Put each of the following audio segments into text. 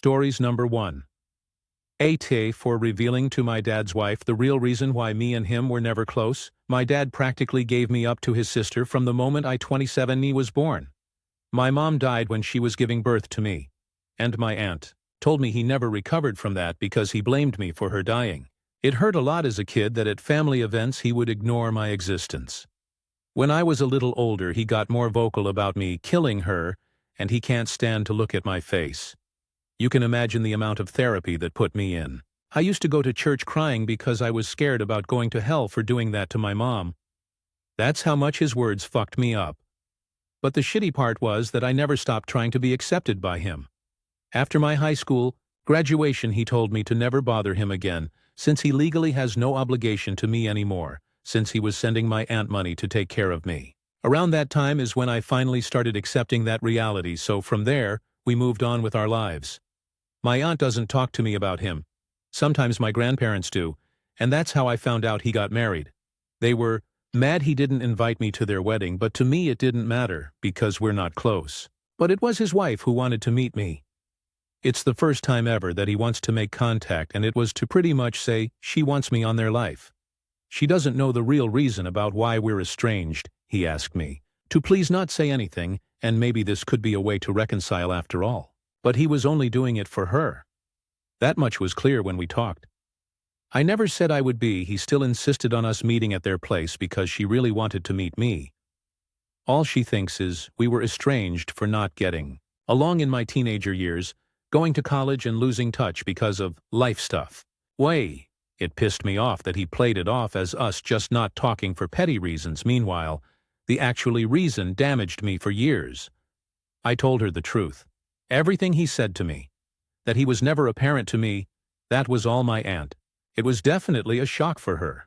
Stories number 1. Aita for revealing to my dad's wife the real reason why me and him were never close. My dad practically gave me up to his sister from the moment I 27 was born. My mom died when she was giving birth to me. And my aunt told me he never recovered from that because he blamed me for her dying. It hurt a lot as a kid that at family events he would ignore my existence. When I was a little older, he got more vocal about me killing her, and he can't stand to look at my face. You can imagine the amount of therapy that put me in. I used to go to church crying because I was scared about going to hell for doing that to my mom. That's how much his words fucked me up. But the shitty part was that I never stopped trying to be accepted by him. After my high school graduation, he told me to never bother him again, since he legally has no obligation to me anymore, since he was sending my aunt money to take care of me. Around that time is when I finally started accepting that reality, so from there, we moved on with our lives. My aunt doesn't talk to me about him. Sometimes my grandparents do, and that's how I found out he got married. They were mad he didn't invite me to their wedding, but to me it didn't matter, because we're not close. But it was his wife who wanted to meet me. It's the first time ever that he wants to make contact, and it was to pretty much say she wants me on their life. She doesn't know the real reason about why we're estranged, he asked me, to please not say anything, and maybe this could be a way to reconcile after all. But he was only doing it for her. That much was clear when we talked. I never said I would be. He still insisted on us meeting at their place because she really wanted to meet me. All she thinks is we were estranged for not getting along in my teenager years, going to college and losing touch because of life stuff. It pissed me off that he played it off as us just not talking for petty reasons. Meanwhile, the actually reason damaged me for years. I told her the truth. Everything he said to me. That he was never a parent to me, that was all my aunt. It was definitely a shock for her.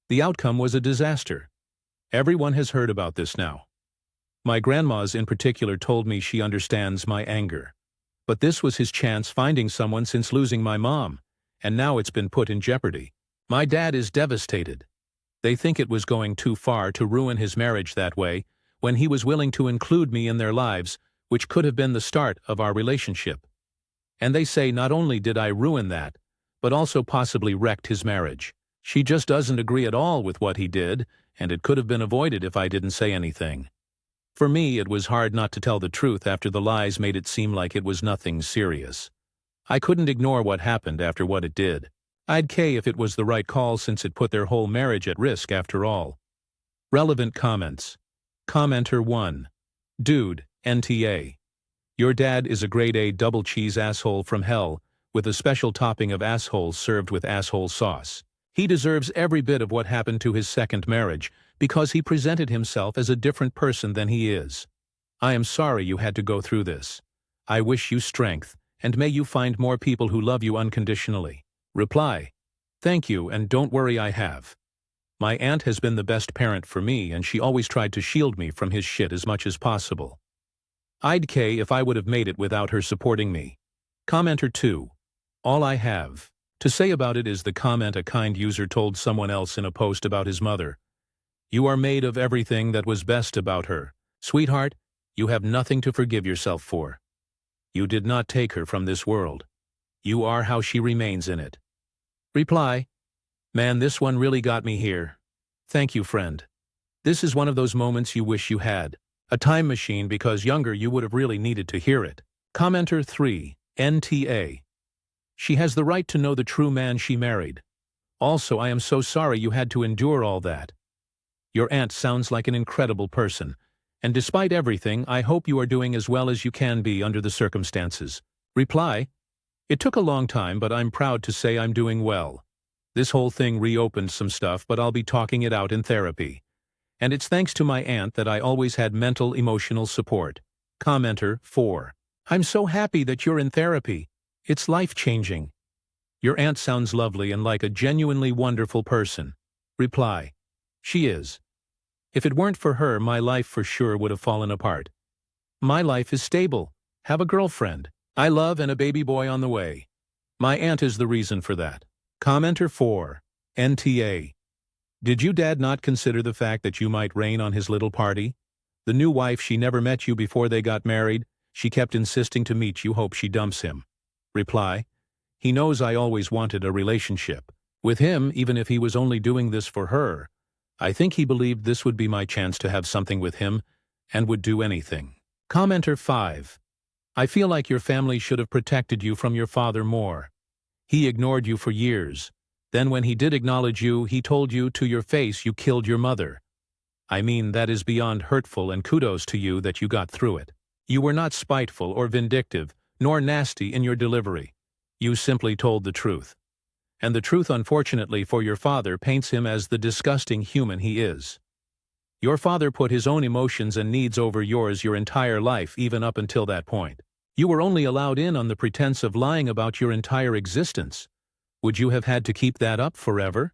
The outcome was a disaster. Everyone has heard about this now. My grandmas in particular told me she understands my anger. But this was his chance finding someone since losing my mom, and now it's been put in jeopardy. My dad is devastated. They think it was going too far to ruin his marriage that way, when he was willing to include me in their lives, which could have been the start of our relationship. And they say not only did I ruin that, but also possibly wrecked his marriage. She just doesn't agree at all with what he did, and it could have been avoided if I didn't say anything. For me, it was hard not to tell the truth after the lies made it seem like it was nothing serious. I couldn't ignore what happened after what it did. I'd care if it was the right call since it put their whole marriage at risk after all. Relevant comments. Commenter 1. Dude, NTA. Your dad is a grade A double cheese asshole from hell, with a special topping of asshole served with asshole sauce. He deserves every bit of what happened to his second marriage, because he presented himself as a different person than he is. I am sorry you had to go through this. I wish you strength, and may you find more people who love you unconditionally. Reply. Thank you, and don't worry, I have. My aunt has been the best parent for me, and she always tried to shield me from his shit as much as possible. I'd care if I would have made it without her supporting me. Commenter 2. All I have to say about it is the comment a kind user told someone else in a post about his mother. You are made of everything that was best about her. Sweetheart, you have nothing to forgive yourself for. You did not take her from this world. You are how she remains in it. Reply. Man, this one really got me here. Thank you, friend. This is one of those moments you wish you had. A time machine, because younger you would have really needed to hear it. Commenter 3. NTA. She has the right to know the true man she married. Also, I am so sorry you had to endure all that. Your aunt sounds like an incredible person, and despite everything, I hope you are doing as well as you can be under the circumstances. Reply. It took a long time, but I'm proud to say I'm doing well. This whole thing reopened some stuff, but I'll be talking it out in therapy. And it's thanks to my aunt that I always had mental emotional support. Commenter 4. I'm so happy that you're in therapy. It's life-changing. Your aunt sounds lovely and like a genuinely wonderful person. Reply. She is. If it weren't for her, my life for sure would have fallen apart. My life is stable. Have a girlfriend. I love and a baby boy on the way. My aunt is the reason for that. Commenter 4. NTA. Did you dad not consider the fact that you might rain on his little party? The new wife, she never met you before they got married. She kept insisting to meet you, hope she dumps him. Reply: he knows I always wanted a relationship with him, even if he was only doing this for her. I think he believed this would be my chance to have something with him and would do anything. Commenter 5. I feel like your family should have protected you from your father more. He ignored you for years. Then when he did acknowledge you, he told you to your face you killed your mother. I mean, that is beyond hurtful, and kudos to you that you got through it. You were not spiteful or vindictive, nor nasty in your delivery. You simply told the truth. And the truth, unfortunately for your father, paints him as the disgusting human he is. Your father put his own emotions and needs over yours your entire life, even up until that point. You were only allowed in on the pretense of lying about your entire existence. Would you have had to keep that up forever?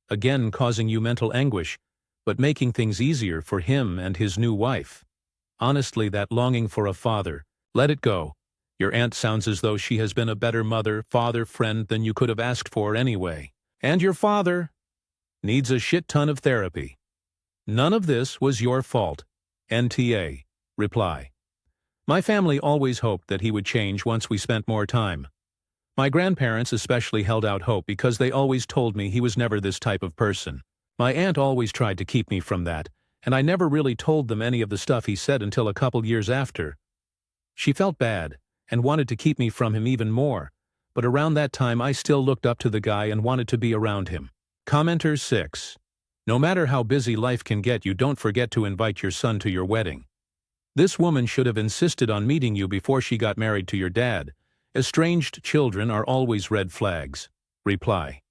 Again, causing you mental anguish, but making things easier for him and his new wife. Honestly, that longing for a father, let it go. Your aunt sounds as though she has been a better mother, father, friend than you could have asked for anyway. And your father needs a shit ton of therapy. None of this was your fault. NTA. Reply: my family always hoped that he would change once we spent more time. My grandparents especially held out hope because they always told me he was never this type of person. My aunt always tried to keep me from that, and I never really told them any of the stuff he said until a couple years after. She felt bad and wanted to keep me from him even more, but around that time I still looked up to the guy and wanted to be around him. Commenter 6. No matter how busy life can get you, don't forget to invite your son to your wedding. This woman should have insisted on meeting you before she got married to your dad. Estranged children are always red flags. Reply: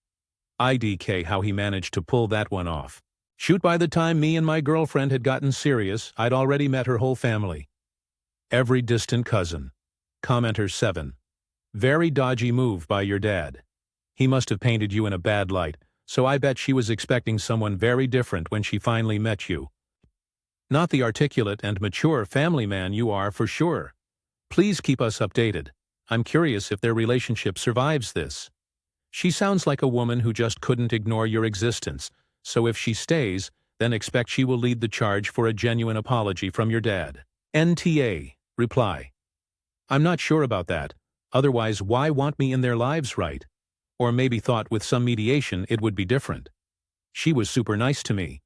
IDK, how he managed to pull that one off. Shoot, by the time me and my girlfriend had gotten serious, I'd already met her whole family. Every distant cousin. Commenter 7. Very dodgy move by your dad. He must have painted you in a bad light, so I bet she was expecting someone very different when she finally met you. Not the articulate and mature family man you are, for sure. Please keep us updated. I'm curious if their relationship survives this. She sounds like a woman who just couldn't ignore your existence, so if she stays, then expect she will lead the charge for a genuine apology from your dad. NTA. Reply: I'm not sure about that. Otherwise, why want me in their lives, right? Or maybe thought with some mediation it would be different. She was super nice to me.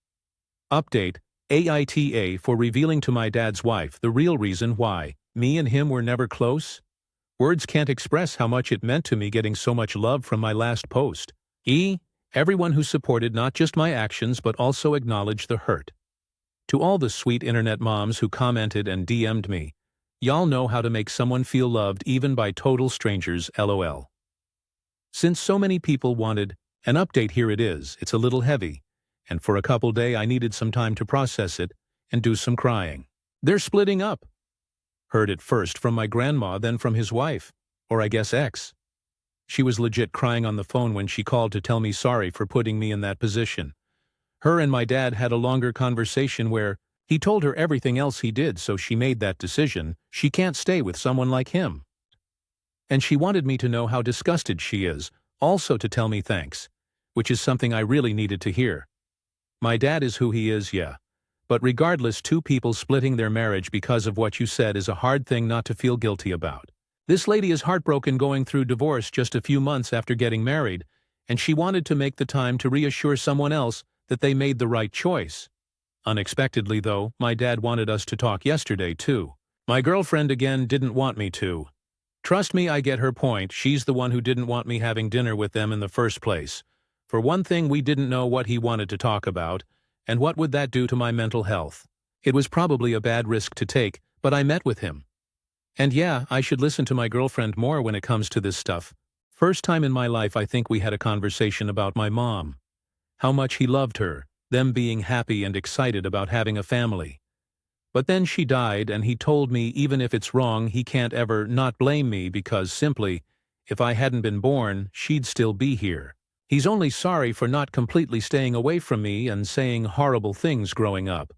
Update: AITA for revealing to my dad's wife the real reason why me and him were never close. Words can't express how much it meant to me getting so much love from my last post. Everyone who supported not just my actions but also acknowledged the hurt. To all the sweet internet moms who commented and DM'd me, y'all know how to make someone feel loved even by total strangers, LOL. Since so many people wanted an update, here it is. It's a little heavy, and for a couple days I needed some time to process it and do some crying. They're splitting up. Heard it first from my grandma, then from his wife, or I guess ex. She was legit crying on the phone when she called to tell me sorry for putting me in that position. Her and my dad had a longer conversation where he told her everything else he did, so she made that decision. She can't stay with someone like him. And she wanted me to know how disgusted she is, also to tell me thanks, which is something I really needed to hear. My dad is who he is, yeah. But regardless, two people splitting their marriage because of what you said is a hard thing not to feel guilty about. This lady is heartbroken going through divorce just a few months after getting married, and she wanted to make the time to reassure someone else that they made the right choice. Unexpectedly, though, my dad wanted us to talk yesterday, too. My girlfriend again didn't want me to. Trust me, I get her point. She's the one who didn't want me having dinner with them in the first place. For one thing, we didn't know what he wanted to talk about, and what would that do to my mental health? It was probably a bad risk to take, but I met with him. And yeah, I should listen to my girlfriend more when it comes to this stuff. First time in my life I think we had a conversation about my mom. How much he loved her, them being happy and excited about having a family. But then she died, and he told me even if it's wrong, he can't ever not blame me because simply, if I hadn't been born, she'd still be here. He's only sorry for not completely staying away from me and saying horrible things growing up.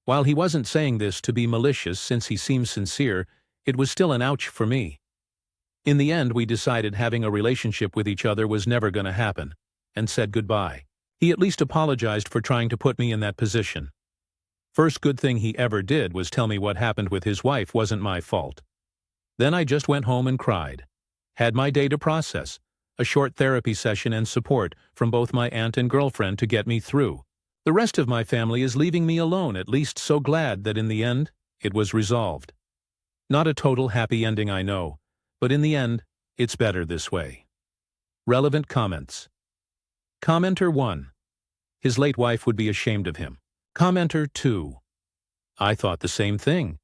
While he wasn't saying this to be malicious since he seems sincere, it was still an ouch for me. In the end, we decided having a relationship with each other was never going to happen, and said goodbye. He at least apologized for trying to put me in that position. First good thing he ever did was tell me what happened with his wife wasn't my fault. Then I just went home and cried. Had my day to process. A short therapy session and support from both my aunt and girlfriend to get me through. The rest of my family is leaving me alone, at least so glad that in the end, it was resolved. Not a total happy ending, I know, but in the end, it's better this way. Relevant comments. Commenter 1. His late wife would be ashamed of him. Commenter 2. I thought the same thing.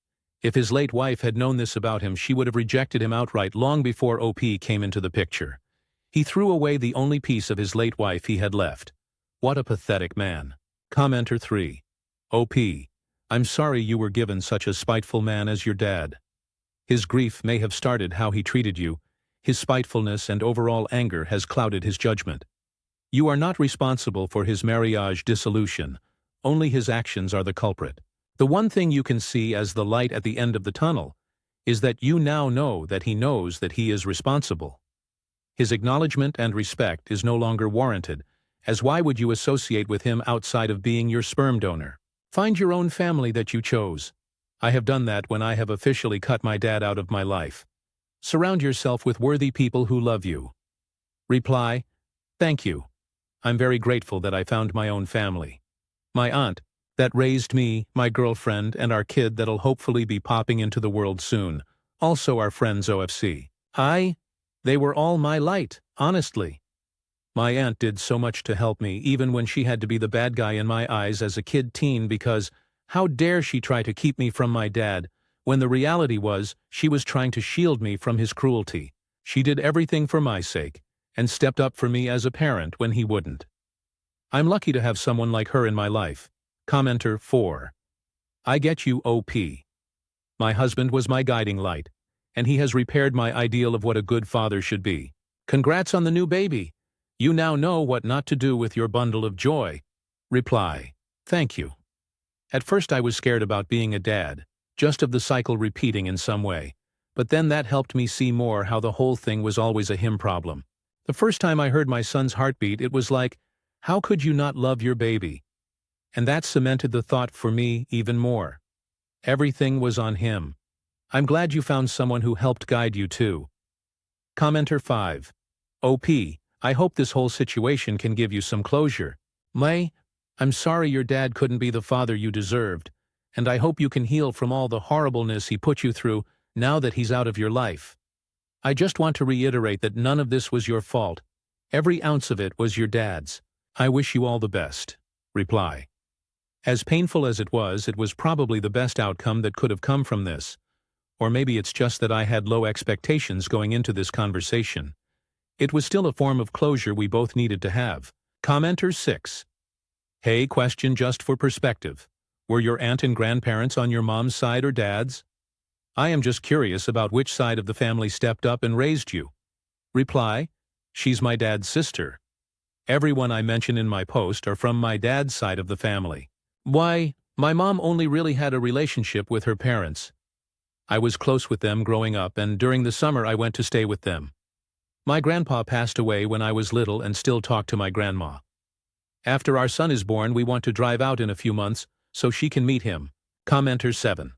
If his late wife had known this about him, she would have rejected him outright long before OP came into the picture. He threw away the only piece of his late wife he had left. What a pathetic man. Commenter 3. OP. I'm sorry you were given such a spiteful man as your dad. His grief may have started how he treated you. His spitefulness and overall anger has clouded his judgment. You are not responsible for his marriage dissolution. Only his actions are the culprit. The one thing you can see as the light at the end of the tunnel is that you now know that he knows that he is responsible. His acknowledgement and respect is no longer warranted, as why would you associate with him outside of being your sperm donor? Find your own family that you chose. I have done that when I have officially cut my dad out of my life. Surround yourself with worthy people who love you. Reply, thank you. I'm very grateful that I found my own family. My aunt, that raised me, my girlfriend, and our kid that'll hopefully be popping into the world soon. Also our friends OFC. They were all my light, honestly. My aunt did so much to help me, even when she had to be the bad guy in my eyes as a kid-teen, because how dare she try to keep me from my dad, when the reality was she was trying to shield me from his cruelty. She did everything for my sake, and stepped up for me as a parent when he wouldn't. I'm lucky to have someone like her in my life. Commenter 4. I get you, OP. My husband was my guiding light, and he has repaired my ideal of what a good father should be. Congrats on the new baby. You now know what not to do with your bundle of joy. Reply, thank you. At first I was scared about being a dad, just of the cycle repeating in some way, but then that helped me see more how the whole thing was always a him problem. The first time I heard my son's heartbeat, it was like, how could you not love your baby? And that cemented the thought for me even more. Everything was on him. I'm glad you found someone who helped guide you too. Commenter 5. OP, I hope this whole situation can give you some closure. I'm sorry your dad couldn't be the father you deserved, and I hope you can heal from all the horribleness he put you through now that he's out of your life. I just want to reiterate that none of this was your fault. Every ounce of it was your dad's. I wish you all the best. Reply. As painful as it was probably the best outcome that could have come from this. Or maybe it's just that I had low expectations going into this conversation. It was still a form of closure we both needed to have. Commenter 6. Hey, question just for perspective. Were your aunt and grandparents on your mom's side or dad's? I am just curious about which side of the family stepped up and raised you. Reply, she's my dad's sister. Everyone I mention in my post are from my dad's side of the family. Why, my mom only really had a relationship with her parents. I was close with them growing up, and during the summer I went to stay with them. My grandpa passed away when I was little and still talked to my grandma. After our son is born, we want to drive out in a few months so she can meet him. Commenter 7.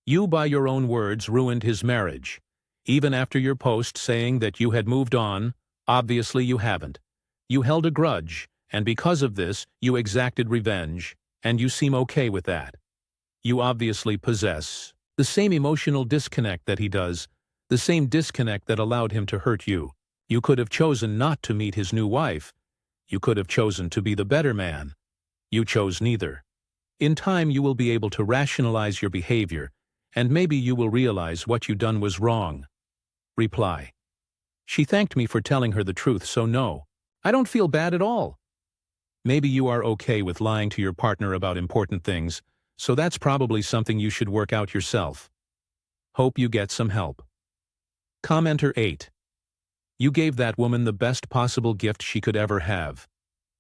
You, by your own words, ruined his marriage. Even after your post saying that you had moved on, obviously you haven't. You held a grudge, and because of this, you exacted revenge, and you seem okay with that. You obviously possess the same emotional disconnect that he does, the same disconnect that allowed him to hurt you. You could have chosen not to meet his new wife. You could have chosen to be the better man. You chose neither. In time you will be able to rationalize your behavior, and maybe you will realize what you done was wrong. Reply. She thanked me for telling her the truth, so no, I don't feel bad at all. Maybe you are okay with lying to your partner about important things, so that's probably something you should work out yourself. Hope you get some help. Commenter 8. You gave that woman the best possible gift she could ever have.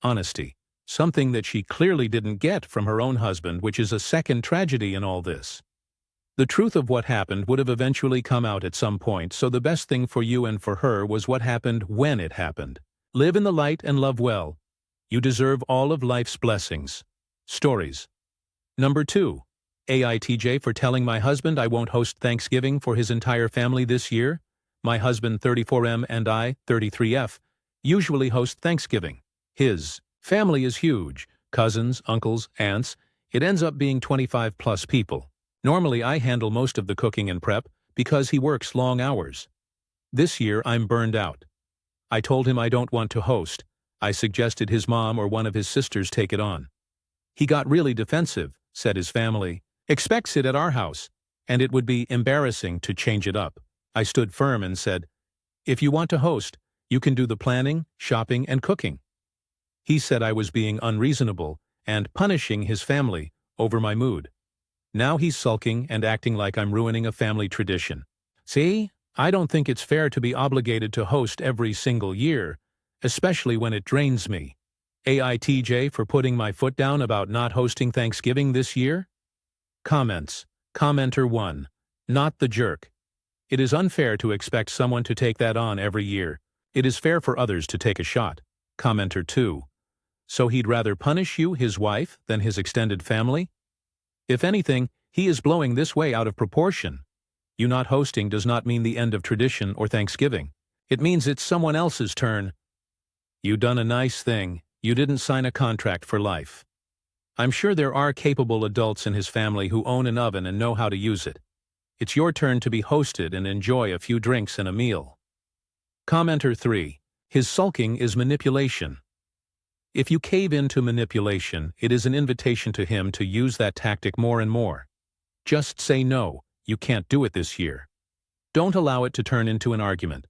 Honesty. Something that she clearly didn't get from her own husband, which is a second tragedy in all this. The truth of what happened would have eventually come out at some point, so the best thing for you and for her was what happened when it happened. Live in the light and love well. You deserve all of life's blessings. Stories. Number 2. AITJ for telling my husband I won't host Thanksgiving for his entire family this year. my husband 34M and I, 33F, usually host Thanksgiving. His family is huge, cousins, uncles, aunts. It ends up being 25 plus people. Normally I handle most of the cooking and prep because he works long hours. This year I'm burned out. I told him I don't want to host. I suggested his mom or one of his sisters take it on. He got really defensive, said his family expects it at our house, and it would be embarrassing to change it up. I stood firm and said, if you want to host, you can do the planning, shopping, and cooking. He said I was being unreasonable and punishing his family over my mood. Now he's sulking and acting like I'm ruining a family tradition. See, I don't think it's fair to be obligated to host every single year, especially when it drains me. AITJ for putting my foot down about not hosting Thanksgiving this year? Comments. Commenter 1. Not the jerk. It is unfair to expect someone to take that on every year. It is fair for others to take a shot. Commenter 2. So he'd rather punish you, his wife, than his extended family? If anything, he is blowing this way out of proportion. You not hosting does not mean the end of tradition or Thanksgiving. It means it's someone else's turn. You done a nice thing. You didn't sign a contract for life. I'm sure there are capable adults in his family who own an oven and know how to use it. It's your turn to be hosted and enjoy a few drinks and a meal. Commenter 3. His sulking is manipulation. If you cave into manipulation, it is an invitation to him to use that tactic more and more. Just say no, you can't do it this year. Don't allow it to turn into an argument.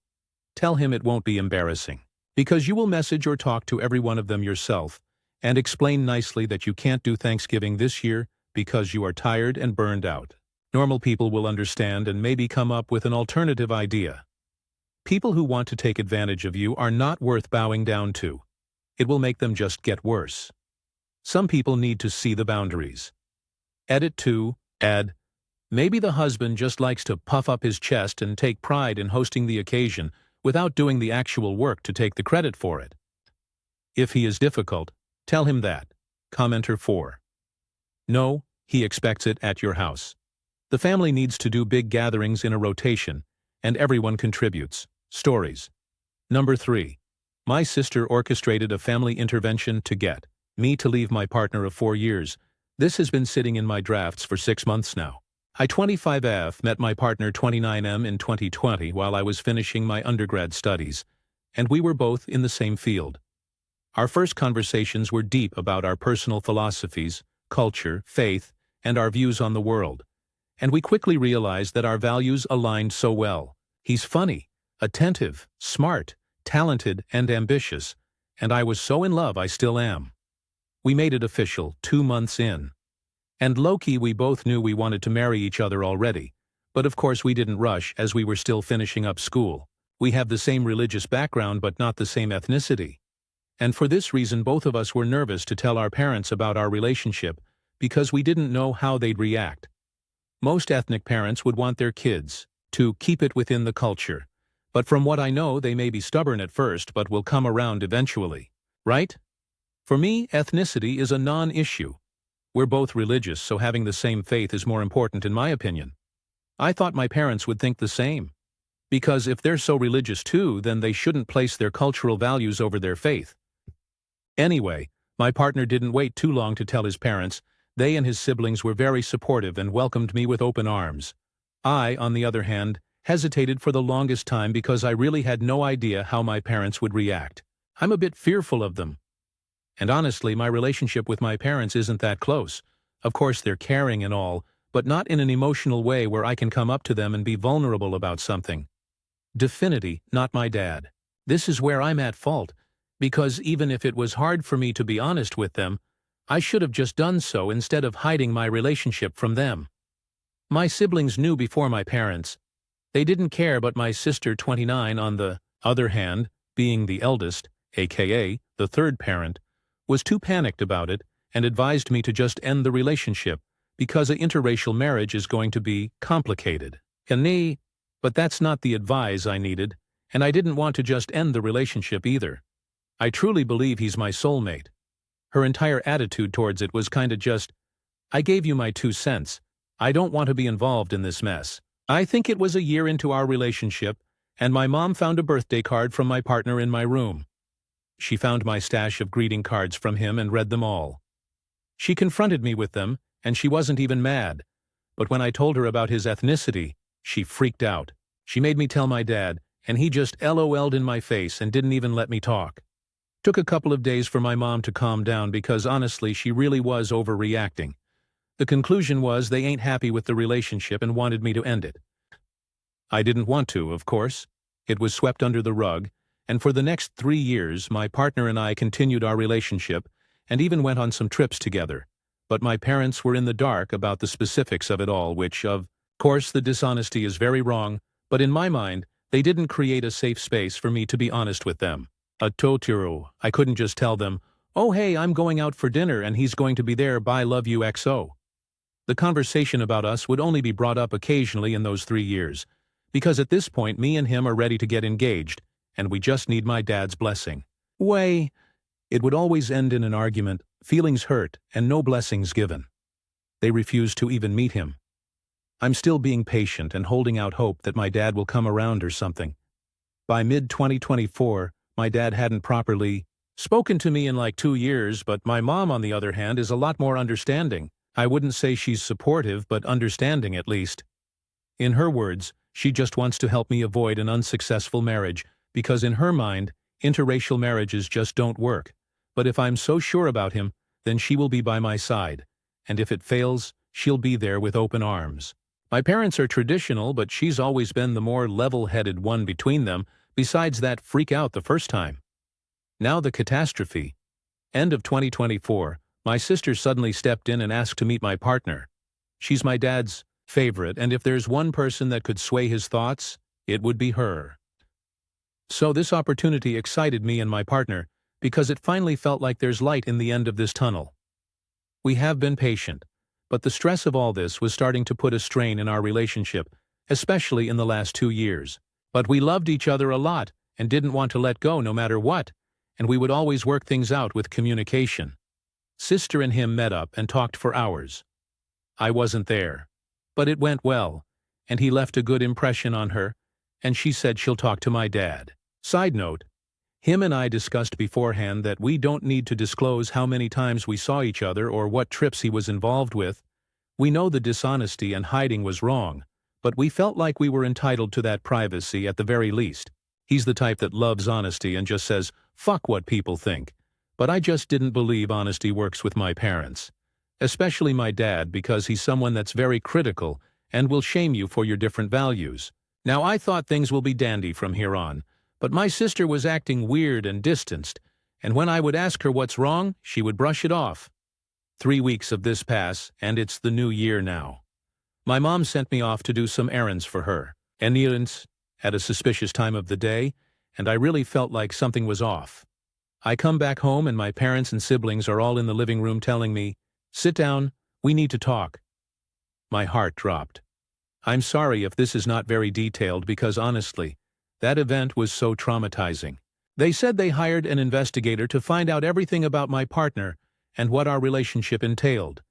Tell him it won't be embarrassing, because you will message or talk to every one of them yourself, and explain nicely that you can't do Thanksgiving this year because you are tired and burned out. Normal people will understand and maybe come up with an alternative idea. People who want to take advantage of you are not worth bowing down to. It will make them just get worse. Some people need to see the boundaries. Edit 2. Add. Maybe the husband just likes to puff up his chest and take pride in hosting the occasion without doing the actual work to take the credit for it. If he is difficult, tell him that. Commenter 4. No, he expects it at your house. The family needs to do big gatherings in a rotation, and everyone contributes. Stories. Number 3. My sister orchestrated a family intervention to get me to leave my partner of 4 years. This has been sitting in my drafts for 6 months now. I 25F met my partner 29M in 2020 while I was finishing my undergrad studies, and we were both in the same field. Our first conversations were deep about our personal philosophies, culture, faith, and our views on the world. And we quickly realized that our values aligned so well. He's funny, attentive, smart, talented, and ambitious, and I was so in love I still am. We made it official 2 months in. And low-key we both knew we wanted to marry each other already, but of course we didn't rush as we were still finishing up school. We have the same religious background but not the same ethnicity. And for this reason both of us were nervous to tell our parents about our relationship because we didn't know how they'd react. Most ethnic parents would want their kids to keep it within the culture. But from what I know, they may be stubborn at first, but will come around eventually. Right? For me, ethnicity is a non-issue. We're both religious, so having the same faith is more important in my opinion. I thought my parents would think the same. Because if they're so religious too, then they shouldn't place their cultural values over their faith. Anyway, my partner didn't wait too long to tell his parents. They and his siblings were very supportive and welcomed me with open arms. I, on the other hand, hesitated for the longest time because I really had no idea how my parents would react. I'm a bit fearful of them. And honestly, my relationship with my parents isn't that close. Of course, they're caring and all, but not in an emotional way where I can come up to them and be vulnerable about something. Definitely not my dad. This is where I'm at fault, because even if it was hard for me to be honest with them, I should have just done so instead of hiding my relationship from them. My siblings knew before my parents. They didn't care, but my sister 29 on the other hand, being the eldest, aka the third parent, was too panicked about it and advised me to just end the relationship because an interracial marriage is going to be complicated. But that's not the advice I needed, and I didn't want to just end the relationship either. I truly believe he's my soulmate. Her entire attitude towards it was kinda just, I gave you my 2 cents. I don't want to be involved in this mess. I think it was a year into our relationship, and my mom found a birthday card from my partner in my room. She found my stash of greeting cards from him and read them all. She confronted me with them, and she wasn't even mad. But when I told her about his ethnicity, she freaked out. She made me tell my dad, and he just LOL'd in my face and didn't even let me talk. Took a couple of days for my mom to calm down because honestly she really was overreacting. The conclusion was they ain't happy with the relationship and wanted me to end it. I didn't want to, of course. It was swept under the rug, and for the next 3 years my partner and I continued our relationship and even went on some trips together. But my parents were in the dark about the specifics of it all, which, of course, the dishonesty is very wrong, but in my mind, they didn't create a safe space for me to be honest with them. A totiro. I couldn't just tell them, "Oh hey, I'm going out for dinner and he's going to be there, bye, love you XO." The conversation about us would only be brought up occasionally in those 3 years, because at this point me and him are ready to get engaged, and we just need my dad's blessing. It would always end in an argument, feelings hurt, and no blessings given. They refuse to even meet him. I'm still being patient and holding out hope that my dad will come around or something. By mid-2024, my dad hadn't properly spoken to me in like 2 years, but my mom, on the other hand, is a lot more understanding. I wouldn't say she's supportive, but understanding at least. In her words, she just wants to help me avoid an unsuccessful marriage, because in her mind, interracial marriages just don't work. But if I'm so sure about him, then she will be by my side. And if it fails, she'll be there with open arms. My parents are traditional, but she's always been the more level-headed one between them, besides that freak out the first time. Now the catastrophe. End of 2024, my sister suddenly stepped in and asked to meet my partner. She's my dad's favorite, and if there's one person that could sway his thoughts, it would be her. So this opportunity excited me and my partner, because it finally felt like there's light in the end of this tunnel. We have been patient, but the stress of all this was starting to put a strain in our relationship, especially in the last 2 years. But we loved each other a lot and didn't want to let go no matter what, and we would always work things out with communication. Sister and him met up and talked for hours. I wasn't there, but it went well, and he left a good impression on her, and she said she'll talk to my dad. Side note, him and I discussed beforehand that we don't need to disclose how many times we saw each other or what trips he was involved with. We know the dishonesty and hiding was wrong, but we felt like we were entitled to that privacy at the very least. He's the type that loves honesty and just says, "Fuck what people think." But I just didn't believe honesty works with my parents. Especially my dad, because he's someone that's very critical and will shame you for your different values. Now I thought things will be dandy from here on, but my sister was acting weird and distanced, and when I would ask her what's wrong, she would brush it off. 3 weeks of this pass, and it's the new year now. My mom sent me off to do some errands for her, errands at a suspicious time of the day, and I really felt like something was off. I come back home and my parents and siblings are all in the living room telling me, "Sit down, we need to talk." My heart dropped. I'm sorry if this is not very detailed because honestly, that event was so traumatizing. They said they hired an investigator to find out everything about my partner and what our relationship entailed.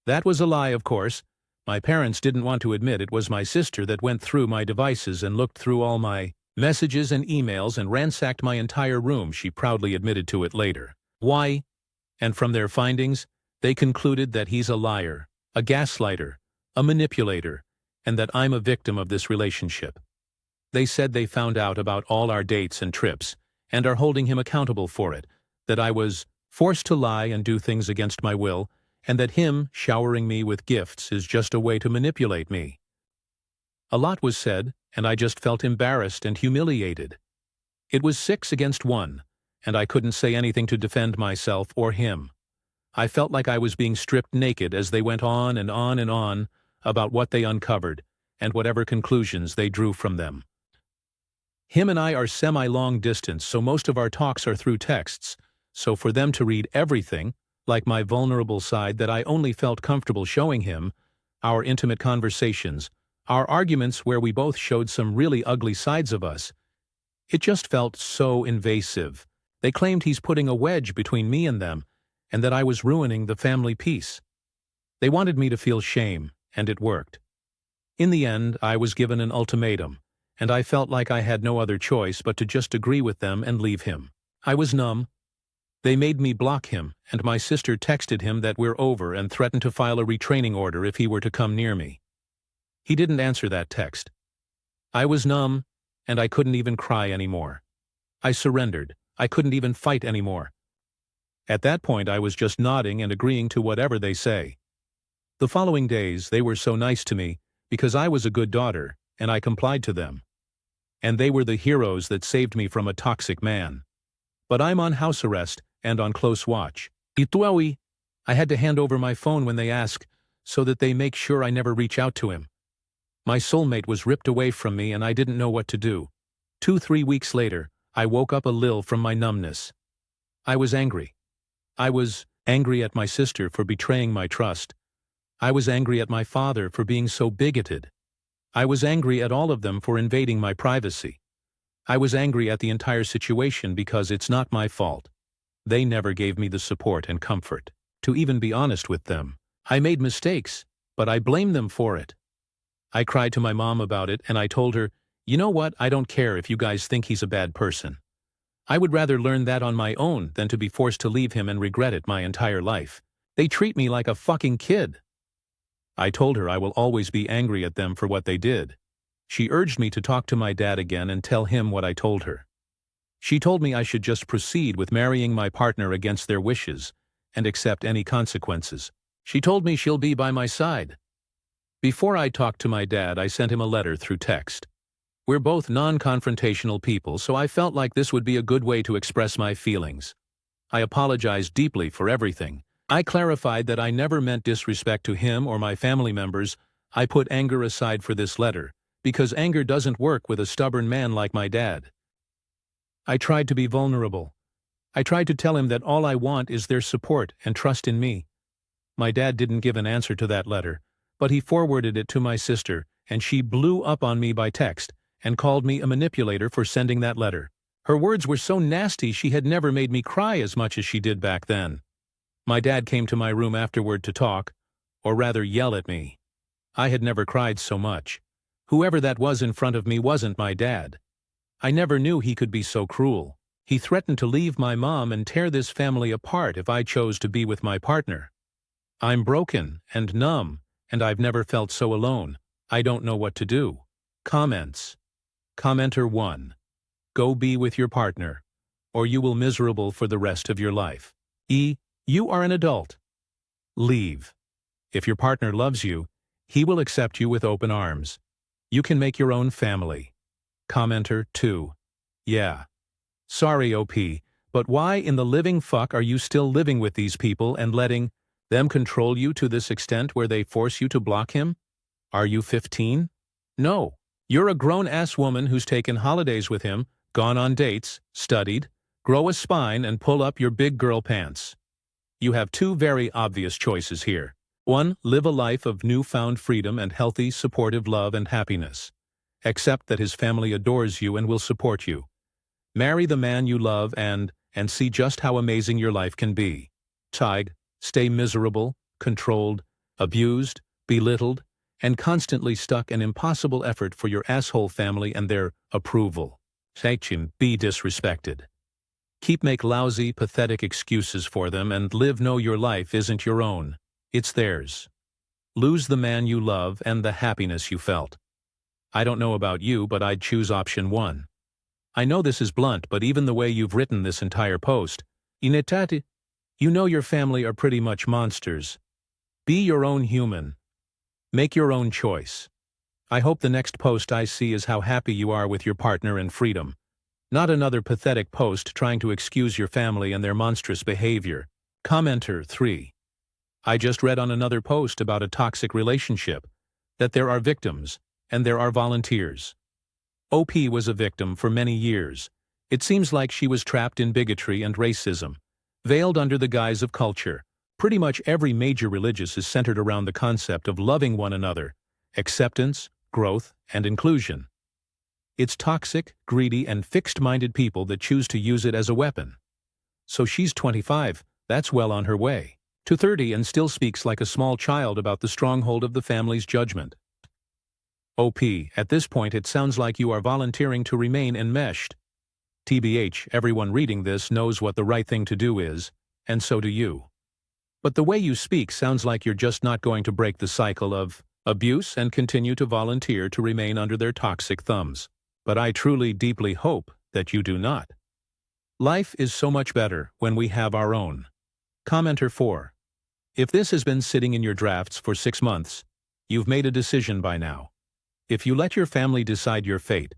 That was a lie, of course. My parents didn't want to admit it was my sister that went through my devices and looked through all my messages and emails and ransacked my entire room. She proudly admitted to it later. Why? And from their findings, they concluded that he's a liar, a gaslighter, a manipulator, and that I'm a victim of this relationship. They said they found out about all our dates and trips, and are holding him accountable for it, that I was forced to lie and do things against my will, and that him showering me with gifts is just a way to manipulate me. A lot was said, and I just felt embarrassed and humiliated. It was 6 against 1, and I couldn't say anything to defend myself or him. I felt like I was being stripped naked as they went on and on and on about what they uncovered, and whatever conclusions they drew from them. Him and I are semi-long distance, so most of our talks are through texts, so for them to read everything, like my vulnerable side that I only felt comfortable showing him, our intimate conversations, our arguments where we both showed some really ugly sides of us, it just felt so invasive. They claimed he's putting a wedge between me and them, and that I was ruining the family peace. They wanted me to feel shame, and it worked. In the end, I was given an ultimatum, and I felt like I had no other choice but to just agree with them and leave him. I was numb. They made me block him, and my sister texted him that we're over and threatened to file a retraining order if he were to come near me. He didn't answer that text. I was numb, and I couldn't even cry anymore. I surrendered. I couldn't even fight anymore. At that point I was just nodding and agreeing to whatever they say. The following days they were so nice to me, because I was a good daughter, and I complied to them. And they were the heroes that saved me from a toxic man. But I'm on house arrest and on close watch. I had to hand over my phone when they ask, so that they make sure I never reach out to him. My soulmate was ripped away from me and I didn't know what to do. 2-3 weeks later, I woke up a little from my numbness. I was angry. I was angry at my sister for betraying my trust. I was angry at my father for being so bigoted. I was angry at all of them for invading my privacy. I was angry at the entire situation because it's not my fault. They never gave me the support and comfort to even be honest with them. I made mistakes, but I blame them for it. I cried to my mom about it and I told her, you know what, I don't care if you guys think he's a bad person. I would rather learn that on my own than to be forced to leave him and regret it my entire life. They treat me like a fucking kid. I told her I will always be angry at them for what they did. She urged me to talk to my dad again and tell him what I told her. She told me I should just proceed with marrying my partner against their wishes and accept any consequences. She told me she'll be by my side. Before I talked to my dad, I sent him a letter through text. We're both non-confrontational people, so I felt like this would be a good way to express my feelings. I apologized deeply for everything. I clarified that I never meant disrespect to him or my family members. I put anger aside for this letter, because anger doesn't work with a stubborn man like my dad. I tried to be vulnerable. I tried to tell him that all I want is their support and trust in me. My dad didn't give an answer to that letter, but he forwarded it to my sister, and she blew up on me by text and called me a manipulator for sending that letter. Her words were so nasty she had never made me cry as much as she did back then. My dad came to my room afterward to talk, or rather yell at me. I had never cried so much. Whoever that was in front of me wasn't my dad. I never knew he could be so cruel. He threatened to leave my mom and tear this family apart if I chose to be with my partner. I'm broken and numb, and I've never felt so alone. I don't know what to do. Comments. Commenter 1. Go be with your partner, or you will miserable for the rest of your life. You are an adult. Leave. If your partner loves you, he will accept you with open arms. You can make your own family. Commenter 2. Yeah. Sorry, OP, but why in the living fuck are you still living with these people and letting them control you to this extent where they force you to block him? Are you 15? No. You're a grown-ass woman who's taken holidays with him, gone on dates, studied, grow a spine, and pull up your big girl pants. You have two very obvious choices here. 1. Live a life of newfound freedom and healthy, supportive love and happiness. Accept that his family adores you and will support you. Marry the man you love and see just how amazing your life can be. Stay miserable, controlled, abused, belittled, and constantly stuck in impossible effort for your asshole family and their approval. Be disrespected. Make lousy, pathetic excuses for them and know your life isn't your own. It's theirs. Lose the man you love and the happiness you felt. I don't know about you, but I'd choose option 1. I know this is blunt, but even the way you've written this entire post, you know your family are pretty much monsters. Be your own human. Make your own choice. I hope the next post I see is how happy you are with your partner and freedom. Not another pathetic post trying to excuse your family and their monstrous behavior. Commenter 3. I just read on another post about a toxic relationship that there are victims and there are volunteers. OP was a victim for many years. It seems like she was trapped in bigotry and racism, veiled under the guise of culture. Pretty much every major religious is centered around the concept of loving one another, acceptance, growth, and inclusion. It's toxic, greedy, and fixed-minded people that choose to use it as a weapon. So she's 25, that's well on her way to 30 and still speaks like a small child about the stronghold of the family's judgment. OP, at this point it sounds like you are volunteering to remain enmeshed. TBH, everyone reading this knows what the right thing to do is, and so do you. But the way you speak sounds like you're just not going to break the cycle of abuse and continue to volunteer to remain under their toxic thumbs. But I truly, deeply hope that you do not. Life is so much better when we have our own. Commenter 4. If this has been sitting in your drafts for 6 months, you've made a decision by now. If you let your family decide your fate,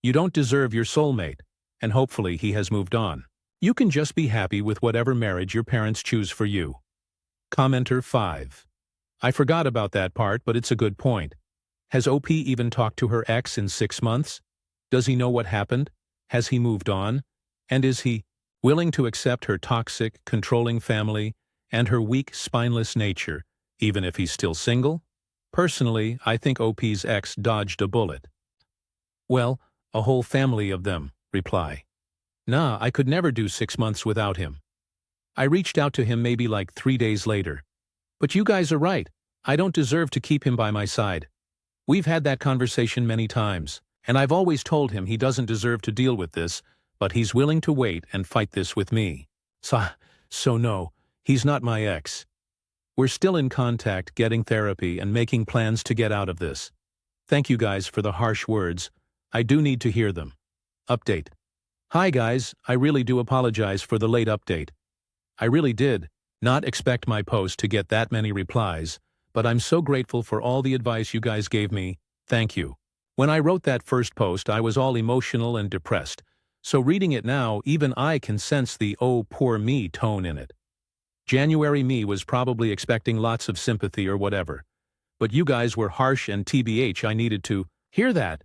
you don't deserve your soulmate, and hopefully he has moved on. You can just be happy with whatever marriage your parents choose for you. Commenter 5. I forgot about that part, but it's a good point. Has OP even talked to her ex in 6 months? Does he know what happened? Has he moved on? And is he willing to accept her toxic, controlling family and her weak, spineless nature, even if he's still single? Personally, I think OP's ex dodged a bullet. Well, a whole family of them, reply. Nah, I could never do 6 months without him. I reached out to him maybe like 3 days later. But you guys are right. I don't deserve to keep him by my side. We've had that conversation many times, and I've always told him he doesn't deserve to deal with this, but he's willing to wait and fight this with me. So no, he's not my ex. We're still in contact, getting therapy and making plans to get out of this. Thank you guys for the harsh words. I do need to hear them. Update. Hi guys, I really do apologize for the late update. I really did not expect my post to get that many replies, but I'm so grateful for all the advice you guys gave me. Thank you. When I wrote that first post, I was all emotional and depressed, so reading it now, even I can sense the "oh, poor me" tone in it. January me was probably expecting lots of sympathy or whatever, but you guys were harsh, and TBH, I needed to hear that.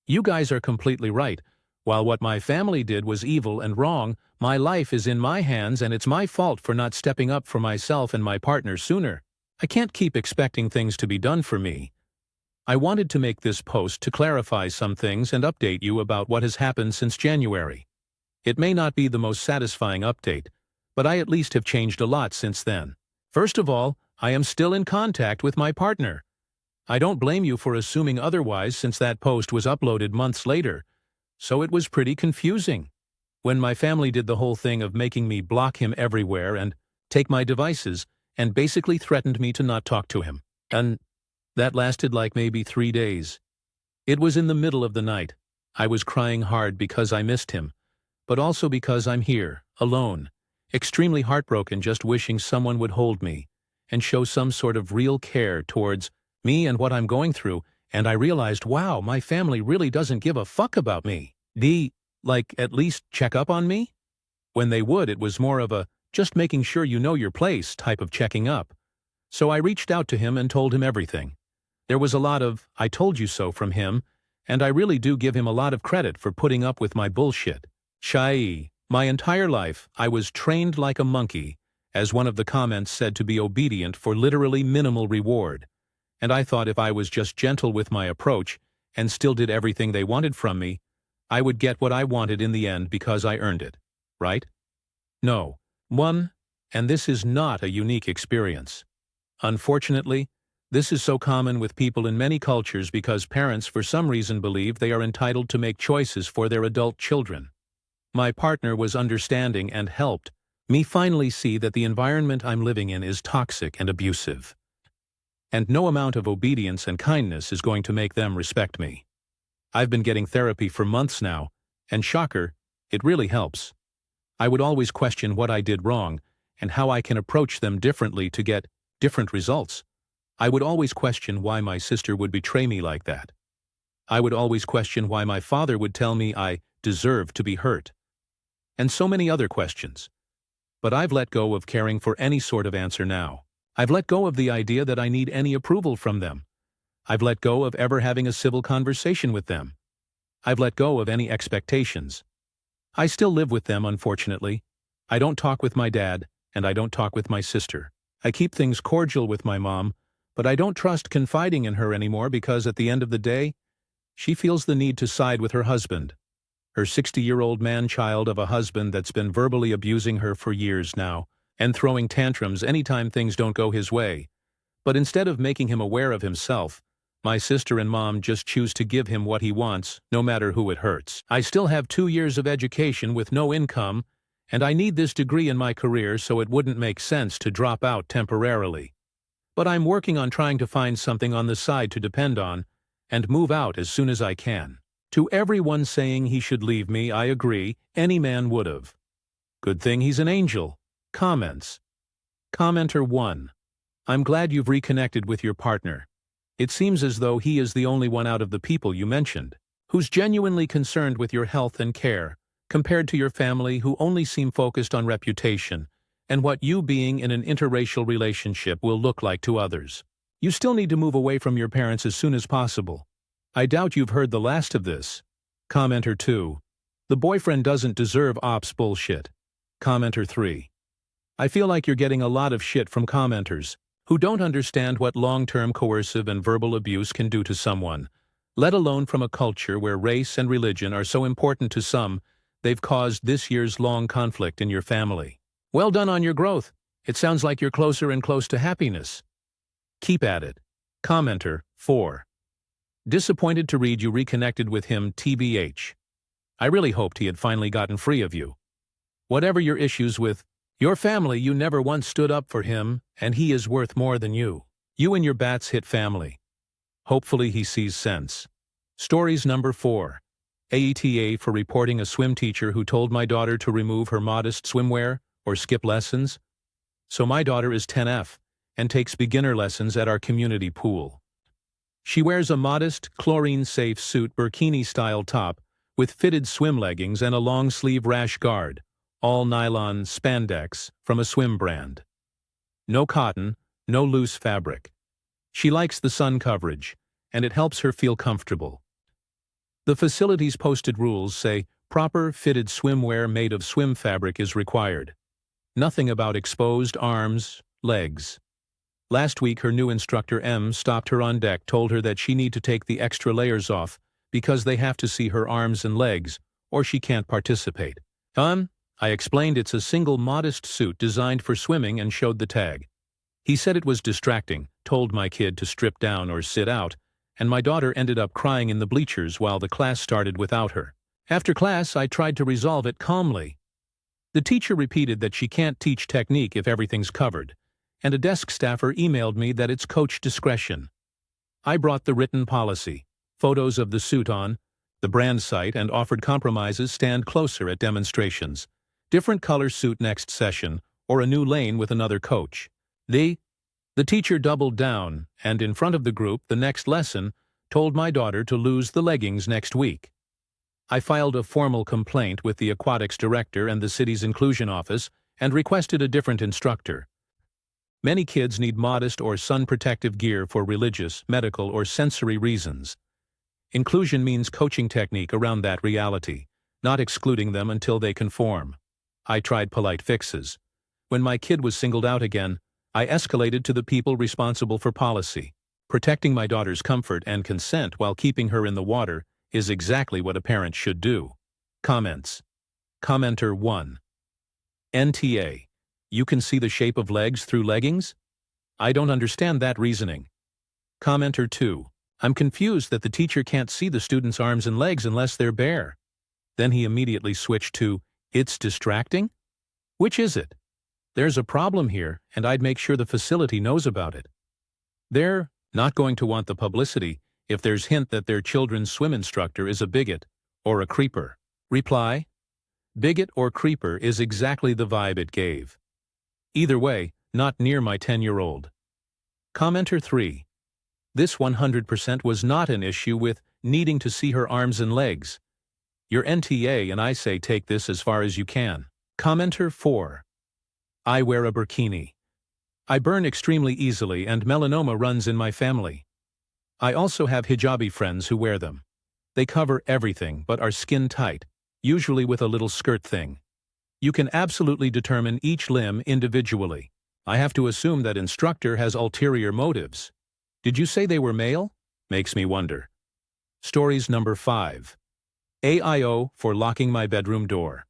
You guys are completely right. While what my family did was evil and wrong, my life is in my hands and it's my fault for not stepping up for myself and my partner sooner. I can't keep expecting things to be done for me. I wanted to make this post to clarify some things and update you about what has happened since January. It may not be the most satisfying update, but I at least have changed a lot since then. First of all, I am still in contact with my partner. I don't blame you for assuming otherwise since that post was uploaded months later, so it was pretty confusing. When my family did the whole thing of making me block him everywhere and take my devices and basically threatened me to not talk to him. And that lasted like maybe 3 days. It was in the middle of the night. I was crying hard because I missed him, but also because I'm here, alone, extremely heartbroken, just wishing someone would hold me and show some sort of real care towards me and what I'm going through, and I realized, wow, my family really doesn't give a fuck about me. At least check up on me? When they would, it was more of a just making sure you know your place type of checking up. So I reached out to him and told him everything. There was a lot of "I told you so" from him, and I really do give him a lot of credit for putting up with my bullshit. My entire life, I was trained like a monkey, as one of the comments said, to be obedient for literally minimal reward. And I thought if I was just gentle with my approach and still did everything they wanted from me, I would get what I wanted in the end because I earned it. Right? No. And this is not a unique experience. Unfortunately, this is so common with people in many cultures because parents for some reason believe they are entitled to make choices for their adult children. My partner was understanding and helped me finally see that the environment I'm living in is toxic and abusive. And no amount of obedience and kindness is going to make them respect me. I've been getting therapy for months now, and shocker, it really helps. I would always question what I did wrong and how I can approach them differently to get different results. I would always question why my sister would betray me like that. I would always question why my father would tell me I deserved to be hurt. And so many other questions. But I've let go of caring for any sort of answer now. I've let go of the idea that I need any approval from them. I've let go of ever having a civil conversation with them. I've let go of any expectations. I still live with them, unfortunately. I don't talk with my dad, and I don't talk with my sister. I keep things cordial with my mom, but I don't trust confiding in her anymore because at the end of the day, she feels the need to side with her husband. Her 60-year-old man-child of a husband that's been verbally abusing her for years now and throwing tantrums anytime things don't go his way. But instead of making him aware of himself, My sister and mom just choose to give him what he wants, no matter who it hurts. I still have 2 years of education with no income, and I need this degree in my career, so it wouldn't make sense to drop out temporarily. But I'm working on trying to find something on the side to depend on, and move out as soon as I can. To everyone saying he should leave me, I agree, any man would've. Good thing he's an angel. Comments. Commenter 1. I'm glad you've reconnected with your partner. It seems as though he is the only one out of the people you mentioned who's genuinely concerned with your health and care, compared to your family who only seem focused on reputation and what you being in an interracial relationship will look like to others. You still need to move away from your parents as soon as possible. I doubt you've heard the last of this. Commenter 2. The boyfriend doesn't deserve ops bullshit. Commenter 3. I feel like you're getting a lot of shit from commenters who don't understand what long-term coercive and verbal abuse can do to someone, let alone from a culture where race and religion are so important to some, they've caused this year's long conflict in your family. Well done on your growth. It sounds like you're closer and close to happiness. Keep at it. Commenter 4. Disappointed to read you reconnected with him TBH. I really hoped he had finally gotten free of you. Whatever your issues with your family, you never once stood up for him, and he is worth more than you. You and your bats hit family. Hopefully he sees sense. Stories number 4. AETA for reporting a swim teacher who told my daughter to remove her modest swimwear or skip lessons. So my daughter is 10F and takes beginner lessons at our community pool. She wears a modest, chlorine-safe suit burkini-style top with fitted swim leggings and a long-sleeve rash guard, all nylon spandex from a swim brand. No cotton, no loose fabric. She likes the sun coverage, and it helps her feel comfortable. The facility's posted rules say proper fitted swimwear made of swim fabric is required. Nothing about exposed arms, legs. Last week her new instructor M stopped her on deck, told her that she need to take the extra layers off because they have to see her arms and legs, or she can't participate. I explained it's a single modest suit designed for swimming and showed the tag. He said it was distracting, told my kid to strip down or sit out, and my daughter ended up crying in the bleachers while the class started without her. After class, I tried to resolve it calmly. The teacher repeated that she can't teach technique if everything's covered, and a desk staffer emailed me that it's coach discretion. I brought the written policy, photos of the suit on, the brand site, and offered compromises: stand closer at demonstrations, different color suit next session, or a new lane with another coach. The teacher doubled down, and in front of the group, the next lesson, told my daughter to lose the leggings next week. I filed a formal complaint with the aquatics director and the city's inclusion office and requested a different instructor. Many kids need modest or sun-protective gear for religious, medical, or sensory reasons. Inclusion means coaching technique around that reality, not excluding them until they conform. I tried polite fixes. When my kid was singled out again, I escalated to the people responsible for policy. Protecting my daughter's comfort and consent while keeping her in the water is exactly what a parent should do. Comments. Commenter 1. NTA. You can see the shape of legs through leggings? I don't understand that reasoning. Commenter 2. I'm confused that the teacher can't see the student's arms and legs unless they're bare. Then he immediately switched to, it's distracting? Which is it? There's a problem here, and I'd make sure the facility knows about it. They're not going to want the publicity if there's hint that their children's swim instructor is a bigot or a creeper. Reply: bigot or creeper is exactly the vibe it gave. Either way, not near my 10-year-old. Commenter 3. This 100% was not an issue with needing to see her arms and legs. Your NTA and I say take this as far as you can. Commenter 4. I wear a burkini. I burn extremely easily and melanoma runs in my family. I also have hijabi friends who wear them. They cover everything but are skin tight, usually with a little skirt thing. You can absolutely determine each limb individually. I have to assume that instructor has ulterior motives. Did you say they were male? Makes me wonder. Stories number 5. AIO for locking my bedroom door.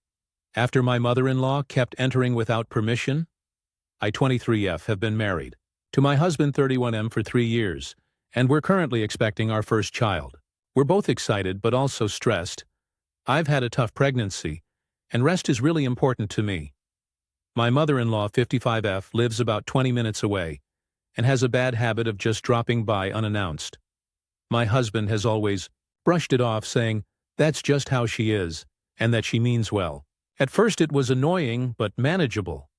After my mother-in-law kept entering without permission, I 23F have been married to my husband 31M for 3 years, and we're currently expecting our first child. We're both excited but also stressed. I've had a tough pregnancy, and rest is really important to me. My mother-in-law, 55F, lives about 20 minutes away and has a bad habit of just dropping by unannounced. My husband has always brushed it off, saying that's just how she is and that she means well. At first it was annoying but manageable.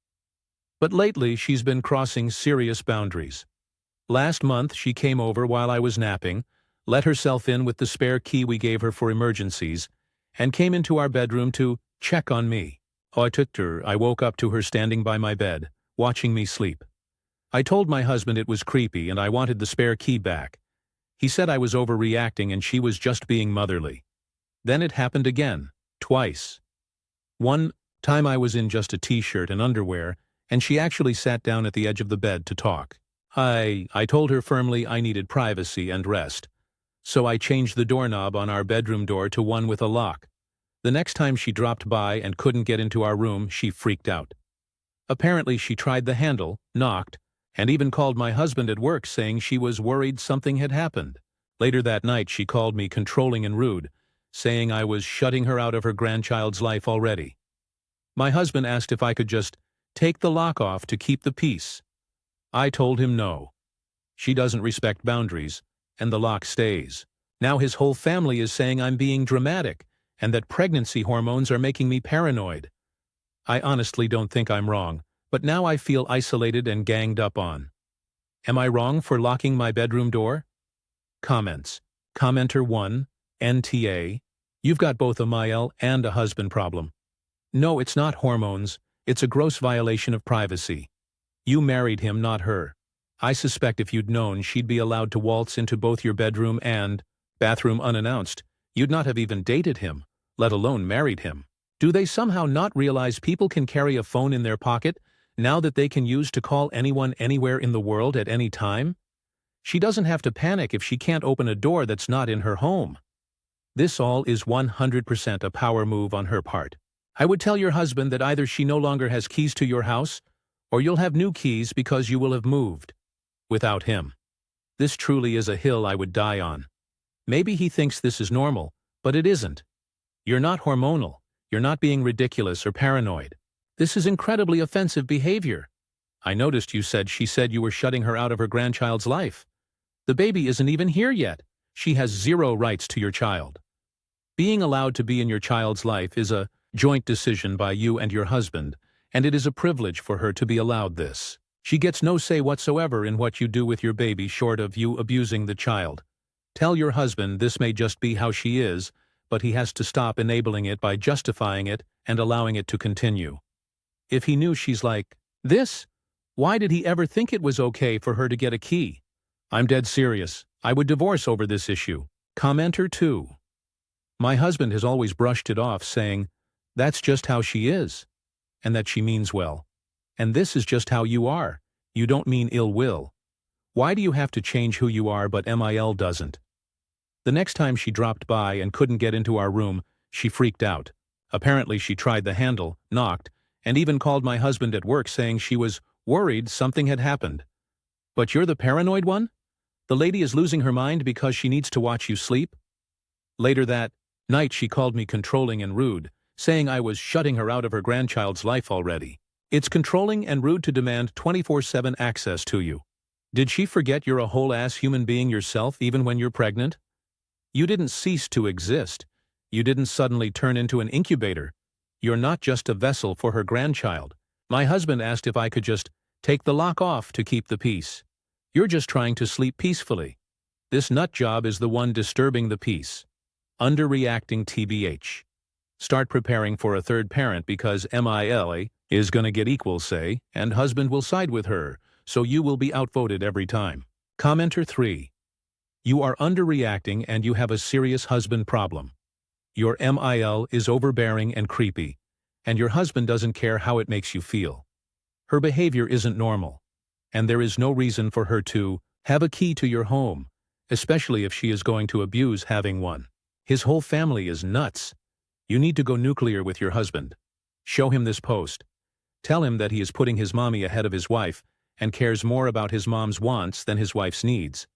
But lately she's been crossing serious boundaries. Last month she came over while I was napping, let herself in with the spare key we gave her for emergencies, and came into our bedroom to check on me. I woke up to her standing by my bed, watching me sleep. I told my husband it was creepy and I wanted the spare key back. He said I was overreacting and she was just being motherly. Then it happened again, twice. One time I was in just a t-shirt and underwear, and she actually sat down at the edge of the bed to talk. I told her firmly I needed privacy and rest, so I changed the doorknob on our bedroom door to one with a lock. The next time she dropped by and couldn't get into our room, she freaked out. Apparently she tried the handle, knocked, and even called my husband at work saying she was worried something had happened. Later that night she called me controlling and rude, saying I was shutting her out of her grandchild's life already. My husband asked if I could just take the lock off to keep the peace. I told him no. She doesn't respect boundaries, and the lock stays. Now his whole family is saying I'm being dramatic, and that pregnancy hormones are making me paranoid. I honestly don't think I'm wrong, but now I feel isolated and ganged up on. Am I wrong for locking my bedroom door? Comments. Commenter 1, NTA. You've got both a Mael and a husband problem. No, it's not hormones. It's a gross violation of privacy. You married him, not her. I suspect if you'd known she'd be allowed to waltz into both your bedroom and bathroom unannounced, you'd not have even dated him, let alone married him. Do they somehow not realize people can carry a phone in their pocket now that they can use to call anyone anywhere in the world at any time? She doesn't have to panic if she can't open a door that's not in her home. This all is 100% a power move on her part. I would tell your husband that either she no longer has keys to your house, or you'll have new keys because you will have moved. Without him. This truly is a hill I would die on. Maybe he thinks this is normal, but it isn't. You're not hormonal. You're not being ridiculous or paranoid. This is incredibly offensive behavior. I noticed you said she said you were shutting her out of her grandchild's life. The baby isn't even here yet. She has zero rights to your child. Being allowed to be in your child's life is a joint decision by you and your husband, and it is a privilege for her to be allowed this. She gets no say whatsoever in what you do with your baby short of you abusing the child. Tell your husband this may just be how she is, but he has to stop enabling it by justifying it and allowing it to continue. If he knew she's like this, why did he ever think it was okay for her to get a key? I'm dead serious. I would divorce over this issue. Commenter 2. My husband has always brushed it off, saying, that's just how she is, and that she means well. And this is just how you are. You don't mean ill will. Why do you have to change who you are but MIL doesn't? The next time she dropped by and couldn't get into our room, she freaked out. Apparently she tried the handle, knocked, and even called my husband at work saying she was worried something had happened. But you're the paranoid one? The lady is losing her mind because she needs to watch you sleep? Later that night she called me controlling and rude, saying I was shutting her out of her grandchild's life already. It's controlling and rude to demand 24/7 access to you. Did she forget you're a whole-ass human being yourself even when you're pregnant? You didn't cease to exist. You didn't suddenly turn into an incubator. You're not just a vessel for her grandchild. My husband asked if I could just take the lock off to keep the peace. You're just trying to sleep peacefully. This nut job is the one disturbing the peace. Underreacting TBH. Start preparing for a third parent because MILA is gonna get equal say, and husband will side with her, so you will be outvoted every time. Commenter 3. You are underreacting and you have a serious husband problem. Your MIL is overbearing and creepy, and your husband doesn't care how it makes you feel. Her behavior isn't normal, and there is no reason for her to have a key to your home, especially if she is going to abuse having one. His whole family is nuts. You need to go nuclear with your husband. Show him this post. Tell him that he is putting his mommy ahead of his wife and cares more about his mom's wants than his wife's needs.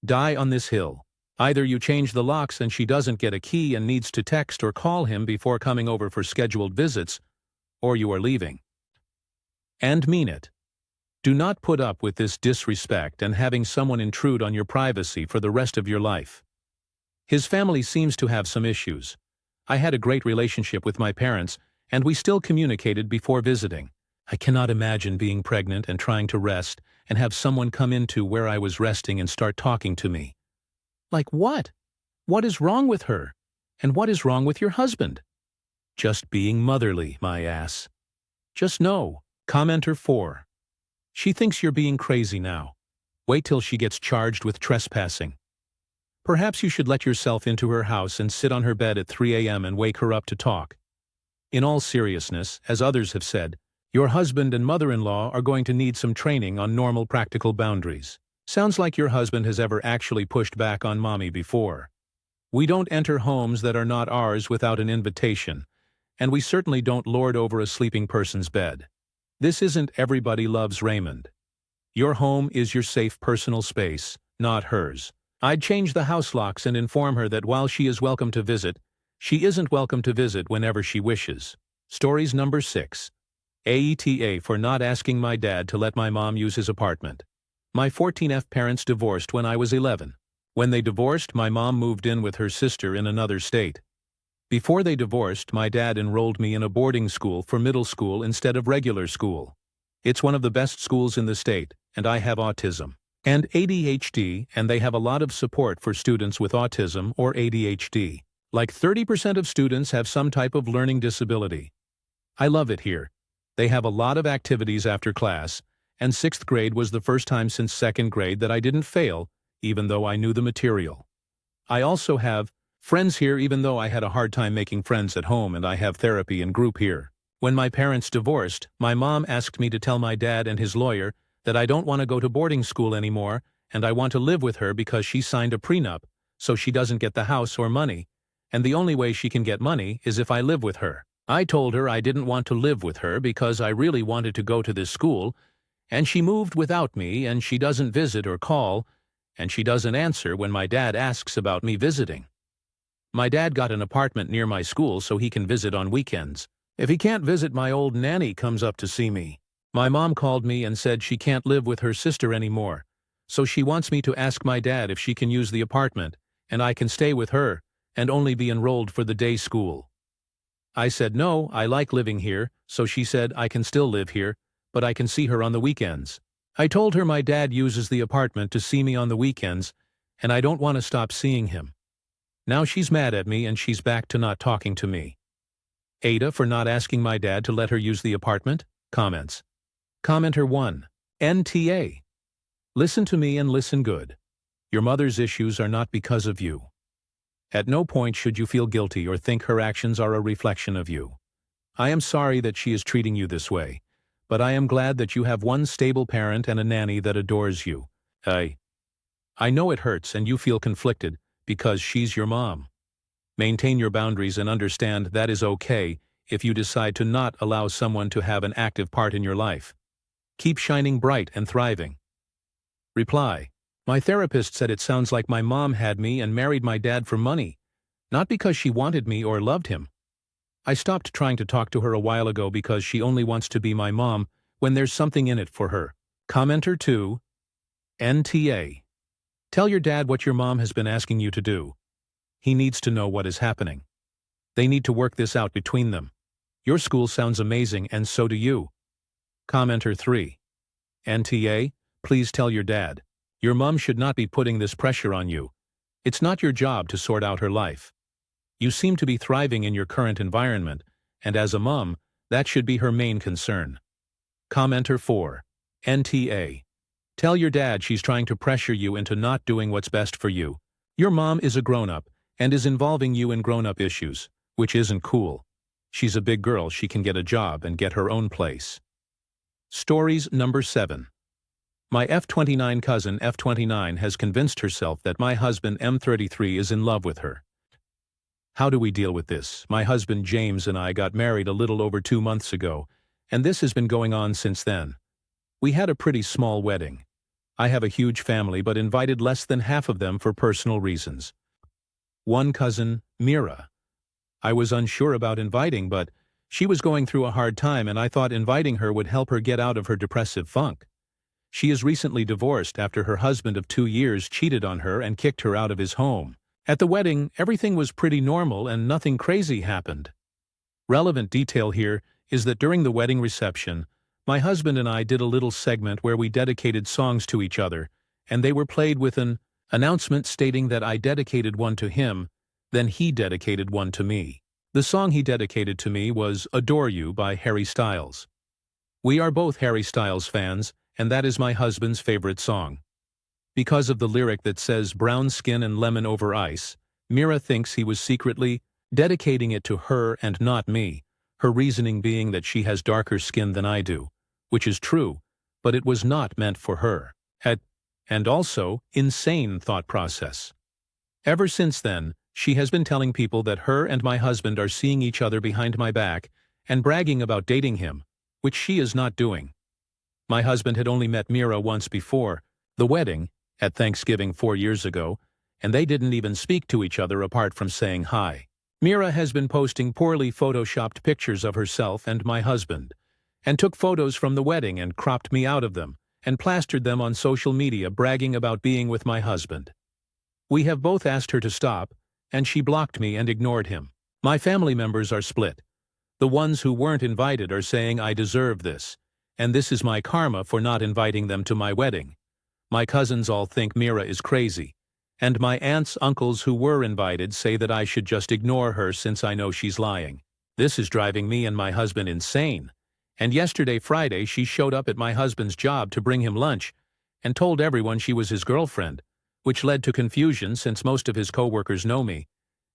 Die on this hill. Either you change the locks and she doesn't get a key and needs to text or call him before coming over for scheduled visits, or you are leaving. And mean it. Do not put up with this disrespect and having someone intrude on your privacy for the rest of your life. His family seems to have some issues. I had a great relationship with my parents, and we still communicated before visiting. I cannot imagine being pregnant and trying to rest and have someone come into where I was resting and start talking to me. Like what? What is wrong with her? And what is wrong with your husband? Just being motherly, my ass. Just know. Commenter 4. She thinks you're being crazy now. Wait till she gets charged with trespassing. Perhaps you should let yourself into her house and sit on her bed at 3 a.m. and wake her up to talk. In all seriousness, as others have said, your husband and mother-in-law are going to need some training on normal practical boundaries. Sounds like your husband has ever actually pushed back on mommy before. We don't enter homes that are not ours without an invitation, and we certainly don't lord over a sleeping person's bed. This isn't Everybody Loves Raymond. Your home is your safe personal space, not hers. I'd change the house locks and inform her that while she is welcome to visit, she isn't welcome to visit whenever she wishes. Stories number 6. Aita for not asking my dad to let my mom use his apartment. My 14F parents divorced when I was 11. When they divorced, my mom moved in with her sister in another state. Before they divorced, my dad enrolled me in a boarding school for middle school instead of regular school. It's one of the best schools in the state, and I have autism and ADHD, and they have a lot of support for students with autism or ADHD. Like 30% of students have some type of learning disability. I love it here. They have a lot of activities after class, and 6th grade was the first time since 2nd grade that I didn't fail, even though I knew the material. I also have friends here even though I had a hard time making friends at home, and I have therapy and group here. When my parents divorced, my mom asked me to tell my dad and his lawyer that I don't want to go to boarding school anymore and I want to live with her because she signed a prenup, so she doesn't get the house or money, and the only way she can get money is if I live with her. I told her I didn't want to live with her because I really wanted to go to this school, and she moved without me, and she doesn't visit or call, and she doesn't answer when my dad asks about me visiting. My dad got an apartment near my school so he can visit on weekends. If he can't visit, my old nanny comes up to see me. My mom called me and said she can't live with her sister anymore, so she wants me to ask my dad if she can use the apartment, and I can stay with her, and only be enrolled for the day school. I said no, I like living here, so she said I can still live here, but I can see her on the weekends. I told her my dad uses the apartment to see me on the weekends, and I don't want to stop seeing him. Now she's mad at me and she's back to not talking to me. Ada for not asking my dad to let her use the apartment? Comments. Commenter 1. NTA. Listen to me and listen good. Your mother's issues are not because of you. At no point should you feel guilty or think her actions are a reflection of you. I am sorry that she is treating you this way, but I am glad that you have one stable parent and a nanny that adores you. I know it hurts and you feel conflicted because she's your mom. Maintain your boundaries and understand that is okay if you decide to not allow someone to have an active part in your life. Keep shining bright and thriving. Reply. My therapist said it sounds like my mom had me and married my dad for money, not because she wanted me or loved him. I stopped trying to talk to her a while ago because she only wants to be my mom when there's something in it for her. Commenter 2. NTA. Tell your dad what your mom has been asking you to do. He needs to know what is happening. They need to work this out between them. Your school sounds amazing and so do you. Commenter 3. NTA, please tell your dad. Your mom should not be putting this pressure on you. It's not your job to sort out her life. You seem to be thriving in your current environment, and as a mom, that should be her main concern. Commenter 4. NTA. Tell your dad she's trying to pressure you into not doing what's best for you. Your mom is a grown-up and is involving you in grown-up issues, which isn't cool. She's a big girl, she can get a job and get her own place. Stories number 7. My F29 cousin F29 has convinced herself that my husband M33 is in love with her. How do we deal with this? My husband James and I got married a little over 2 months ago, and this has been going on since then. We had a pretty small wedding. I have a huge family but invited less than half of them for personal reasons. One cousin, Mira. I was unsure about inviting, but she was going through a hard time and I thought inviting her would help her get out of her depressive funk. She is recently divorced after her husband of 2 years cheated on her and kicked her out of his home. At the wedding, everything was pretty normal and nothing crazy happened. Relevant detail here is that during the wedding reception, my husband and I did a little segment where we dedicated songs to each other, and they were played with an announcement stating that I dedicated one to him, then he dedicated one to me. The song he dedicated to me was Adore You by Harry Styles. We are both Harry Styles fans, and that is my husband's favorite song. Because of the lyric that says brown skin and lemon over ice, Mira thinks he was secretly dedicating it to her and not me, her reasoning being that she has darker skin than I do, which is true, but it was not meant for her. And also, insane thought process. Ever since then, she has been telling people that her and my husband are seeing each other behind my back and bragging about dating him, which she is not doing. My husband had only met Mira once before, the wedding, at Thanksgiving 4 years ago, and they didn't even speak to each other apart from saying hi. Mira has been posting poorly photoshopped pictures of herself and my husband, and took photos from the wedding and cropped me out of them, and plastered them on social media bragging about being with my husband. We have both asked her to stop, and she blocked me and ignored him. My family members are split. The ones who weren't invited are saying I deserve this, and this is my karma for not inviting them to my wedding. My cousins all think Mira is crazy, and my aunts, uncles who were invited say that I should just ignore her since I know she's lying. This is driving me and my husband insane. And yesterday, Friday, she showed up at my husband's job to bring him lunch and told everyone she was his girlfriend, which led to confusion since most of his coworkers know me,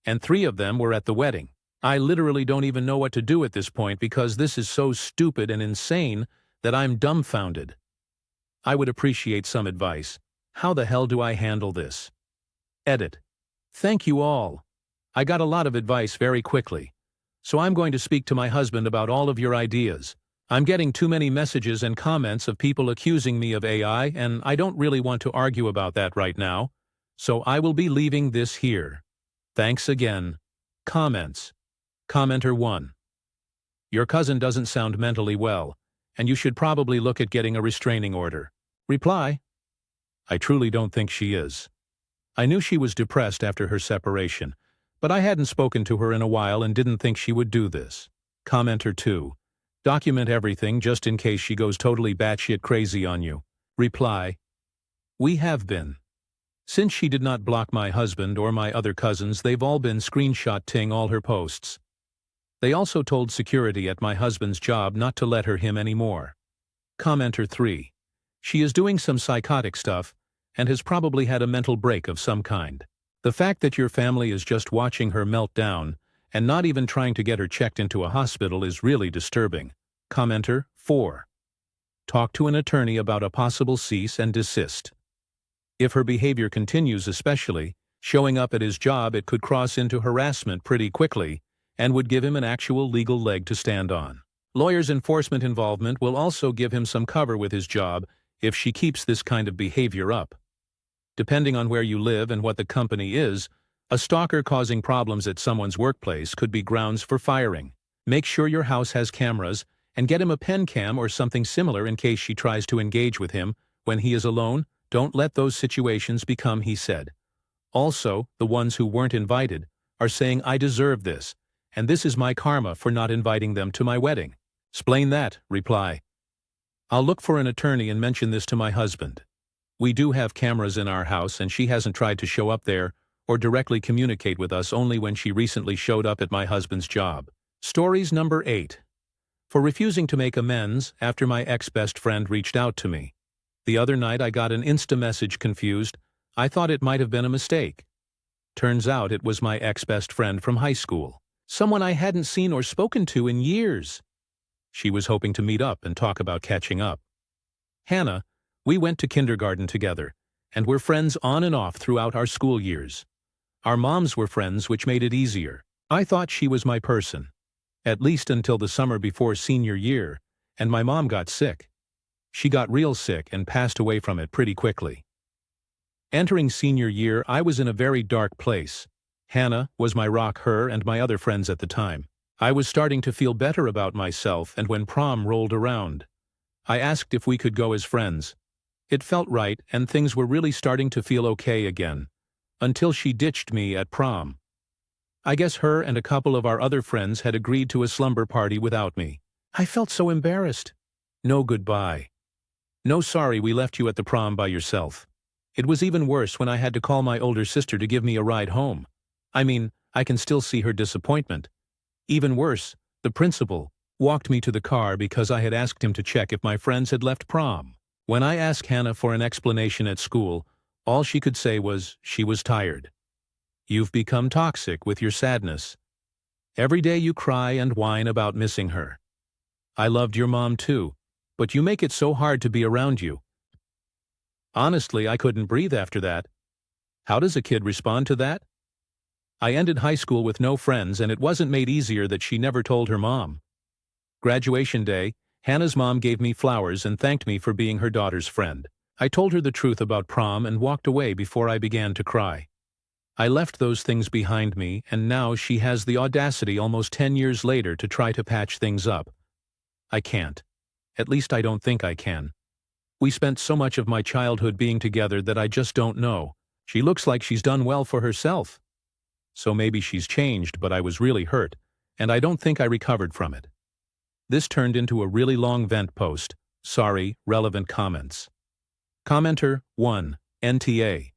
and 3 of them were at the wedding. I literally don't even know what to do at this point because this is so stupid and insane that I'm dumbfounded. I would appreciate some advice. How the hell do I handle this? Edit. Thank you all. I got a lot of advice very quickly. So I'm going to speak to my husband about all of your ideas. I'm getting too many messages and comments of people accusing me of AI, and I don't really want to argue about that right now. So I will be leaving this here. Thanks again. Comments. Commenter 1. Your cousin doesn't sound mentally well, and you should probably look at getting a restraining order. Reply. I truly don't think she is. I knew she was depressed after her separation, but I hadn't spoken to her in a while and didn't think she would do this. Commenter 2. Document everything just in case she goes totally batshit crazy on you. Reply. We have been. Since she did not block my husband or my other cousins, they've all been screenshotting all her posts. They also told security at my husband's job not to let her him anymore. Commenter 3. She is doing some psychotic stuff and has probably had a mental break of some kind. The fact that your family is just watching her melt down and not even trying to get her checked into a hospital is really disturbing. Commenter 4. Talk to an attorney about a possible cease and desist. If her behavior continues, especially showing up at his job, it could cross into harassment pretty quickly and would give him an actual legal leg to stand on. Lawyers' enforcement involvement will also give him some cover with his job if she keeps this kind of behavior up. Depending on where you live and what the company is, a stalker causing problems at someone's workplace could be grounds for firing. Make sure your house has cameras and get him a pen cam or something similar in case she tries to engage with him when he is alone. Don't let those situations become he said. Also, the ones who weren't invited are saying I deserve this, and this is my karma for not inviting them to my wedding. Explain that. Reply. I'll look for an attorney and mention this to my husband. We do have cameras in our house and she hasn't tried to show up there or directly communicate with us, only when she recently showed up at my husband's job. Stories number 8. For refusing to make amends after my ex-best friend reached out to me. The other night I got an Insta message confused. I thought it might have been a mistake. Turns out it was my ex-best friend from high school. Someone I hadn't seen or spoken to in years. She was hoping to meet up and talk about catching up. Hannah, we went to kindergarten together, and we're friends on and off throughout our school years. Our moms were friends, which made it easier. I thought she was my person. At least until the summer before senior year, and my mom got sick. She got real sick and passed away from it pretty quickly. Entering senior year, I was in a very dark place. Hannah was my rock, her and my other friends at the time. I was starting to feel better about myself, and when prom rolled around, I asked if we could go as friends. It felt right, and things were really starting to feel okay again, until she ditched me at prom. I guess her and a couple of our other friends had agreed to a slumber party without me. I felt so embarrassed. No goodbye. No sorry, we left you at the prom by yourself. It was even worse when I had to call my older sister to give me a ride home. I mean, I can still see her disappointment. Even worse, the principal walked me to the car because I had asked him to check if my friends had left prom. When I asked Hannah for an explanation at school, all she could say was she was tired. You've become toxic with your sadness. Every day you cry and whine about missing her. I loved your mom too, but you make it so hard to be around you. Honestly, I couldn't breathe after that. How does a kid respond to that? I ended high school with no friends, and it wasn't made easier that she never told her mom. Graduation day, Hannah's mom gave me flowers and thanked me for being her daughter's friend. I told her the truth about prom and walked away before I began to cry. I left those things behind me, and now she has the audacity almost 10 years later to try to patch things up. I can't. At least I don't think I can. We spent so much of my childhood being together that I just don't know. She looks like she's done well for herself. So maybe she's changed, but I was really hurt, and I don't think I recovered from it. This turned into a really long vent post. Sorry, relevant comments. Commenter 1, NTA.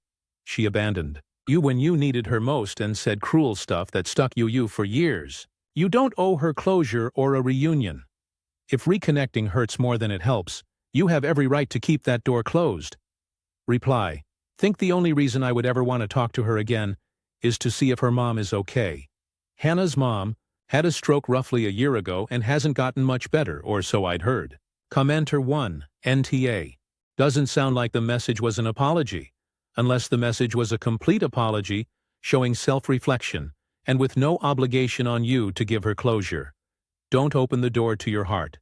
She abandoned you when you needed her most and said cruel stuff that stuck you for years. You don't owe her closure or a reunion. If reconnecting hurts more than it helps, you have every right to keep that door closed. Reply. Think the only reason I would ever want to talk to her again is to see if her mom is okay. Hannah's mom had a stroke roughly a year ago and hasn't gotten much better, or so I'd heard. Commenter 1, NTA. Doesn't sound like the message was an apology, unless the message was a complete apology, showing self-reflection, and with no obligation on you to give her closure. Don't open the door to your heart.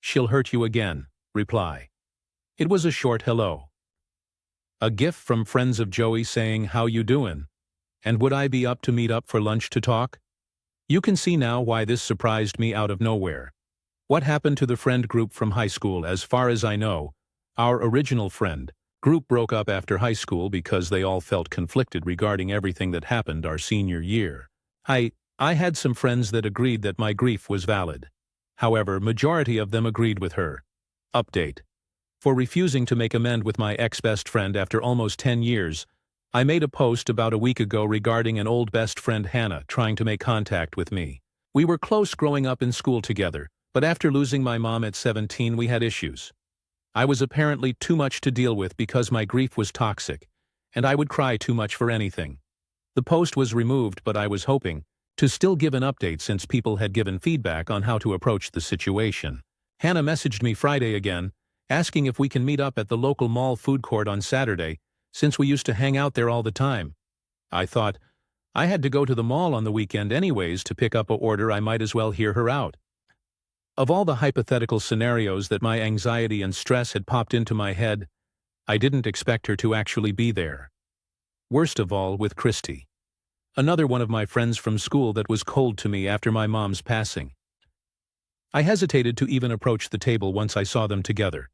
She'll hurt you again. Reply. It was a short hello. A gif from friends of Joey saying, how you doin'? And would I be up to meet up for lunch to talk? You can see now why this surprised me out of nowhere. What happened to the friend group from high school? As far as I know, our original friend group broke up after high school because they all felt conflicted regarding everything that happened our senior year. I had some friends that agreed that my grief was valid. However, majority of them agreed with her. Update. For refusing to make amend with my ex-best friend after almost 10 years, I made a post about a week ago regarding an old best friend Hannah trying to make contact with me. We were close growing up in school together, but after losing my mom at 17 we had issues. I was apparently too much to deal with because my grief was toxic, and I would cry too much for anything. The post was removed, but I was hoping to still give an update since people had given feedback on how to approach the situation. Hannah messaged me Friday again, asking if we can meet up at the local mall food court on Saturday, since we used to hang out there all the time. I thought, I had to go to the mall on the weekend anyways to pick up a order, I might as well hear her out. Of all the hypothetical scenarios that my anxiety and stress had popped into my head, I didn't expect her to actually be there. Worst of all with Christy, another one of my friends from school that was cold to me after my mom's passing. I hesitated to even approach the table once I saw them together.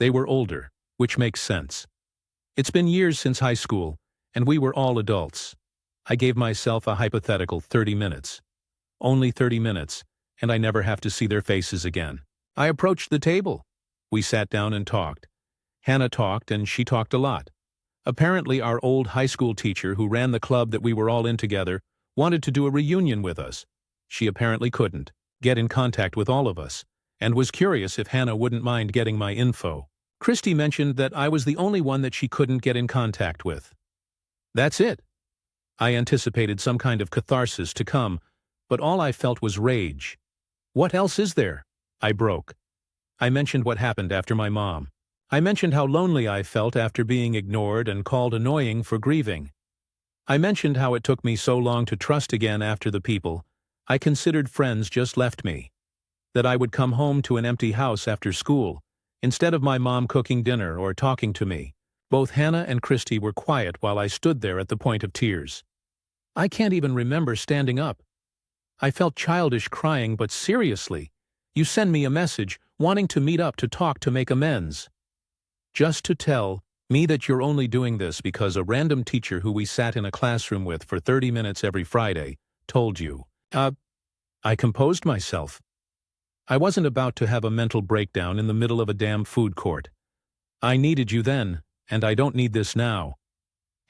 They were older, which makes sense. It's been years since high school, and we were all adults. I gave myself a hypothetical 30 minutes. Only 30 minutes, and I never have to see their faces again. I approached the table. We sat down and talked. Hannah talked, and she talked a lot. Apparently our old high school teacher who ran the club that we were all in together wanted to do a reunion with us. She apparently couldn't get in contact with all of us, and was curious if Hannah wouldn't mind getting my info. Christy mentioned that I was the only one that she couldn't get in contact with. That's it. I anticipated some kind of catharsis to come, but all I felt was rage. What else is there? I broke. I mentioned what happened after my mom. I mentioned how lonely I felt after being ignored and called annoying for grieving. I mentioned how it took me so long to trust again after the people I considered friends just left me. That I would come home to an empty house after school, Instead of my mom cooking dinner or talking to me, both Hannah and Christy were quiet while I stood there at the point of tears. I can't even remember standing up. I felt childish crying, but seriously, you send me a message wanting to meet up to talk to make amends. Just to tell me that you're only doing this because a random teacher who we sat in a classroom with for 30 minutes every Friday told you. I composed myself. I wasn't about to have a mental breakdown in the middle of a damn food court. I needed you then, and I don't need this now.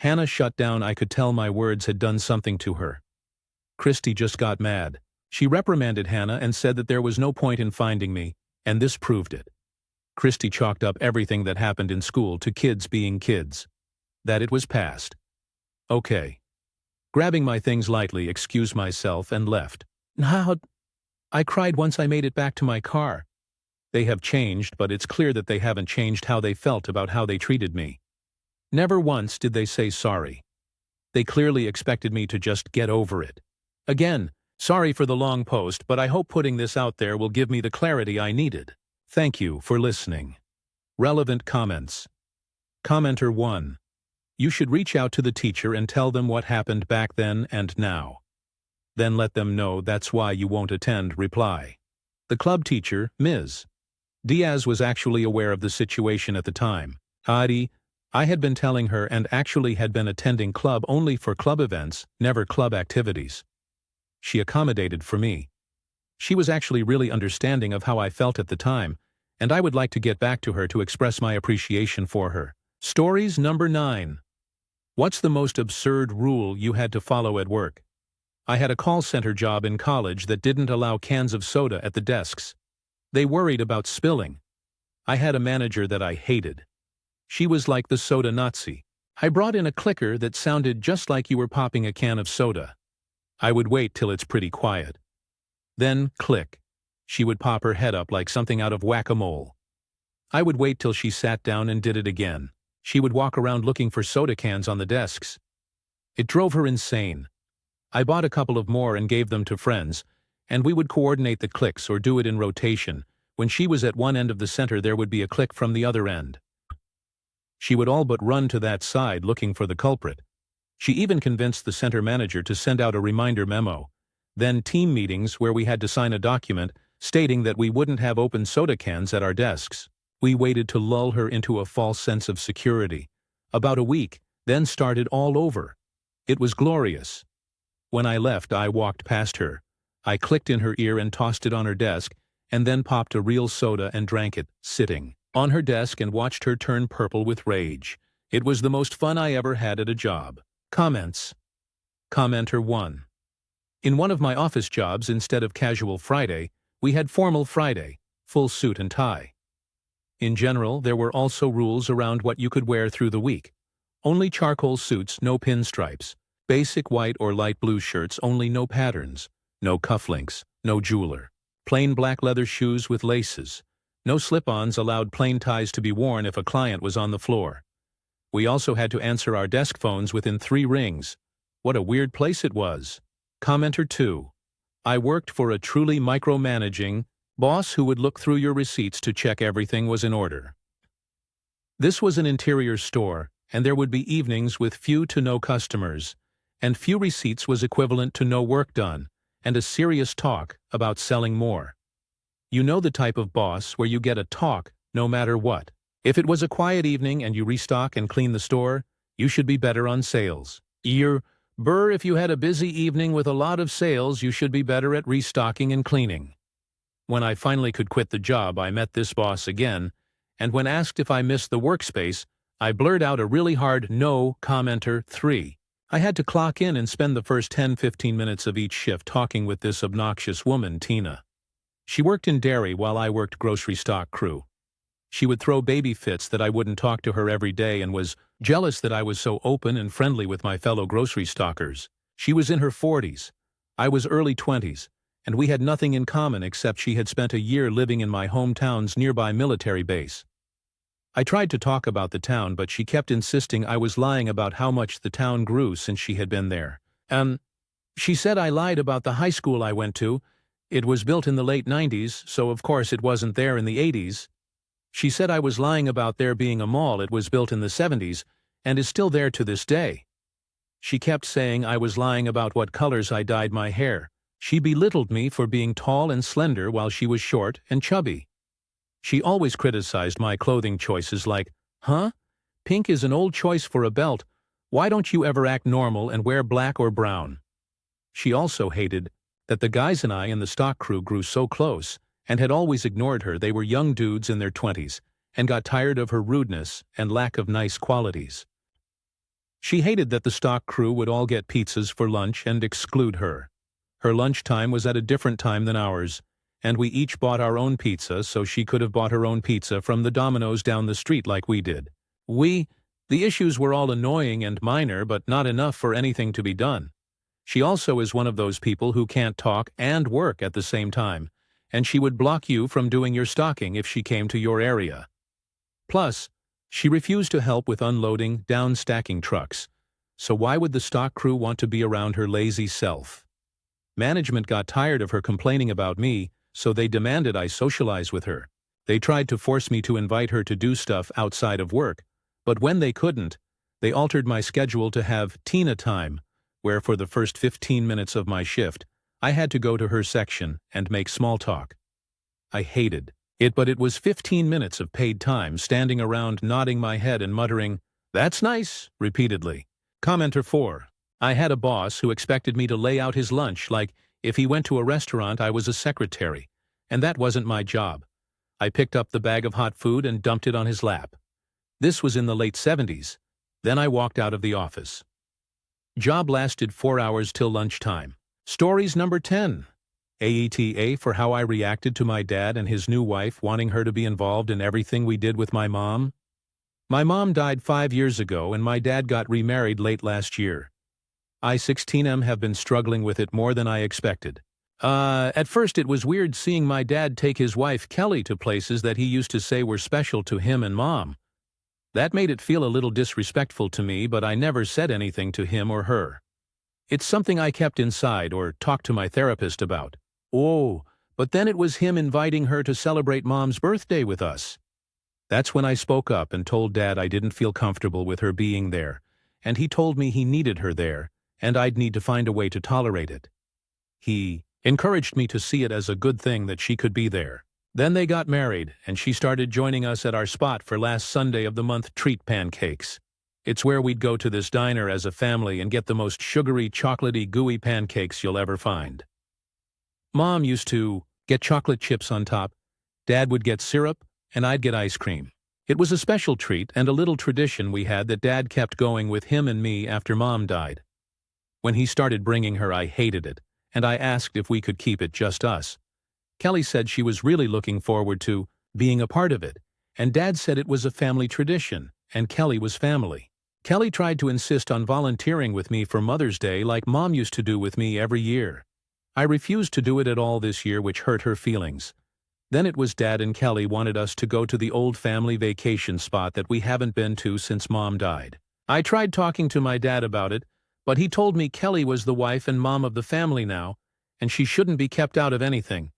Hannah shut down. I could tell my words had done something to her. Christy just got mad. She reprimanded Hannah and said that there was no point in finding me, and this proved it. Christy chalked up everything that happened in school to kids being kids. That it was past. Okay. Grabbing my things lightly, excused myself and left. How? I cried once I made it back to my car. They have changed, but it's clear that they haven't changed how they felt about how they treated me. Never once did they say sorry. They clearly expected me to just get over it. Again, sorry for the long post, but I hope putting this out there will give me the clarity I needed. Thank you for listening. Relevant comments. Commenter 1. You should reach out to the teacher and tell them what happened back then and now. Then let them know that's why you won't attend. Reply. The club teacher, Ms. Diaz, was actually aware of the situation at the time. I had been telling her and actually had been attending club only for club events, never club activities. She accommodated for me. She was actually really understanding of how I felt at the time, and I would like to get back to her to express my appreciation for her. Stories number 9. What's the most absurd rule you had to follow at work? I had a call center job in college that didn't allow cans of soda at the desks. They worried about spilling. I had a manager that I hated. She was like the soda Nazi. I brought in a clicker that sounded just like you were popping a can of soda. I would wait till it's pretty quiet. Then, click. She would pop her head up like something out of whack-a-mole. I would wait till she sat down and did it again. She would walk around looking for soda cans on the desks. It drove her insane. I bought a couple of more and gave them to friends, and we would coordinate the clicks or do it in rotation. When she was at one end of the center, there would be a click from the other end. She would all but run to that side looking for the culprit. She even convinced the center manager to send out a reminder memo. Then team meetings where we had to sign a document stating that we wouldn't have open soda cans at our desks. We waited to lull her into a false sense of security. About a week, then started all over. It was glorious. When I left, I walked past her. I clicked in her ear and tossed it on her desk, and then popped a real soda and drank it, sitting on her desk, and watched her turn purple with rage. It was the most fun I ever had at a job. Comments. Commenter 1. In one of my office jobs, instead of casual Friday, we had formal Friday, full suit and tie. In general, there were also rules around what you could wear through the week. Only charcoal suits, no pinstripes. Basic white or light blue shirts, only, no patterns. No cufflinks, no jeweler. Plain black leather shoes with laces. No slip-ons, allowed plain ties to be worn if a client was on the floor. We also had to answer our desk phones within 3 rings. What a weird place it was. Commenter 2. I worked for a truly micromanaging boss who would look through your receipts to check everything was in order. This was an interior store, and there would be evenings with few to no customers, and few receipts was equivalent to no work done, and a serious talk about selling more. You know the type of boss where you get a talk no matter what. If it was a quiet evening and you restock and clean the store, you should be better on sales. If you had a busy evening with a lot of sales, you should be better at restocking and cleaning. When I finally could quit the job, I met this boss again, and when asked if I missed the workspace, I blurred out a really hard no. Commenter 3. I had to clock in and spend the first 10-15 minutes of each shift talking with this obnoxious woman, Tina. She worked in dairy while I worked grocery stock crew. She would throw baby fits that I wouldn't talk to her every day and was jealous that I was so open and friendly with my fellow grocery stockers. She was in her 40s. I was early 20s, and we had nothing in common except she had spent a year living in my hometown's nearby military base. I tried to talk about the town, but she kept insisting I was lying about how much the town grew since she had been there. She said I lied about the high school I went to. It was built in the late 90s, so of course it wasn't there in the 80s. She said I was lying about there being a mall. It was built in the 70s and is still there to this day. She kept saying I was lying about what colors I dyed my hair. She belittled me for being tall and slender while she was short and chubby. She always criticized my clothing choices like, "Huh? Pink is an old choice for a belt. Why don't you ever act normal and wear black or brown?" She also hated that the guys and I in the stock crew grew so close and had always ignored her. They were young dudes in their 20s and got tired of her rudeness and lack of nice qualities. She hated that the stock crew would all get pizzas for lunch and exclude her. Her lunchtime was at a different time than ours, and we each bought our own pizza so she could have bought her own pizza from the Domino's down the street like we did. The issues were all annoying and minor, but not enough for anything to be done. She also is one of those people who can't talk and work at the same time, and she would block you from doing your stocking if she came to your area. Plus, she refused to help with unloading down-stacking trucks, so why would the stock crew want to be around her lazy self? Management got tired of her complaining about me, so they demanded I socialize with her. They tried to force me to invite her to do stuff outside of work, but when they couldn't, they altered my schedule to have Tina time, where for the first 15 minutes of my shift, I had to go to her section and make small talk. I hated it, but it was 15 minutes of paid time standing around nodding my head and muttering, "That's nice," repeatedly. Commenter 4. I had a boss who expected me to lay out his lunch like if he went to a restaurant I was a secretary, and that wasn't my job. I picked up the bag of hot food and dumped it on his lap. This was in the late 70s. Then I walked out of the office. Job lasted 4 hours till lunchtime. Stories number 10. AETA for how I reacted to my dad and his new wife wanting her to be involved in everything we did with my mom. My mom died 5 years ago and my dad got remarried late last year. I 16M have been struggling with it more than I expected. At first it was weird seeing my dad take his wife Kelly to places that he used to say were special to him and mom. That made it feel a little disrespectful to me, but I never said anything to him or her. It's something I kept inside or talked to my therapist about. Oh, but then it was him inviting her to celebrate mom's birthday with us. That's when I spoke up and told Dad I didn't feel comfortable with her being there, and he told me he needed her there, and I'd need to find a way to tolerate it. He encouraged me to see it as a good thing that she could be there. Then they got married, and she started joining us at our spot for last Sunday of the month treat pancakes. It's where we'd go to this diner as a family and get the most sugary, chocolatey, gooey pancakes you'll ever find. Mom used to get chocolate chips on top, Dad would get syrup, and I'd get ice cream. It was a special treat and a little tradition we had that Dad kept going with him and me after Mom died. When he started bringing her, I hated it, and I asked if we could keep it just us. Kelly said she was really looking forward to being a part of it, and Dad said it was a family tradition, and Kelly was family. Kelly tried to insist on volunteering with me for Mother's Day like Mom used to do with me every year. I refused to do it at all this year, which hurt her feelings. Then it was Dad and Kelly wanted us to go to the old family vacation spot that we haven't been to since Mom died. I tried talking to my dad about it, but he told me Kelly was the wife and mom of the family now, and she shouldn't be kept out of anything.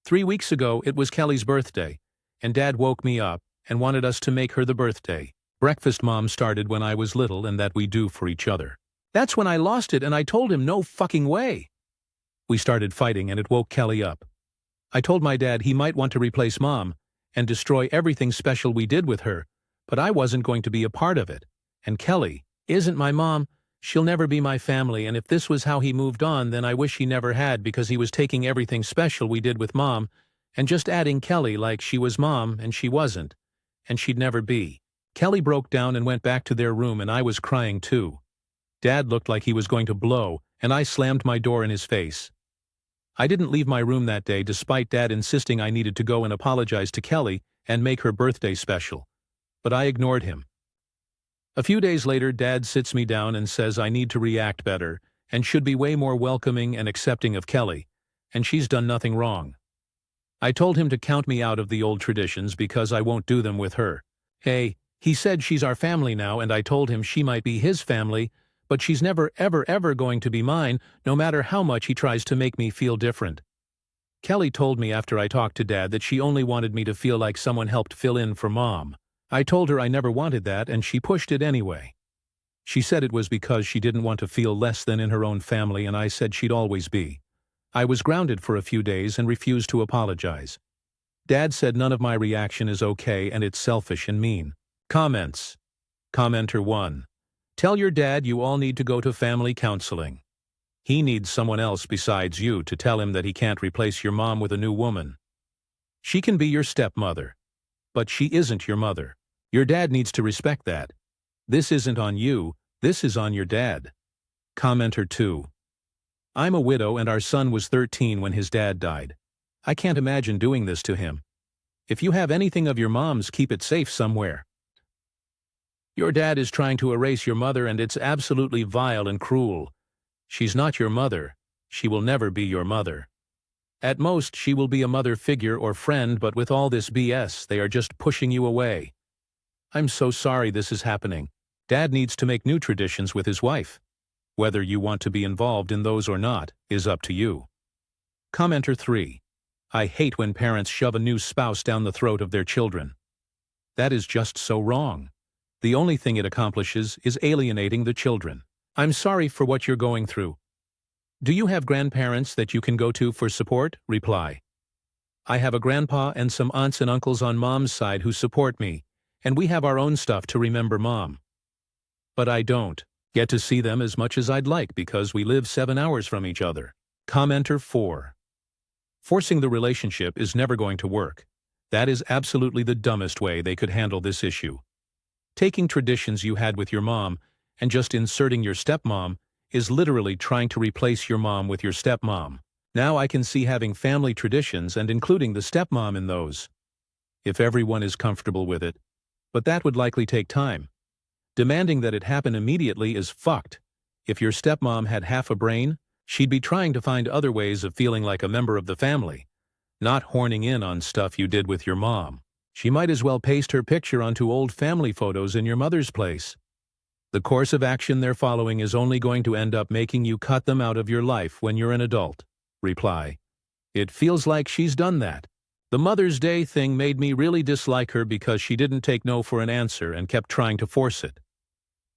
3 weeks ago, it was Kelly's birthday, and Dad woke me up and wanted us to make her the birthday breakfast Mom started when I was little and that we do for each other. That's when I lost it and I told him no fucking way. We started fighting and it woke Kelly up. I told my dad he might want to replace Mom and destroy everything special we did with her, but I wasn't going to be a part of it. And Kelly isn't my mom. She'll never be my family, and if this was how he moved on, then I wish he never had, because he was taking everything special we did with Mom and just adding Kelly like she was Mom and she wasn't, and she'd never be. Kelly broke down and went back to their room, and I was crying too. Dad looked like he was going to blow, and I slammed my door in his face. I didn't leave my room that day despite Dad insisting I needed to go and apologize to Kelly and make her birthday special, but I ignored him. A few days later, Dad sits me down and says I need to react better and should be way more welcoming and accepting of Kelly, and she's done nothing wrong. I told him to count me out of the old traditions because I won't do them with her. Hey, he said she's our family now, and I told him she might be his family, but she's never ever going to be mine, no matter how much he tries to make me feel different. Kelly told me after I talked to Dad that she only wanted me to feel like someone helped fill in for Mom. I told her I never wanted that and she pushed it anyway. She said it was because she didn't want to feel less than in her own family and I said she'd always be. I was grounded for a few days and refused to apologize. Dad said none of my reaction is okay and it's selfish and mean. Comments. Commenter 1. Tell your dad you all need to go to family counseling. He needs someone else besides you to tell him that he can't replace your mom with a new woman. She can be your stepmother. But she isn't your mother. Your dad needs to respect that. This isn't on you, this is on your dad. Commenter 2. I'm a widow and our son was 13 when his dad died. I can't imagine doing this to him. If you have anything of your mom's, keep it safe somewhere. Your dad is trying to erase your mother and it's absolutely vile and cruel. She's not your mother. She will never be your mother. At most, she will be a mother figure or friend, but with all this BS, they are just pushing you away. I'm so sorry this is happening. Dad needs to make new traditions with his wife. Whether you want to be involved in those or not is up to you. Commenter 3. I hate when parents shove a new spouse down the throat of their children. That is just so wrong. The only thing it accomplishes is alienating the children. I'm sorry for what you're going through. Do you have grandparents that you can go to for support? Reply. I have a grandpa and some aunts and uncles on mom's side who support me, and we have our own stuff to remember mom. But I don't get to see them as much as I'd like because we live 7 hours from each other. Commenter 4. Forcing the relationship is never going to work. That is absolutely the dumbest way they could handle this issue. Taking traditions you had with your mom and just inserting your stepmom is literally trying to replace your mom with your stepmom. Now I can see having family traditions and including the stepmom in those. If everyone is comfortable with it. But that would likely take time. Demanding that it happen immediately is fucked. If your stepmom had half a brain, she'd be trying to find other ways of feeling like a member of the family, not horning in on stuff you did with your mom. She might as well paste her picture onto old family photos in your mother's place. The course of action they're following is only going to end up making you cut them out of your life when you're an adult. Reply. It feels like she's done that. The Mother's Day thing made me really dislike her because she didn't take no for an answer and kept trying to force it.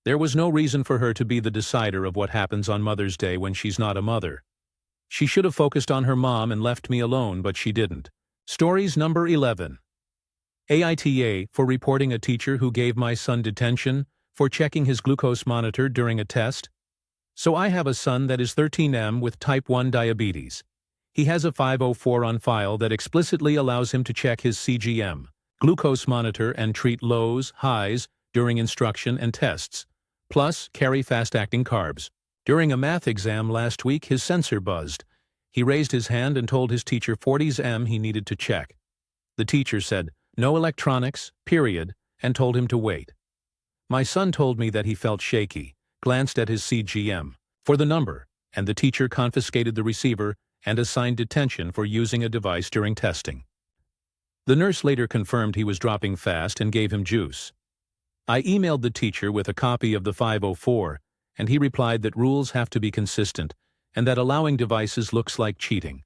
There was no reason for her to be the decider of what happens on Mother's Day when she's not a mother. She should have focused on her mom and left me alone, but she didn't. Stories number 11. Aita for reporting a teacher who gave my son detention for checking his glucose monitor during a test. So I have a son that is 13M with type 1 diabetes. He has a 504 on file that explicitly allows him to check his CGM, glucose monitor and treat lows, highs during instruction and tests, plus carry fast-acting carbs. During a math exam last week, his sensor buzzed. He raised his hand and told his teacher 40's he needed to check. The teacher said, "No electronics, period," and told him to wait. My son told me that he felt shaky, glanced at his CGM for the number, and the teacher confiscated the receiver and assigned detention for using a device during testing. The nurse later confirmed he was dropping fast and gave him juice. I emailed the teacher with a copy of the 504, and he replied that rules have to be consistent and that allowing devices looks like cheating.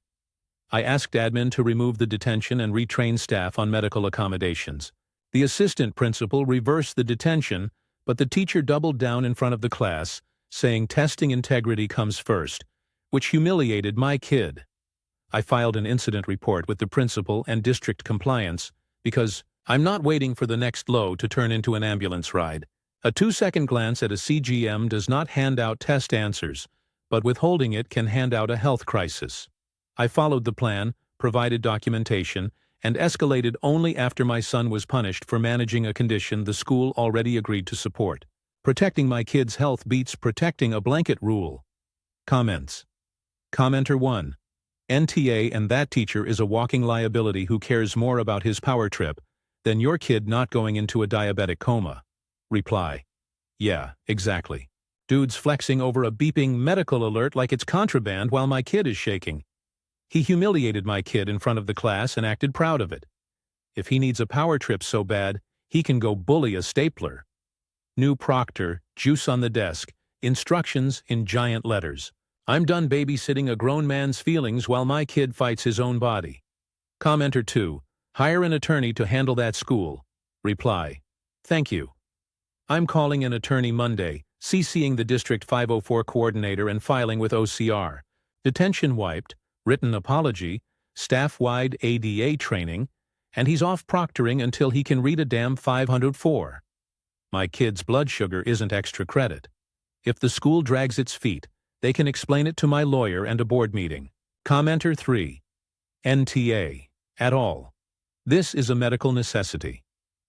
I asked admin to remove the detention and retrain staff on medical accommodations. The assistant principal reversed the detention, but the teacher doubled down in front of the class, saying testing integrity comes first, which humiliated my kid. I filed an incident report with the principal and district compliance because I'm not waiting for the next low to turn into an ambulance ride. A 2-second glance at a CGM does not hand out test answers, but withholding it can hand out a health crisis. I followed the plan, provided documentation, and escalated only after my son was punished for managing a condition the school already agreed to support. Protecting my kid's health beats protecting a blanket rule. Comments. Commenter 1. NTA and that teacher is a walking liability who cares more about his power trip than your kid not going into a diabetic coma. Reply. Yeah, exactly. Dude's flexing over a beeping medical alert like it's contraband while my kid is shaking. He humiliated my kid in front of the class and acted proud of it. If he needs a power trip so bad, he can go bully a stapler. New proctor, juice on the desk, instructions in giant letters. I'm done babysitting a grown man's feelings while my kid fights his own body. Commenter 2. Hire an attorney to handle that school. Reply. Thank you. I'm calling an attorney Monday, CCing the District 504 coordinator and filing with OCR. Detention wiped, written apology, staff-wide ADA training, and he's off proctoring until he can read a damn 504. My kid's blood sugar isn't extra credit. If the school drags its feet, they can explain it to my lawyer and a board meeting. Commenter 3. NTA. At all. This is a medical necessity.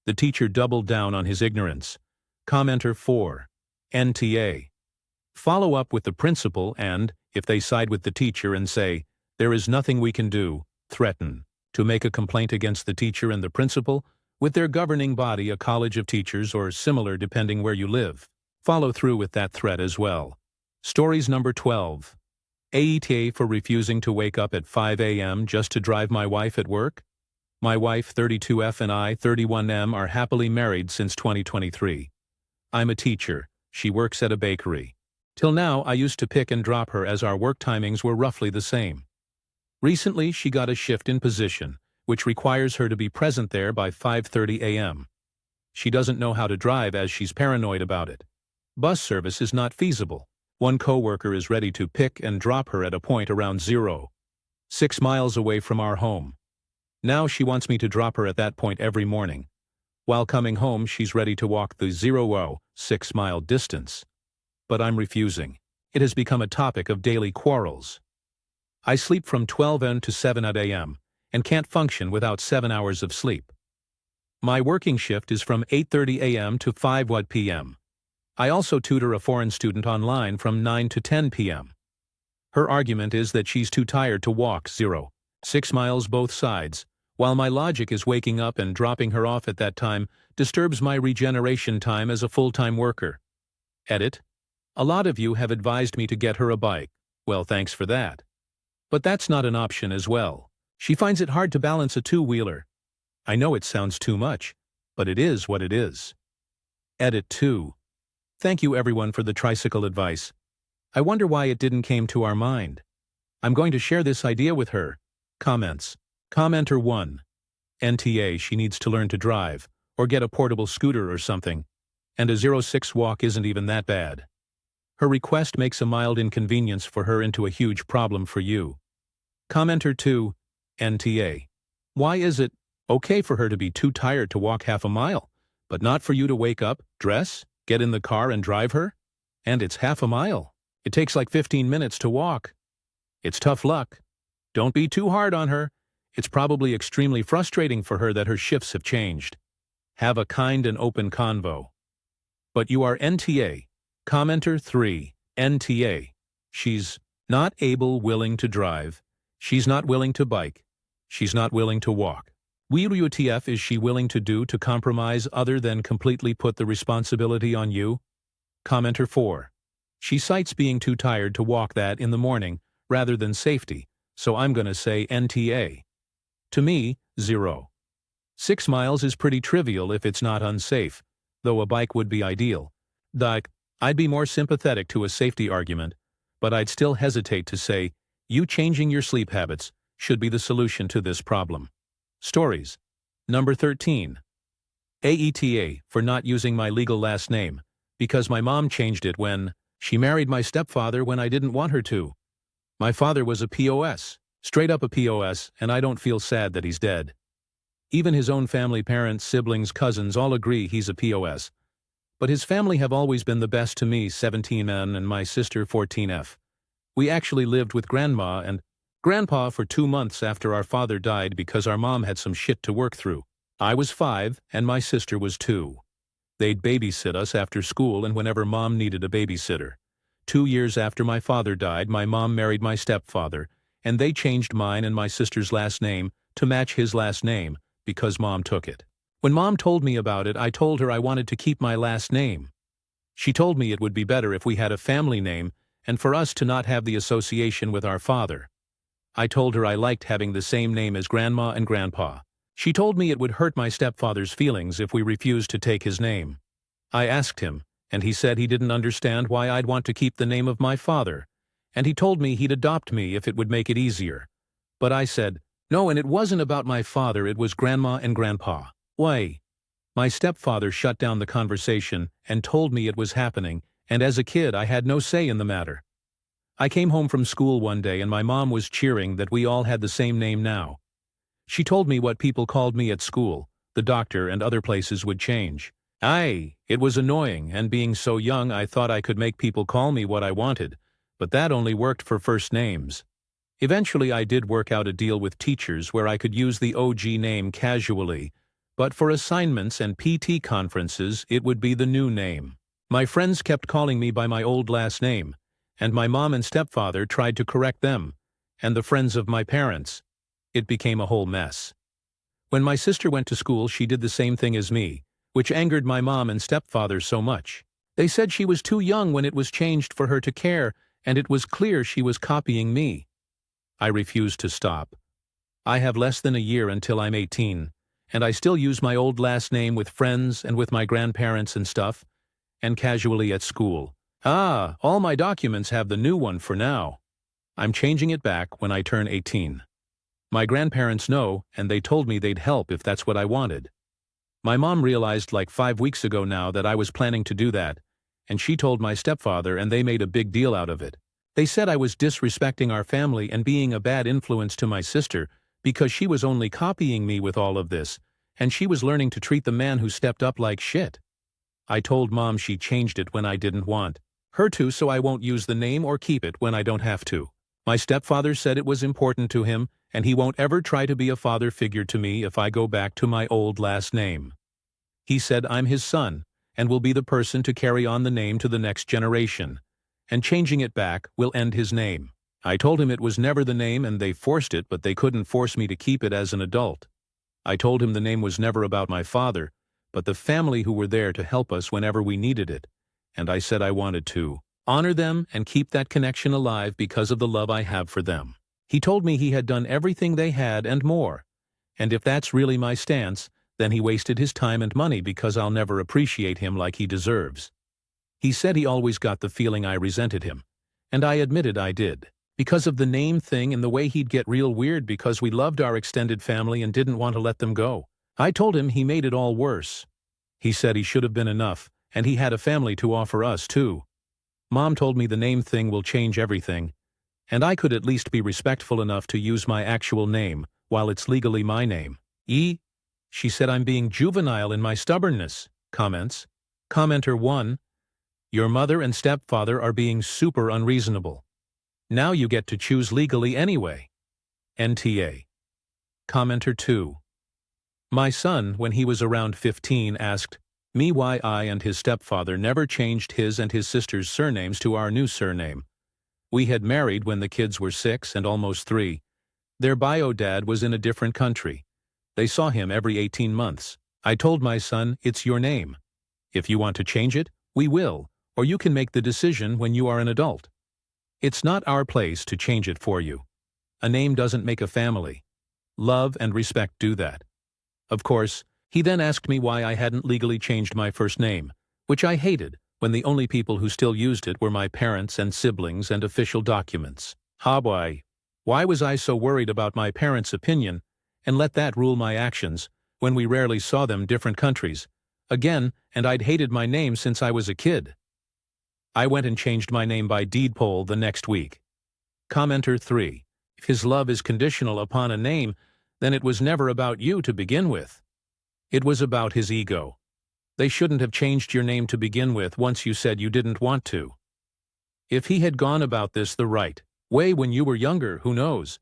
The teacher doubled down on his ignorance. Commenter 4. NTA. Follow up with the principal and, if they side with the teacher and say, there is nothing we can do, threaten to make a complaint against the teacher and the principal with their governing body, a college of teachers or similar depending where you live. Follow through with that threat as well. Stories number 12. AETA for refusing to wake up at 5 a.m. just to drive my wife at work. My wife, 32F, and I, 31M, are happily married since 2023. I'm a teacher. She works at a bakery. Till now, I used to pick and drop her as our work timings were roughly the same. Recently, she got a shift in position, which requires her to be present there by 5:30 a.m. She doesn't know how to drive as she's paranoid about it. Bus service is not feasible. One coworker is ready to pick and drop her at a point around 6 miles away from our home. Now she wants me to drop her at that point every morning. While coming home, she's ready to walk the 6-mile distance. But I'm refusing. It has become a topic of daily quarrels. I sleep from 12 a.m. to 7 a.m. and can't function without 7 hours of sleep. My working shift is from 8:30 a.m. to 5 p.m. I also tutor a foreign student online from 9 to 10 p.m. Her argument is that she's too tired to walk 6 miles both sides, while my logic is waking up and dropping her off at that time disturbs my regeneration time as a full-time worker. Edit. A lot of you have advised me to get her a bike. Well, thanks for that. But that's not an option as well. She finds it hard to balance a two-wheeler. I know it sounds too much, but it is what it is. Edit 2. Thank you everyone for the tricycle advice. I wonder why it didn't came to our mind. I'm going to share this idea with her. Comments. Commenter 1. NTA, she needs to learn to drive, or get a portable scooter or something. And a 6 walk isn't even that bad. Her request makes a mild inconvenience for her into a huge problem for you. Commenter 2. NTA. Why is it okay for her to be too tired to walk half a mile, but not for you to wake up, dress, get in the car and drive her? And it's half a mile. It takes like 15 minutes to walk. It's tough luck. Don't be too hard on her. It's probably extremely frustrating for her that her shifts have changed. Have a kind and open convo. But you are NTA. Commenter 3. NTA. She's not willing to drive. She's not willing to bike. She's not willing to walk. WTF is she willing to do to compromise other than completely put the responsibility on you? Commenter 4. She cites being too tired to walk that in the morning rather than safety, so I'm gonna say NTA. To me, 6 miles is pretty trivial if it's not unsafe, though a bike would be ideal. I'd be more sympathetic to a safety argument, but I'd still hesitate to say, you changing your sleep habits should be the solution to this problem. Stories. Number 13. AETA for not using my legal last name, because my mom changed it when she married my stepfather when I didn't want her to. My father was a POS, straight up a POS, and I don't feel sad that he's dead. Even his own family, parents, siblings, cousins all agree he's a POS. But his family have always been the best to me, 17N, and my sister, 14F. We actually lived with Grandma and Grandpa for 2 months after our father died because our mom had some shit to work through. I was 5, and my sister was 2. They'd babysit us after school and whenever Mom needed a babysitter. 2 years after my father died, my mom married my stepfather, and they changed mine and my sister's last name to match his last name because Mom took it. When Mom told me about it, I told her I wanted to keep my last name. She told me it would be better if we had a family name and for us to not have the association with our father. I told her I liked having the same name as Grandma and Grandpa. She told me it would hurt my stepfather's feelings if we refused to take his name. I asked him, and he said he didn't understand why I'd want to keep the name of my father, and he told me he'd adopt me if it would make it easier. But I said, no, and it wasn't about my father, it was grandma and grandpa. Why? My stepfather shut down the conversation and told me it was happening, and as a kid I had no say in the matter. I came home from school one day and my mom was cheering that we all had the same name now. She told me what people called me at school, the doctor and other places would change. It was annoying, and being so young I thought I could make people call me what I wanted, but that only worked for first names. Eventually I did work out a deal with teachers where I could use the OG name casually, but for assignments and PT conferences it would be the new name. My friends kept calling me by my old last name, and my mom and stepfather tried to correct them, and the friends of my parents. It became a whole mess. When my sister went to school she did the same thing as me, which angered my mom and stepfather so much. They said she was too young when it was changed for her to care, and it was clear she was copying me. I refused to stop. I have less than a year until I'm 18, and I still use my old last name with friends and with my grandparents and stuff, and casually at school. All my documents have the new one for now. I'm changing it back when I turn 18. My grandparents know, and they told me they'd help if that's what I wanted. My mom realized like 5 weeks ago now that I was planning to do that, and she told my stepfather and they made a big deal out of it. They said I was disrespecting our family and being a bad influence to my sister because she was only copying me with all of this, and she was learning to treat the man who stepped up like shit. I told Mom she changed it when I didn't want her to, so I won't use the name or keep it when I don't have to. My stepfather said it was important to him, and he won't ever try to be a father figure to me if I go back to my old last name. He said I'm his son, and will be the person to carry on the name to the next generation, and changing it back will end his name. I told him it was never the name and they forced it, but they couldn't force me to keep it as an adult. I told him the name was never about my father, but the family who were there to help us whenever we needed it, and I said I wanted to honor them and keep that connection alive because of the love I have for them. He told me he had done everything they had and more, and if that's really my stance, then he wasted his time and money because I'll never appreciate him like he deserves. He said he always got the feeling I resented him, and I admitted I did. Because of the name thing and the way he'd get real weird because we loved our extended family and didn't want to let them go. I told him he made it all worse. He said he should have been enough, and he had a family to offer us too. Mom told me the name thing will change everything, and I could at least be respectful enough to use my actual name while it's legally my name. She said I'm being juvenile in my stubbornness. Comments. Commenter 1. Your mother and stepfather are being super unreasonable. Now you get to choose legally anyway. NTA. Commenter 2. My son, when he was around 15, asked me why I and his stepfather never changed his and his sister's surnames to our new surname. We had married when the kids were 6 and almost 3. Their bio dad was in a different country. They saw him every 18 months. I told my son, it's your name. If you want to change it, we will, or you can make the decision when you are an adult. It's not our place to change it for you. A name doesn't make a family. Love and respect do that. Of course, he then asked me why I hadn't legally changed my first name, which I hated when the only people who still used it were my parents and siblings and official documents. Why was I so worried about my parents' opinion and let that rule my actions when we rarely saw them different countries? Again, and I'd hated my name since I was a kid. I went and changed my name by deed poll the next week. Commenter 3. If his love is conditional upon a name, then it was never about you to begin with. It was about his ego. They shouldn't have changed your name to begin with once you said you didn't want to. If he had gone about this the right way when you were younger, who knows?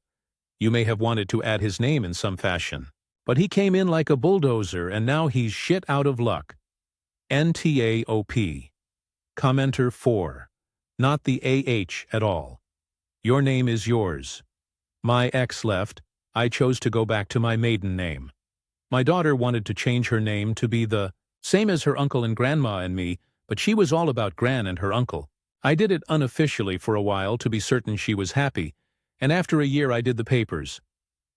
You may have wanted to add his name in some fashion. But he came in like a bulldozer and now he's shit out of luck. NTAOP. Commenter 4. Not the AH at all. Your name is yours. My ex left. I chose to go back to my maiden name. My daughter wanted to change her name to be the same as her uncle and grandma and me, but she was all about Gran and her uncle. I did it unofficially for a while to be certain she was happy, and after a year I did the papers.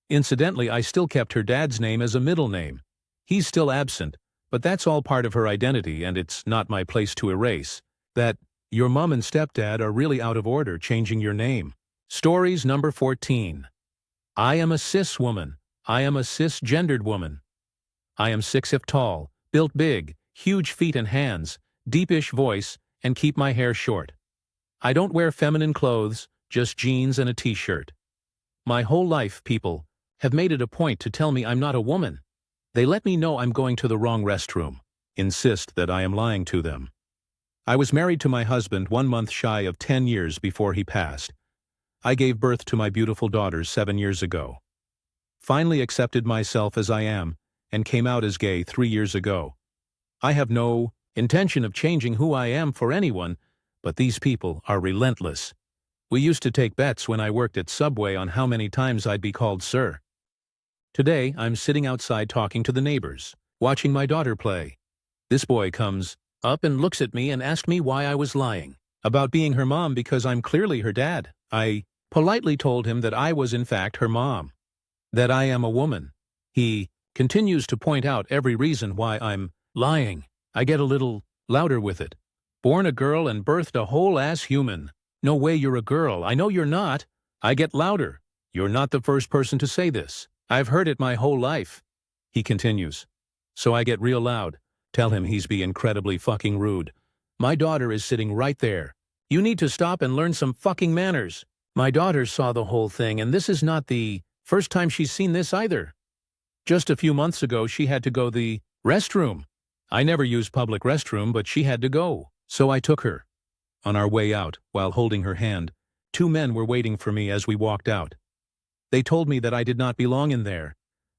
Incidentally, I still kept her dad's name as a middle name. He's still absent, but that's all part of her identity and it's not my place to erase that. Your mom and stepdad are really out of order changing your name. Stories number 14. I am a cis woman. I am a cisgendered woman. I am 6'5" tall, built big, huge feet and hands, deepish voice, and keep my hair short. I don't wear feminine clothes, just jeans and a t-shirt. My whole life, people have made it a point to tell me I'm not a woman. They let me know I'm going to the wrong restroom, insist that I am lying to them. I was married to my husband 1 month shy of 10 years before he passed. I gave birth to my beautiful daughters 7 years ago. Finally accepted myself as I am, and came out as gay 3 years ago. I have no intention of changing who I am for anyone, but these people are relentless. We used to take bets when I worked at Subway on how many times I'd be called sir. Today, I'm sitting outside talking to the neighbors, watching my daughter play. This boy comes up and looks at me and asks me why I was lying about being her mom because I'm clearly her dad. I politely told him that I was in fact her mom, that I am a woman. He continues to point out every reason why I'm lying. I get a little louder with it. Born a girl and birthed a whole-ass human. No way you're a girl. I know you're not. I get louder. You're not the first person to say this. I've heard it my whole life. He continues. So I get real loud. Tell him he's being incredibly fucking rude. My daughter is sitting right there. You need to stop and learn some fucking manners. My daughter saw the whole thing, and this is not the first time she's seen this either. Just a few months ago, she had to go the restroom. I never use public restroom, but she had to go. So I took her. On our way out, while holding her hand, 2 men were waiting for me as we walked out. They told me that I did not belong in there,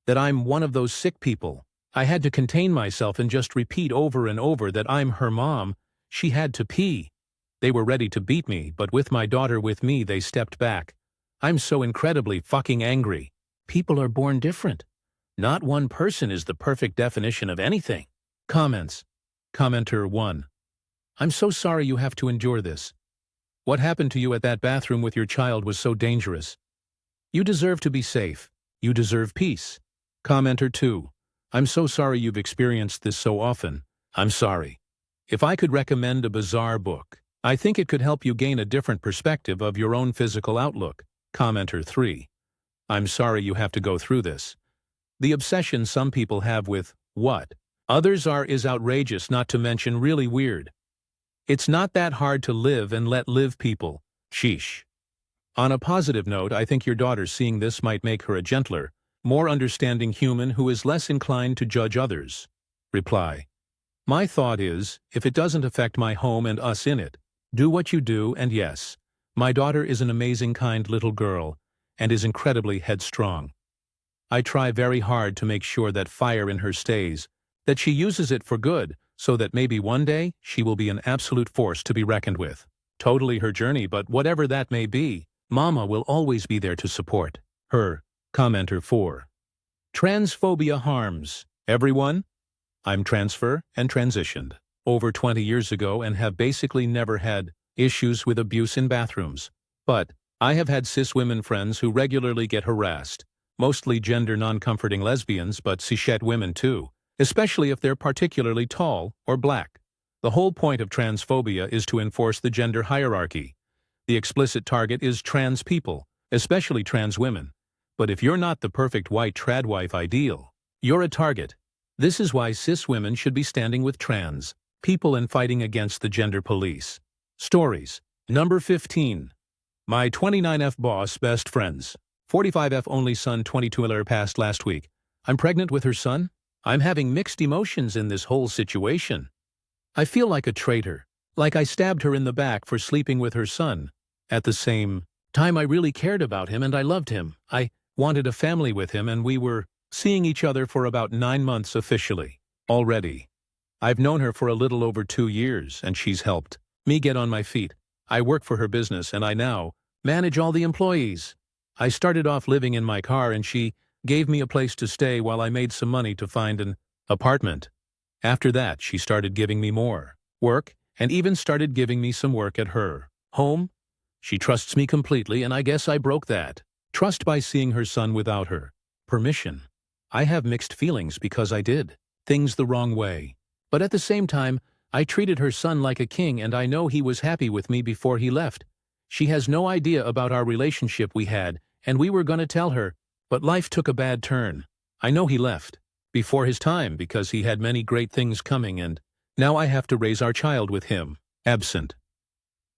that I'm one of those sick people. I had to contain myself and just repeat over and over that I'm her mom. She had to pee. They were ready to beat me, but with my daughter with me, they stepped back. I'm so incredibly fucking angry. People are born different. Not one person is the perfect definition of anything. Comments. Commenter 1. I'm so sorry you have to endure this. What happened to you at that bathroom with your child was so dangerous. You deserve to be safe. You deserve peace. Commenter 2. I'm so sorry you've experienced this so often. I'm sorry. If I could recommend a bizarre book, I think it could help you gain a different perspective of your own physical outlook. Commenter 3. I'm sorry you have to go through this. The obsession some people have with what others are is outrageous, not to mention really weird. It's not that hard to live and let live, people. Sheesh. On a positive note, I think your daughter seeing this might make her a gentler, more understanding human who is less inclined to judge others. Reply. My thought is, if it doesn't affect my home and us in it, do what you do, and yes, my daughter is an amazing, kind little girl and is incredibly headstrong. I try very hard to make sure that fire in her stays, that she uses it for good, so that maybe one day she will be an absolute force to be reckoned with. Totally her journey, but whatever that may be, Mama will always be there to support her. Commenter 4. Transphobia harms everyone. I'm transfer and transitioned over 20 years ago and have basically never had issues with abuse in bathrooms. But I have had cis women friends who regularly get harassed, mostly gender non-comforting lesbians, but cishet women too, especially if they're particularly tall or black. The whole point of transphobia is to enforce the gender hierarchy. The explicit target is trans people, especially trans women. But if you're not the perfect white tradwife ideal, you're a target. This is why cis women should be standing with trans people and fighting against the gender police. Stories. Number 15. My 29F boss best friends. 45F only son 22 passed last week. I'm pregnant with her son. I'm having mixed emotions in this whole situation. I feel like a traitor, like I stabbed her in the back for sleeping with her son. At the same time, I really cared about him and I loved him. I wanted a family with him and we were seeing each other for about 9 months officially. Already. I've known her for a little over 2 years and she's helped me get on my feet. I work for her business and I now manage all the employees. I started off living in my car and she gave me a place to stay while I made some money to find an apartment. After that, she started giving me more work and even started giving me some work at her home. She trusts me completely and I guess I broke that trust by seeing her son without her permission. I have mixed feelings because I did things the wrong way. But at the same time, I treated her son like a king and I know he was happy with me before he left. She has no idea about our relationship we had, and we were gonna tell her, but life took a bad turn. I know he left before his time because he had many great things coming and now I have to raise our child with him, absent.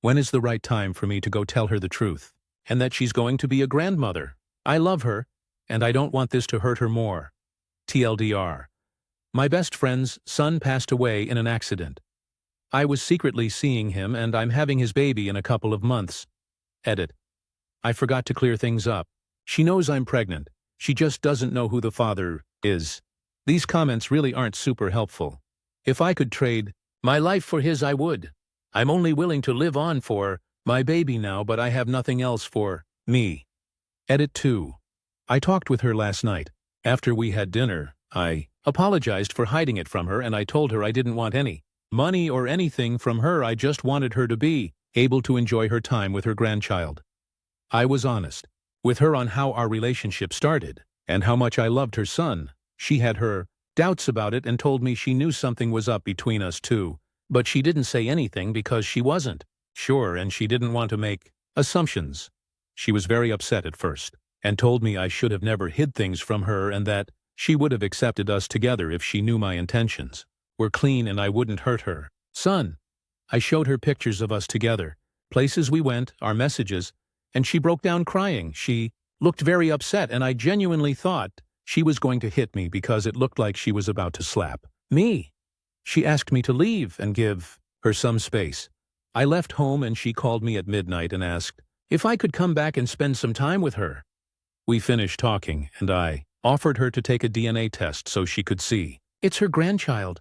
When is the right time for me to go tell her the truth? And that she's going to be a grandmother. I love her, and I don't want this to hurt her more. TLDR. My best friend's son passed away in an accident. I was secretly seeing him and I'm having his baby in a couple of months. Edit. I forgot to clear things up. She knows I'm pregnant. She just doesn't know who the father is. These comments really aren't super helpful. If I could trade my life for his, I would. I'm only willing to live on for my baby now, but I have nothing else for me. Edit 2. I talked with her last night. After we had dinner, I apologized for hiding it from her and I told her I didn't want any money or anything from her. I just wanted her to be able to enjoy her time with her grandchild. I was honest with her on how our relationship started and how much I loved her son. She had her doubts about it and told me she knew something was up between us two, but she didn't say anything because she wasn't sure and she didn't want to make assumptions. She was very upset at first and told me I should have never hid things from her and that she would have accepted us together if she knew my intentions were clean and I wouldn't hurt her son. I showed her pictures of us together, places we went, our messages, and she broke down crying. She looked very upset and I genuinely thought she was going to hit me because it looked like she was about to slap me. She asked me to leave and give her some space. I left home and she called me at midnight and asked if I could come back and spend some time with her. We finished talking and I offered her to take a DNA test so she could see it's her grandchild.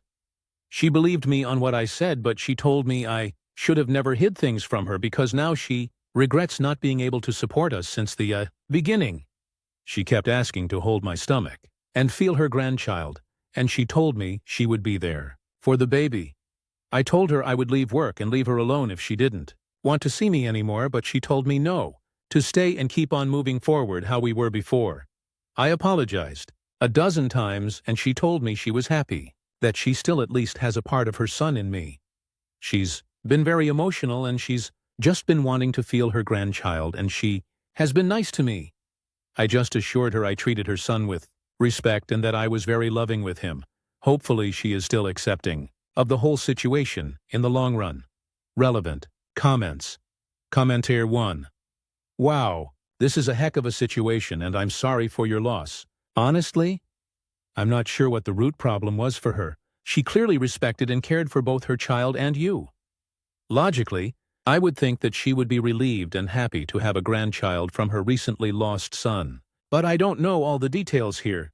She believed me on what I said, but she told me I should have never hid things from her because now she regrets not being able to support us since the beginning. She kept asking to hold my stomach and feel her grandchild, and she told me she would be there for the baby. I told her I would leave work and leave her alone if she didn't want to see me anymore, but she told me no, to stay and keep on moving forward how we were before. I apologized a dozen times and she told me she was happy, that she still at least has a part of her son in me. She's been very emotional and she's just been wanting to feel her grandchild and she has been nice to me. I just assured her I treated her son with respect and that I was very loving with him. Hopefully she is still accepting of the whole situation in the long run. Relevant comments. Commentator 1. Wow, this is a heck of a situation and I'm sorry for your loss. Honestly, I'm not sure what the root problem was for her. She clearly respected and cared for both her child and you. Logically, I would think that she would be relieved and happy to have a grandchild from her recently lost son. But I don't know all the details here.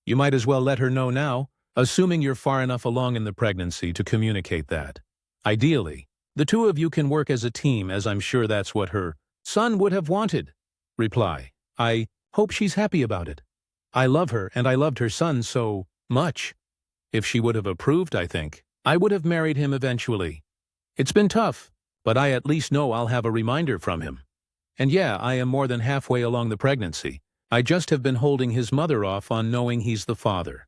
You might as well let her know now, assuming you're far enough along in the pregnancy to communicate that. Ideally, the two of you can work as a team, as I'm sure that's what her son would have wanted. Reply. I hope she's happy about it. I love her and I loved her son so much. If she would have approved, I think I would have married him eventually. It's been tough, but I at least know I'll have a reminder from him. And yeah, I am more than halfway along the pregnancy. I just have been holding his mother off on knowing he's the father.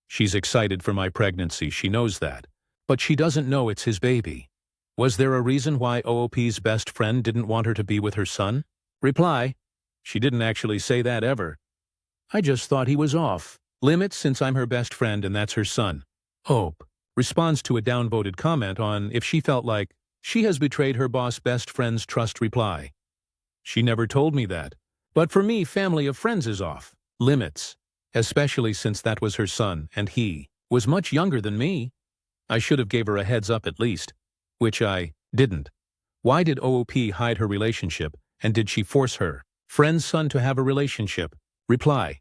She's excited for my pregnancy, she knows that. But she doesn't know it's his baby. Was there a reason why OOP's best friend didn't want her to be with her son? Reply. She didn't actually say that ever. I just thought he was off limits since I'm her best friend and that's her son. Hope responds to a downvoted comment on if she felt like she has betrayed her boss best friend's trust. Reply. She never told me that. But for me, family of friends is off limits, especially since that was her son and he was much younger than me. I should have gave her a heads up at least, which I didn't. Why did OOP hide her relationship and did she force her friend's son to have a relationship? Reply.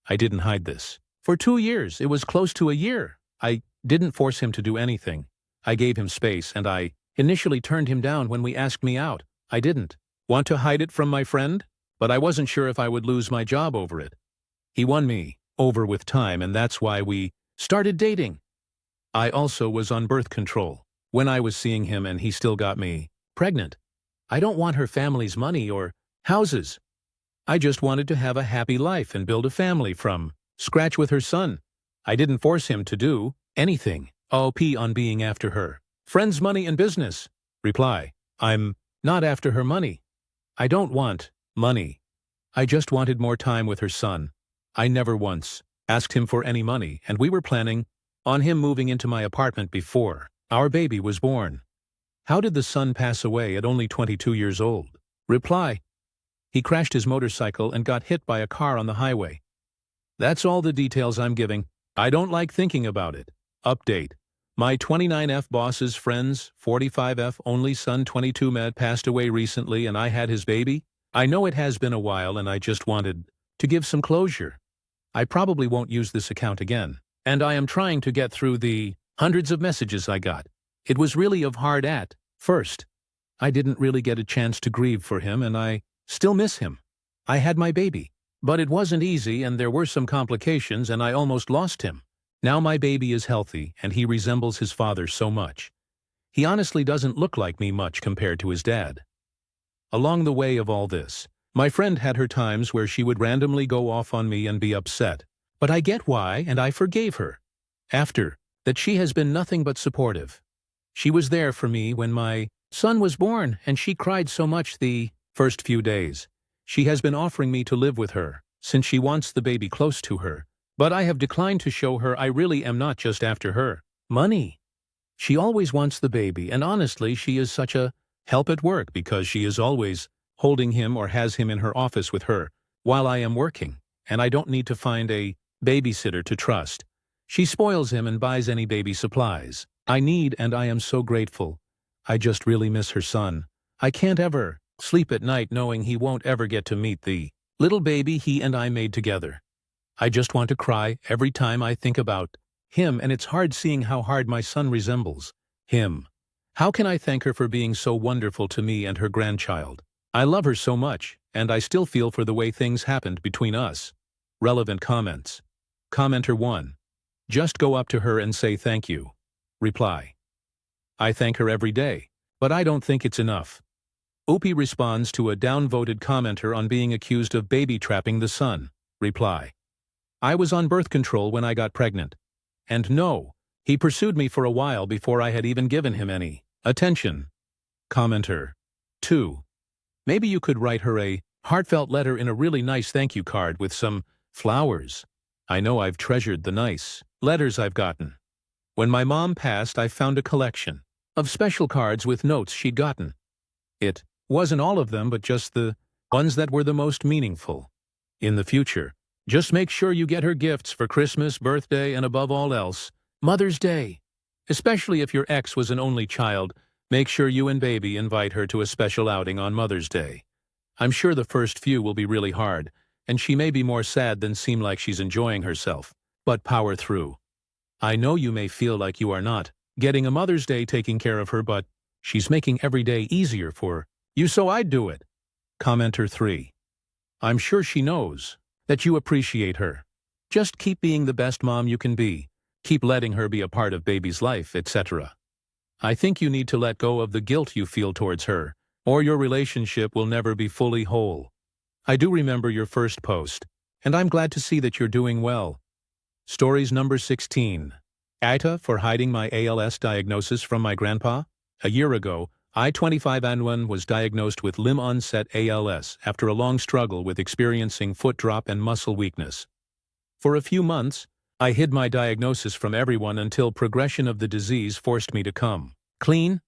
I didn't hide this. For 2 years, it was close to a year. I didn't force him to do anything. I gave him space and I initially turned him down when we asked me out. I didn't want to hide it from my friend, but I wasn't sure if I would lose my job over it. He won me over with time and that's why we started dating. I also was on birth control when I was seeing him and he still got me pregnant. I don't want her family's money or houses. I just wanted to have a happy life and build a family from scratch with her son. I didn't force him to do anything. OP on being after her friend's money and business. Reply. I'm not after her money. I don't want money. I just wanted more time with her son. I never once asked him for any money, and we were planning on him moving into my apartment before our baby was born. How did the son pass away at only 22 years old? Reply. He crashed his motorcycle and got hit by a car on the highway. That's all the details I'm giving. I don't like thinking about it. Update. My 29F boss's friend's 45F only son 22 med passed away recently and I had his baby. I know it has been a while and I just wanted to give some closure. I probably won't use this account again. And I am trying to get through the hundreds of messages I got. It was really hard at first. I didn't really get a chance to grieve for him and I still miss him. I had my baby. But it wasn't easy and there were some complications and I almost lost him. Now my baby is healthy and he resembles his father so much. He honestly doesn't look like me much compared to his dad. Along the way of all this, my friend had her times where she would randomly go off on me and be upset. But I get why and I forgave her. After that, she has been nothing but supportive. She was there for me when my son was born and she cried so much the first few days. She has been offering me to live with her since she wants the baby close to her. But I have declined to show her I really am not just after her money. She always wants the baby, and honestly, she is such a help at work because she is always holding him or has him in her office with her while I am working, and I don't need to find a babysitter to trust. She spoils him and buys any baby supplies I need, and I am so grateful. I just really miss her son. I can't ever sleep at night knowing he won't ever get to meet the little baby he and I made together. I just want to cry every time I think about him, and it's hard seeing how hard my son resembles him. How can I thank her for being so wonderful to me and her grandchild? I love her so much, and I still feel for the way things happened between us. Relevant comments. Commenter 1. Just go up to her and say thank you. Reply. I thank her every day, but I don't think it's enough. Opie responds to a downvoted commenter on being accused of baby trapping the son. Reply. I was on birth control when I got pregnant. And no, he pursued me for a while before I had even given him any attention. Commenter 2. Maybe you could write her a heartfelt letter in a really nice thank you card with some flowers. I know I've treasured the nice letters I've gotten. When my mom passed, I found a collection of special cards with notes she'd gotten. It wasn't all of them, but just the ones that were the most meaningful. In the future, just make sure you get her gifts for Christmas, birthday, and above all else, Mother's Day. Especially if your ex was an only child, make sure you and baby invite her to a special outing on Mother's Day. I'm sure the first few will be really hard, and she may be more sad than seem like she's enjoying herself, but power through. I know you may feel like you are not getting a Mother's Day taking care of her, but she's making every day easier for you, so I'd do it. Commenter 3. I'm sure she knows that you appreciate her. Just keep being the best mom you can be. Keep letting her be a part of baby's life, etc. I think you need to let go of the guilt you feel towards her, or your relationship will never be fully whole. I do remember your first post, and I'm glad to see that you're doing well. Stories number 16. Aita for hiding my ALS diagnosis from my grandpa. A year ago, I, 25 and 1, was diagnosed with limb-onset ALS after a long struggle with experiencing foot drop and muscle weakness. For a few months, I hid my diagnosis from everyone until progression of the disease forced me to come clean.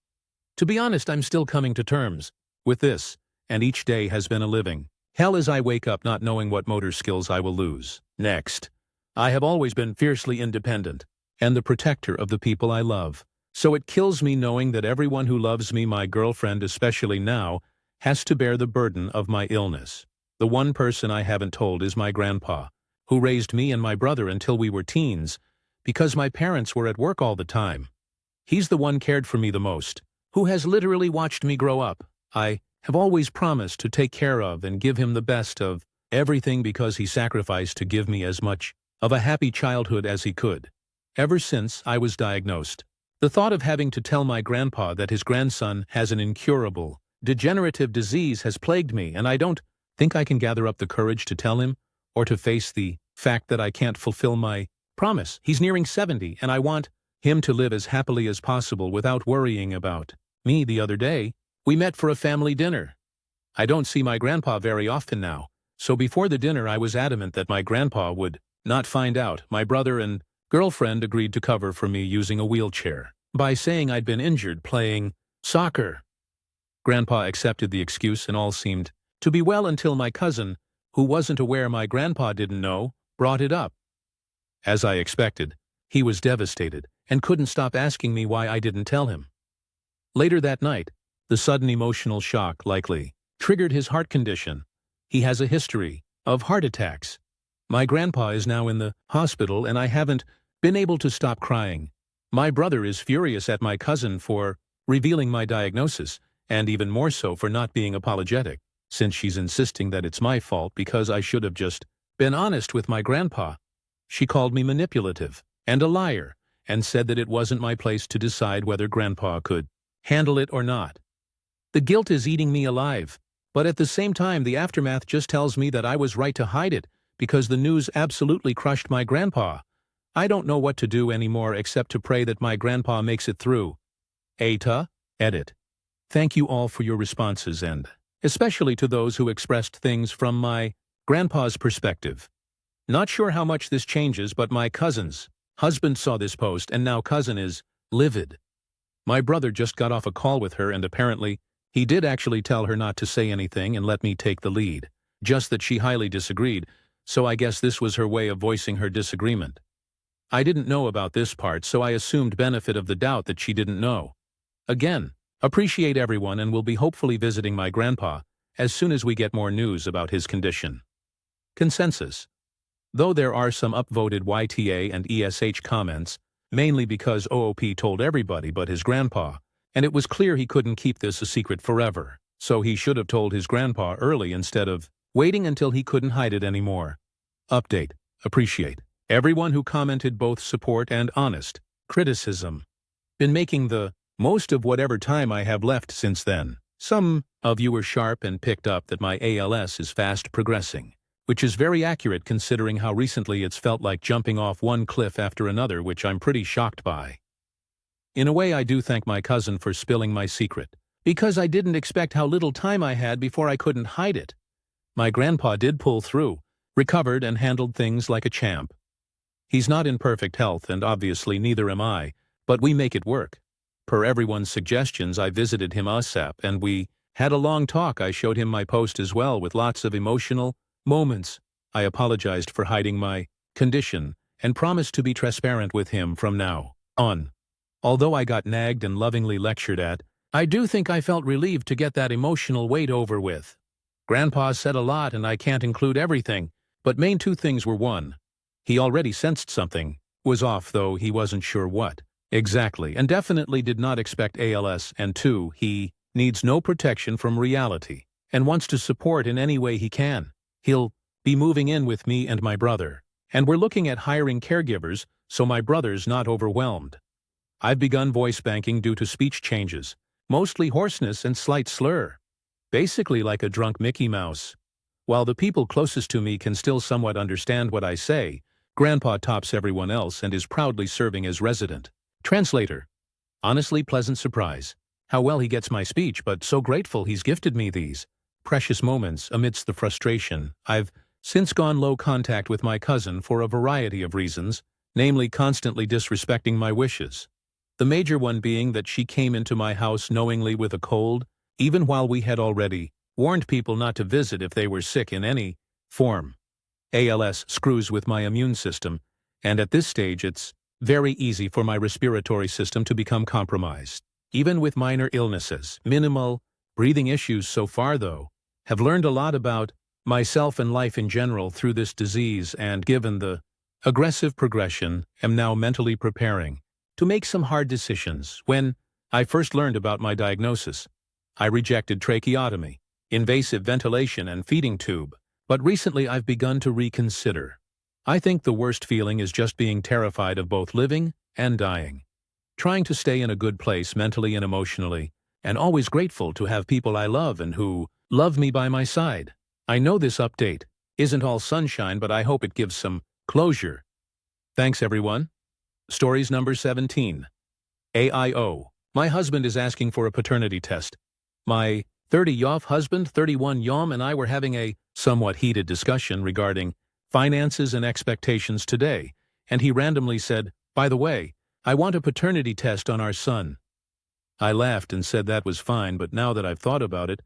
To be honest, I'm still coming to terms with this, and each day has been a living hell as I wake up not knowing what motor skills I will lose next. I have always been fiercely independent and the protector of the people I love. So it kills me knowing that everyone who loves me, my girlfriend especially now, has to bear the burden of my illness. The one person I haven't told is my grandpa, who raised me and my brother until we were teens, because my parents were at work all the time. He's the one cared for me the most, who has literally watched me grow up. I have always promised to take care of and give him the best of everything because he sacrificed to give me as much of a happy childhood as he could. Ever since I was diagnosed, the thought of having to tell my grandpa that his grandson has an incurable, degenerative disease has plagued me, and I don't think I can gather up the courage to tell him or to face the fact that I can't fulfill my promise. He's nearing 70, and I want him to live as happily as possible without worrying about me. The other day, we met for a family dinner. I don't see my grandpa very often now, so before the dinner I was adamant that my grandpa would not find out. My brother and girlfriend agreed to cover for me using a wheelchair by saying I'd been injured playing soccer. Grandpa accepted the excuse and all seemed to be well until my cousin, who wasn't aware my grandpa didn't know, brought it up. As I expected, he was devastated and couldn't stop asking me why I didn't tell him. Later that night, the sudden emotional shock likely triggered his heart condition. He has a history of heart attacks. My grandpa is now in the hospital and I haven't been able to stop crying. My brother is furious at my cousin for revealing my diagnosis, and even more so for not being apologetic, since she's insisting that it's my fault because I should have just been honest with my grandpa. She called me manipulative and a liar and said that it wasn't my place to decide whether grandpa could handle it or not. The guilt is eating me alive. But at the same time, the aftermath just tells me that I was right to hide it because the news absolutely crushed my grandpa. I don't know what to do anymore except to pray that my grandpa makes it through. Aita Reddit. Thank you all for your responses and especially to those who expressed things from my grandpa's perspective. Not sure how much this changes, but my cousin's husband saw this post and now cousin is livid. My brother just got off a call with her and apparently he did actually tell her not to say anything and let me take the lead, just that she highly disagreed, so I guess this was her way of voicing her disagreement. I didn't know about this part, so I assumed benefit of the doubt that she didn't know. Again, appreciate everyone and will be hopefully visiting my grandpa as soon as we get more news about his condition. Consensus. Though there are some upvoted YTA and ESH comments, mainly because OOP told everybody but his grandpa, and it was clear he couldn't keep this a secret forever, so he should have told his grandpa early instead of waiting until he couldn't hide it anymore. Update. Appreciate everyone who commented both support and honest criticism. Been making the most of whatever time I have left since then. Some of you were sharp and picked up that my ALS is fast progressing, which is very accurate considering how recently it's felt like jumping off one cliff after another, which I'm pretty shocked by. In a way, I do thank my cousin for spilling my secret, because I didn't expect how little time I had before I couldn't hide it. My grandpa did pull through, recovered and handled things like a champ. He's not in perfect health and obviously neither am I, but we make it work. Per everyone's suggestions, I visited him ASAP and we had a long talk. I showed him my post as well with lots of emotional moments. I apologized for hiding my condition and promised to be transparent with him from now on. Although I got nagged and lovingly lectured at, I do think I felt relieved to get that emotional weight over with. Grandpa said a lot and I can't include everything, but main two things were: one, he already sensed something was off, though he wasn't sure what exactly, and definitely did not expect ALS, and two, he needs no protection from reality and wants to support in any way he can. He'll be moving in with me and my brother, and we're looking at hiring caregivers so my brother's not overwhelmed. I've begun voice banking due to speech changes, mostly hoarseness and slight slur. Basically like a drunk Mickey Mouse. While the people closest to me can still somewhat understand what I say, Grandpa tops everyone else and is proudly serving as resident translator. Honestly, pleasant surprise. How well he gets my speech, but so grateful he's gifted me these precious moments amidst the frustration. I've since gone low contact with my cousin for a variety of reasons, namely constantly disrespecting my wishes. The major one being that she came into my house knowingly with a cold, even while we had already warned people not to visit if they were sick in any form. ALS screws with my immune system, and at this stage it's very easy for my respiratory system to become compromised. Even with minor illnesses, minimal breathing issues so far though, have learned a lot about myself and life in general through this disease, and given the aggressive progression, am now mentally preparing to make some hard decisions. When I first learned about my diagnosis, I rejected tracheotomy, invasive ventilation and feeding tube, but recently I've begun to reconsider. I think the worst feeling is just being terrified of both living and dying. Trying to stay in a good place mentally and emotionally, and always grateful to have people I love and who love me by my side. I know this update isn't all sunshine, but I hope it gives some closure. Thanks everyone. Stories number 17. AIO. My husband is asking for a paternity test. My 30-YOF husband, 31-YOM, and I were having a somewhat heated discussion regarding finances and expectations today, and he randomly said, "By the way, I want a paternity test on our son." I laughed and said that was fine, but now that I've thought about it,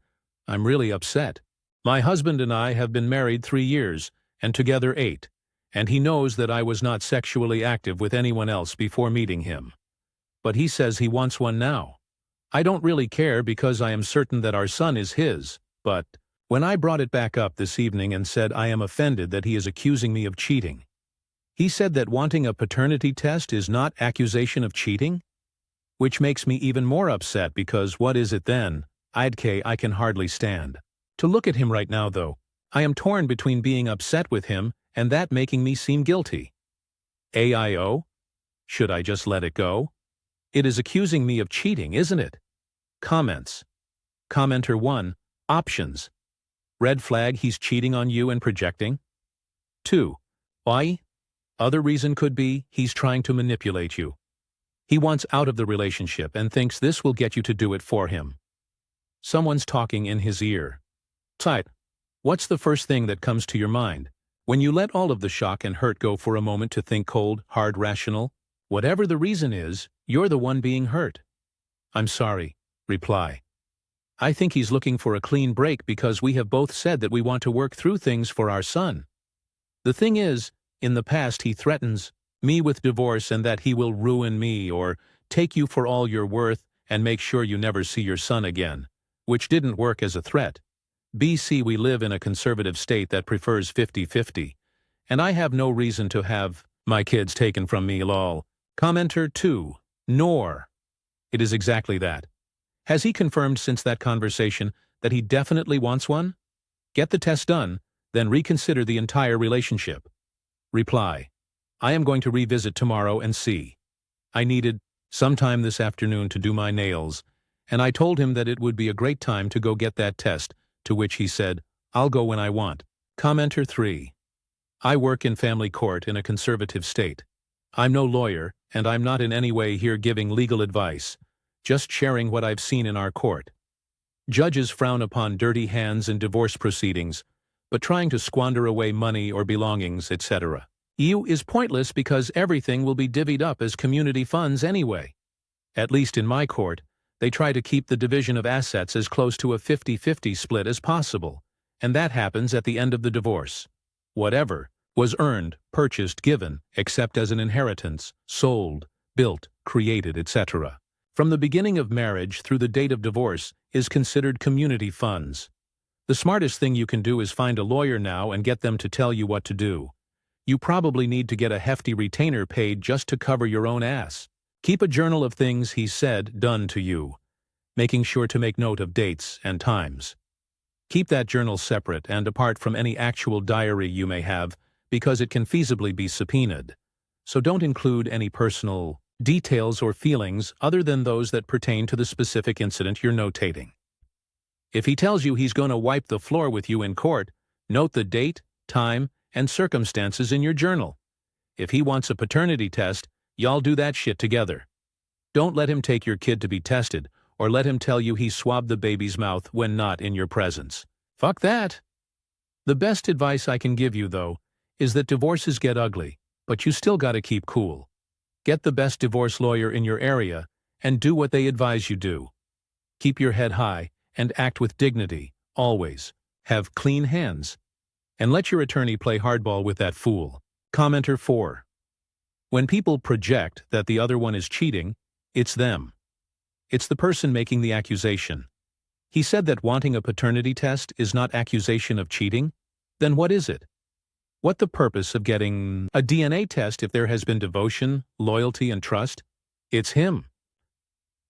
I'm really upset. My husband and I have been married 3 years, and together 8, and he knows that I was not sexually active with anyone else before meeting him. But he says he wants one now. I don't really care because I am certain that our son is his, but when I brought it back up this evening and said I am offended that he is accusing me of cheating, he said that wanting a paternity test is not accusation of cheating? Which makes me even more upset because what is it then? I can hardly stand. To look at him right now though, I am torn between being upset with him and that making me seem guilty. AIO? Should I just let it go? It is accusing me of cheating, isn't it? Comments. Commenter 1. Options. Red flag, he's cheating on you and projecting. 2. Why? Other reason could be he's trying to manipulate you. He wants out of the relationship and thinks this will get you to do it for him. Someone's talking in his ear. Tight. What's the first thing that comes to your mind when you let all of the shock and hurt go for a moment to think cold, hard, rational? Whatever the reason is, you're the one being hurt. I'm sorry. Reply. I think he's looking for a clean break because we have both said that we want to work through things for our son. The thing is, in the past he threatens me with divorce and that he will ruin me or take you for all you're worth and make sure you never see your son again, which didn't work as a threat. BC, we live in a conservative state that prefers 50-50, and I have no reason to have my kids taken from me, lol. Commenter 2. Nor. It is exactly that. Has he confirmed since that conversation that he definitely wants one? Get the test done, then reconsider the entire relationship. Reply. I am going to revisit tomorrow and see. I needed some time this afternoon to do my nails, and I told him that it would be a great time to go get that test, to which he said, I'll go when I want. Commenter 3. I work in family court in a conservative state. I'm no lawyer, and I'm not in any way here giving legal advice, just sharing what I've seen in our court. Judges frown upon dirty hands in divorce proceedings, but trying to squander away money or belongings, etc. Is pointless because everything will be divvied up as community funds anyway. At least in my court, they try to keep the division of assets as close to a 50-50 split as possible, and that happens at the end of the divorce. Whatever was earned, purchased, given, except as an inheritance, sold, built, created, etc. from the beginning of marriage through the date of divorce is considered community funds. The smartest thing you can do is find a lawyer now and get them to tell you what to do. You probably need to get a hefty retainer paid just to cover your own ass. Keep a journal of things he said, done to you, making sure to make note of dates and times. Keep that journal separate and apart from any actual diary you may have, because it can feasibly be subpoenaed. So don't include any personal details or feelings other than those that pertain to the specific incident you're notating. If he tells you he's going to wipe the floor with you in court, note the date, time, and circumstances in your journal. If he wants a paternity test, y'all do that shit together. Don't let him take your kid to be tested, or let him tell you he swabbed the baby's mouth when not in your presence. Fuck that. The best advice I can give you, though, is that divorces get ugly, but you still gotta keep cool. Get the best divorce lawyer in your area, and do what they advise you do. Keep your head high, and act with dignity, always. Have clean hands. And let your attorney play hardball with that fool. Commenter 4. When people project that the other one is cheating, it's them. It's the person making the accusation. He said that wanting a paternity test is not accusation of cheating? Then what is it? What the purpose of getting a DNA test if there has been devotion, loyalty, and trust? It's him.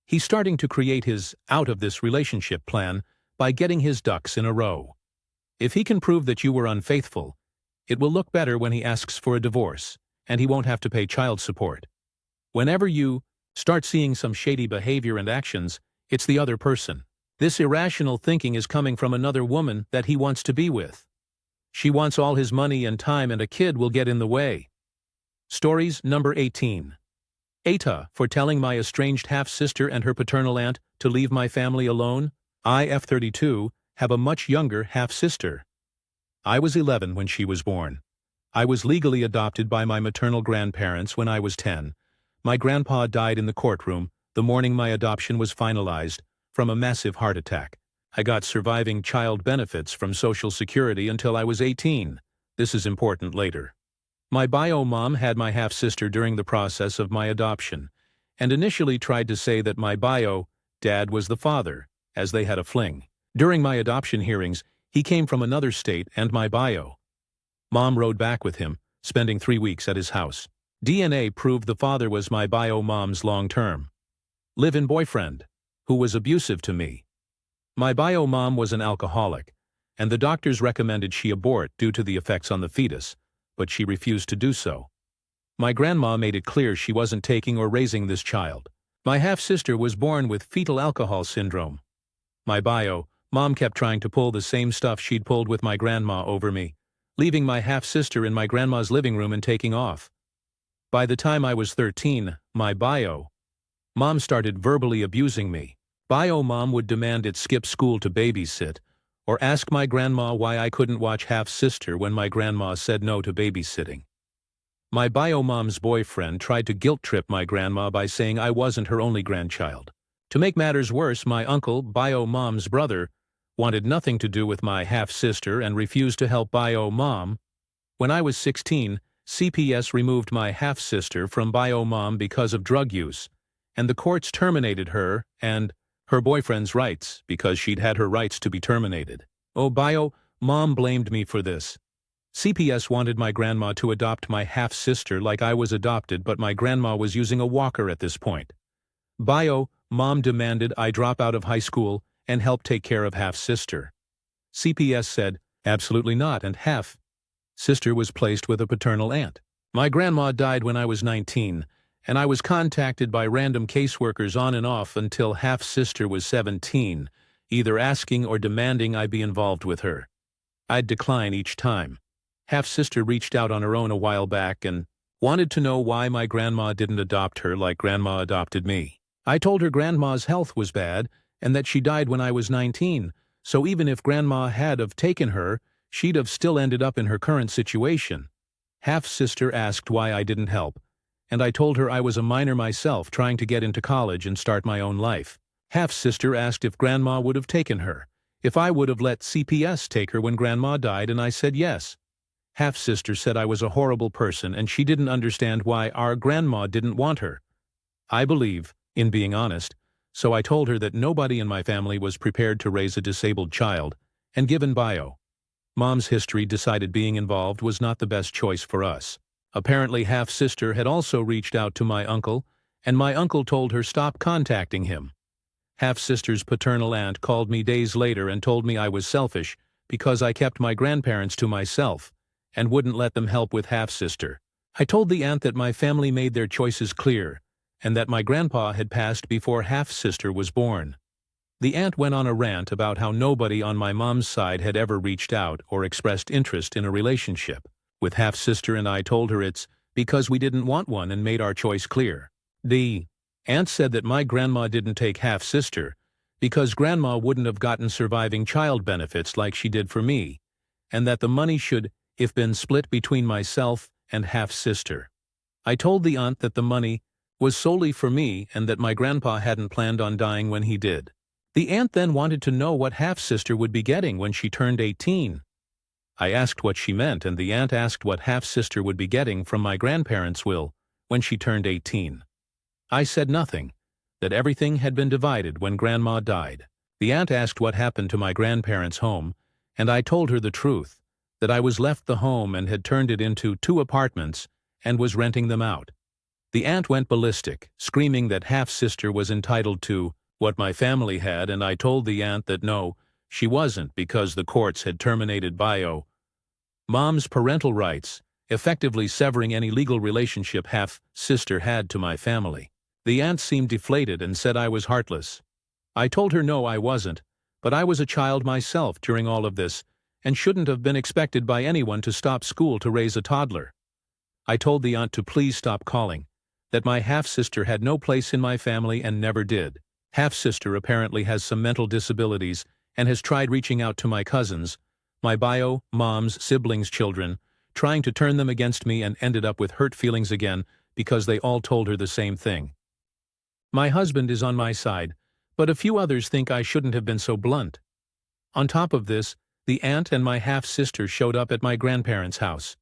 He's starting to create his out-of-this-relationship plan by getting his ducks in a row. If he can prove that you were unfaithful, it will look better when he asks for a divorce, and he won't have to pay child support. Whenever you start seeing some shady behavior and actions, it's the other person. This irrational thinking is coming from another woman that he wants to be with. She wants all his money and time, and a kid will get in the way. Stories number 18. Aita for telling my estranged half-sister and her paternal aunt to leave my family alone. I, F32, have a much younger half-sister. I was 11 when she was born. I was legally adopted by my maternal grandparents when I was 10. My grandpa died in the courtroom the morning my adoption was finalized from a massive heart attack. I got surviving child benefits from Social Security until I was 18. This is important later. My bio mom had my half-sister during the process of my adoption, and initially tried to say that my bio dad was the father, as they had a fling. During my adoption hearings, he came from another state and my bio mom rode back with him, spending 3 weeks at his house. DNA proved the father was my bio mom's long-term live-in boyfriend, who was abusive to me. My bio mom was an alcoholic, and the doctors recommended she abort due to the effects on the fetus, but she refused to do so. My grandma made it clear she wasn't taking or raising this child. My half-sister was born with fetal alcohol syndrome. My bio mom kept trying to pull the same stuff she'd pulled with my grandma over me, leaving my half-sister in my grandma's living room and taking off. By the time I was 13, my bio mom started verbally abusing me. Bio mom would demand it skip school to babysit, or ask my grandma why I couldn't watch half-sister when my grandma said no to babysitting. My bio mom's boyfriend tried to guilt-trip my grandma by saying I wasn't her only grandchild. To make matters worse, my uncle, bio mom's brother, wanted nothing to do with my half-sister and refused to help bio mom. When I was 16, CPS removed my half-sister from bio mom because of drug use, and the courts terminated her and her boyfriend's rights because she'd had her rights to be terminated. Oh, bio mom blamed me for this. CPS wanted my grandma to adopt my half-sister like I was adopted, but my grandma was using a walker at this point. Bio mom demanded I drop out of high school and help take care of half-sister. CPS said, absolutely not, and half-sister was placed with a paternal aunt. My grandma died when I was 19, and I was contacted by random caseworkers on and off until half-sister was 17, either asking or demanding I be involved with her. I'd decline each time. Half-sister reached out on her own a while back and wanted to know why my grandma didn't adopt her like grandma adopted me. I told her grandma's health was bad and that she died when I was 19, so even if grandma had have taken her, she'd have still ended up in her current situation. Half-sister asked why I didn't help, and I told her I was a minor myself trying to get into college and start my own life. Half-sister asked if grandma would have taken her, if I would have let CPS take her when grandma died, and I said yes. Half-sister said I was a horrible person and she didn't understand why our grandma didn't want her. I believe in being honest, so I told her that nobody in my family was prepared to raise a disabled child, and given bio mom's history, decided being involved was not the best choice for us. Apparently half-sister had also reached out to my uncle, and my uncle told her stop contacting him. Half-sister's paternal aunt called me days later and told me I was selfish because I kept my grandparents to myself and wouldn't let them help with half-sister. I told the aunt that my family made their choices clear and that my grandpa had passed before half-sister was born. The aunt went on a rant about how nobody on my mom's side had ever reached out or expressed interest in a relationship with half-sister, and I told her it's because we didn't want one and made our choice clear. The aunt said that my grandma didn't take half-sister because grandma wouldn't have gotten surviving child benefits like she did for me, and that the money should have been split between myself and half-sister. I told the aunt that the money was solely for me and that my grandpa hadn't planned on dying when he did. The aunt then wanted to know what half-sister would be getting when she turned 18. I asked what she meant, and the aunt asked what half-sister would be getting from my grandparents' will when she turned 18. I said nothing, that everything had been divided when grandma died. The aunt asked what happened to my grandparents' home, and I told her the truth, that I was left the home and had turned it into 2 apartments and was renting them out. The aunt went ballistic, screaming that half-sister was entitled to what my family had, and I told the aunt that no, she wasn't, because the courts had terminated bio mom's parental rights, effectively severing any legal relationship half-sister had to my family. The aunt seemed deflated and said I was heartless. I told her no, I wasn't, but I was a child myself during all of this and shouldn't have been expected by anyone to stop school to raise a toddler. I told the aunt to please stop calling, that my half-sister had no place in my family and never did. Half-sister apparently has some mental disabilities and has tried reaching out to my cousins, my bio, mom's, siblings' children, trying to turn them against me and ended up with hurt feelings again because they all told her the same thing. My husband is on my side, but a few others think I shouldn't have been so blunt. On top of this, the aunt and my half-sister showed up at my grandparents' house.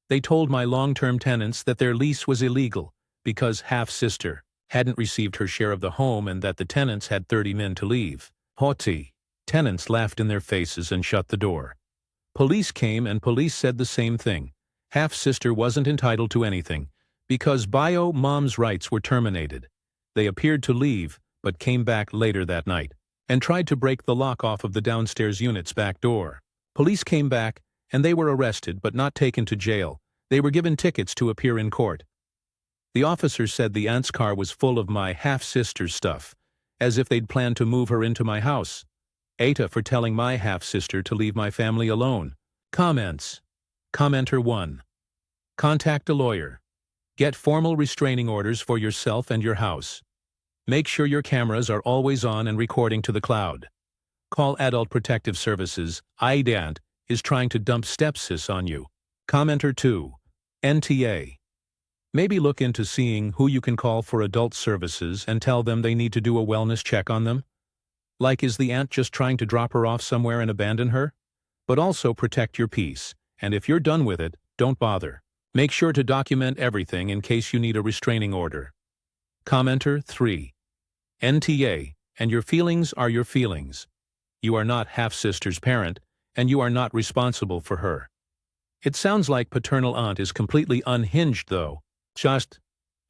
They told my long-term tenants that their lease was illegal because half-sister hadn't received her share of the home and that the tenants had 30 men to leave. Haughty. Tenants laughed in their faces and shut the door. Police came and police said the same thing. Half-sister wasn't entitled to anything because bio mom's rights were terminated. They appeared to leave, but came back later that night and tried to break the lock off of the downstairs unit's back door. Police came back, and they were arrested but not taken to jail. They were given tickets to appear in court. The officers said the aunt's car was full of my half-sister's stuff, as if they'd planned to move her into my house. Aita for telling my half-sister to leave my family alone. Comments. Commenter 1. Contact a lawyer. Get formal restraining orders for yourself and your house. Make sure your cameras are always on and recording to the cloud. Call Adult Protective Services. IDANT is trying to dump stepsis on you. Commenter 2. NTA. Maybe look into seeing who you can call for adult services and tell them they need to do a wellness check on them. Like, is the aunt just trying to drop her off somewhere and abandon her? But also protect your peace, and if you're done with it, don't bother. Make sure to document everything in case you need a restraining order. Commenter 3. NTA, and your feelings are your feelings. You are not half-sister's parent, and you are not responsible for her. It sounds like paternal aunt is completely unhinged though.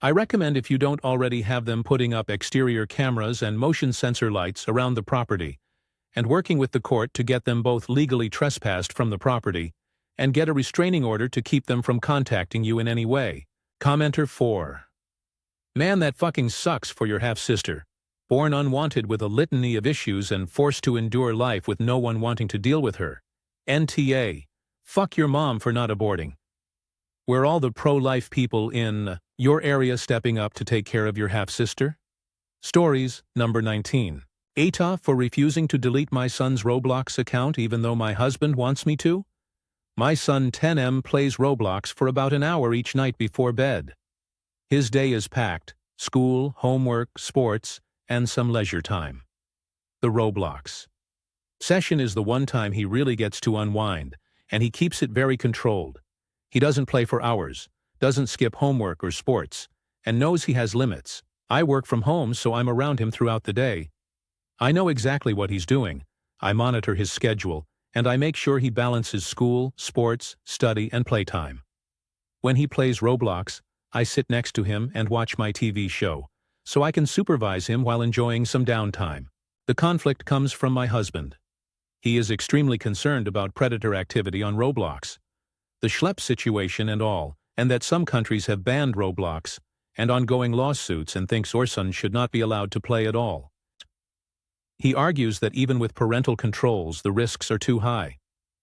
I recommend if you don't already have them putting up exterior cameras and motion sensor lights around the property, and working with the court to get them both legally trespassed from the property, and get a restraining order to keep them from contacting you in any way. Commenter 4. Man, that fucking sucks for your half-sister. Born unwanted with a litany of issues and forced to endure life with no one wanting to deal with her. NTA. Fuck your mom for not aborting. Were all the pro-life people in your area stepping up to take care of your half-sister? Stories, number 19. Aita for refusing to delete my son's Roblox account even though my husband wants me to? My son 10M plays Roblox for about an hour each night before bed. His day is packed: school, homework, sports, and some leisure time. The Roblox session is the one time he really gets to unwind, and he keeps it very controlled. He doesn't play for hours, doesn't skip homework or sports, and knows he has limits. I work from home, so I'm around him throughout the day. I know exactly what he's doing. I monitor his schedule, and I make sure he balances school, sports, study, and playtime. When he plays Roblox, I sit next to him and watch my TV show, so I can supervise him while enjoying some downtime. The conflict comes from my husband. He is extremely concerned about predator activity on Roblox, the schlep situation and all, and that some countries have banned Roblox, and ongoing lawsuits, and thinks our son should not be allowed to play at all. He argues that even with parental controls, the risks are too high.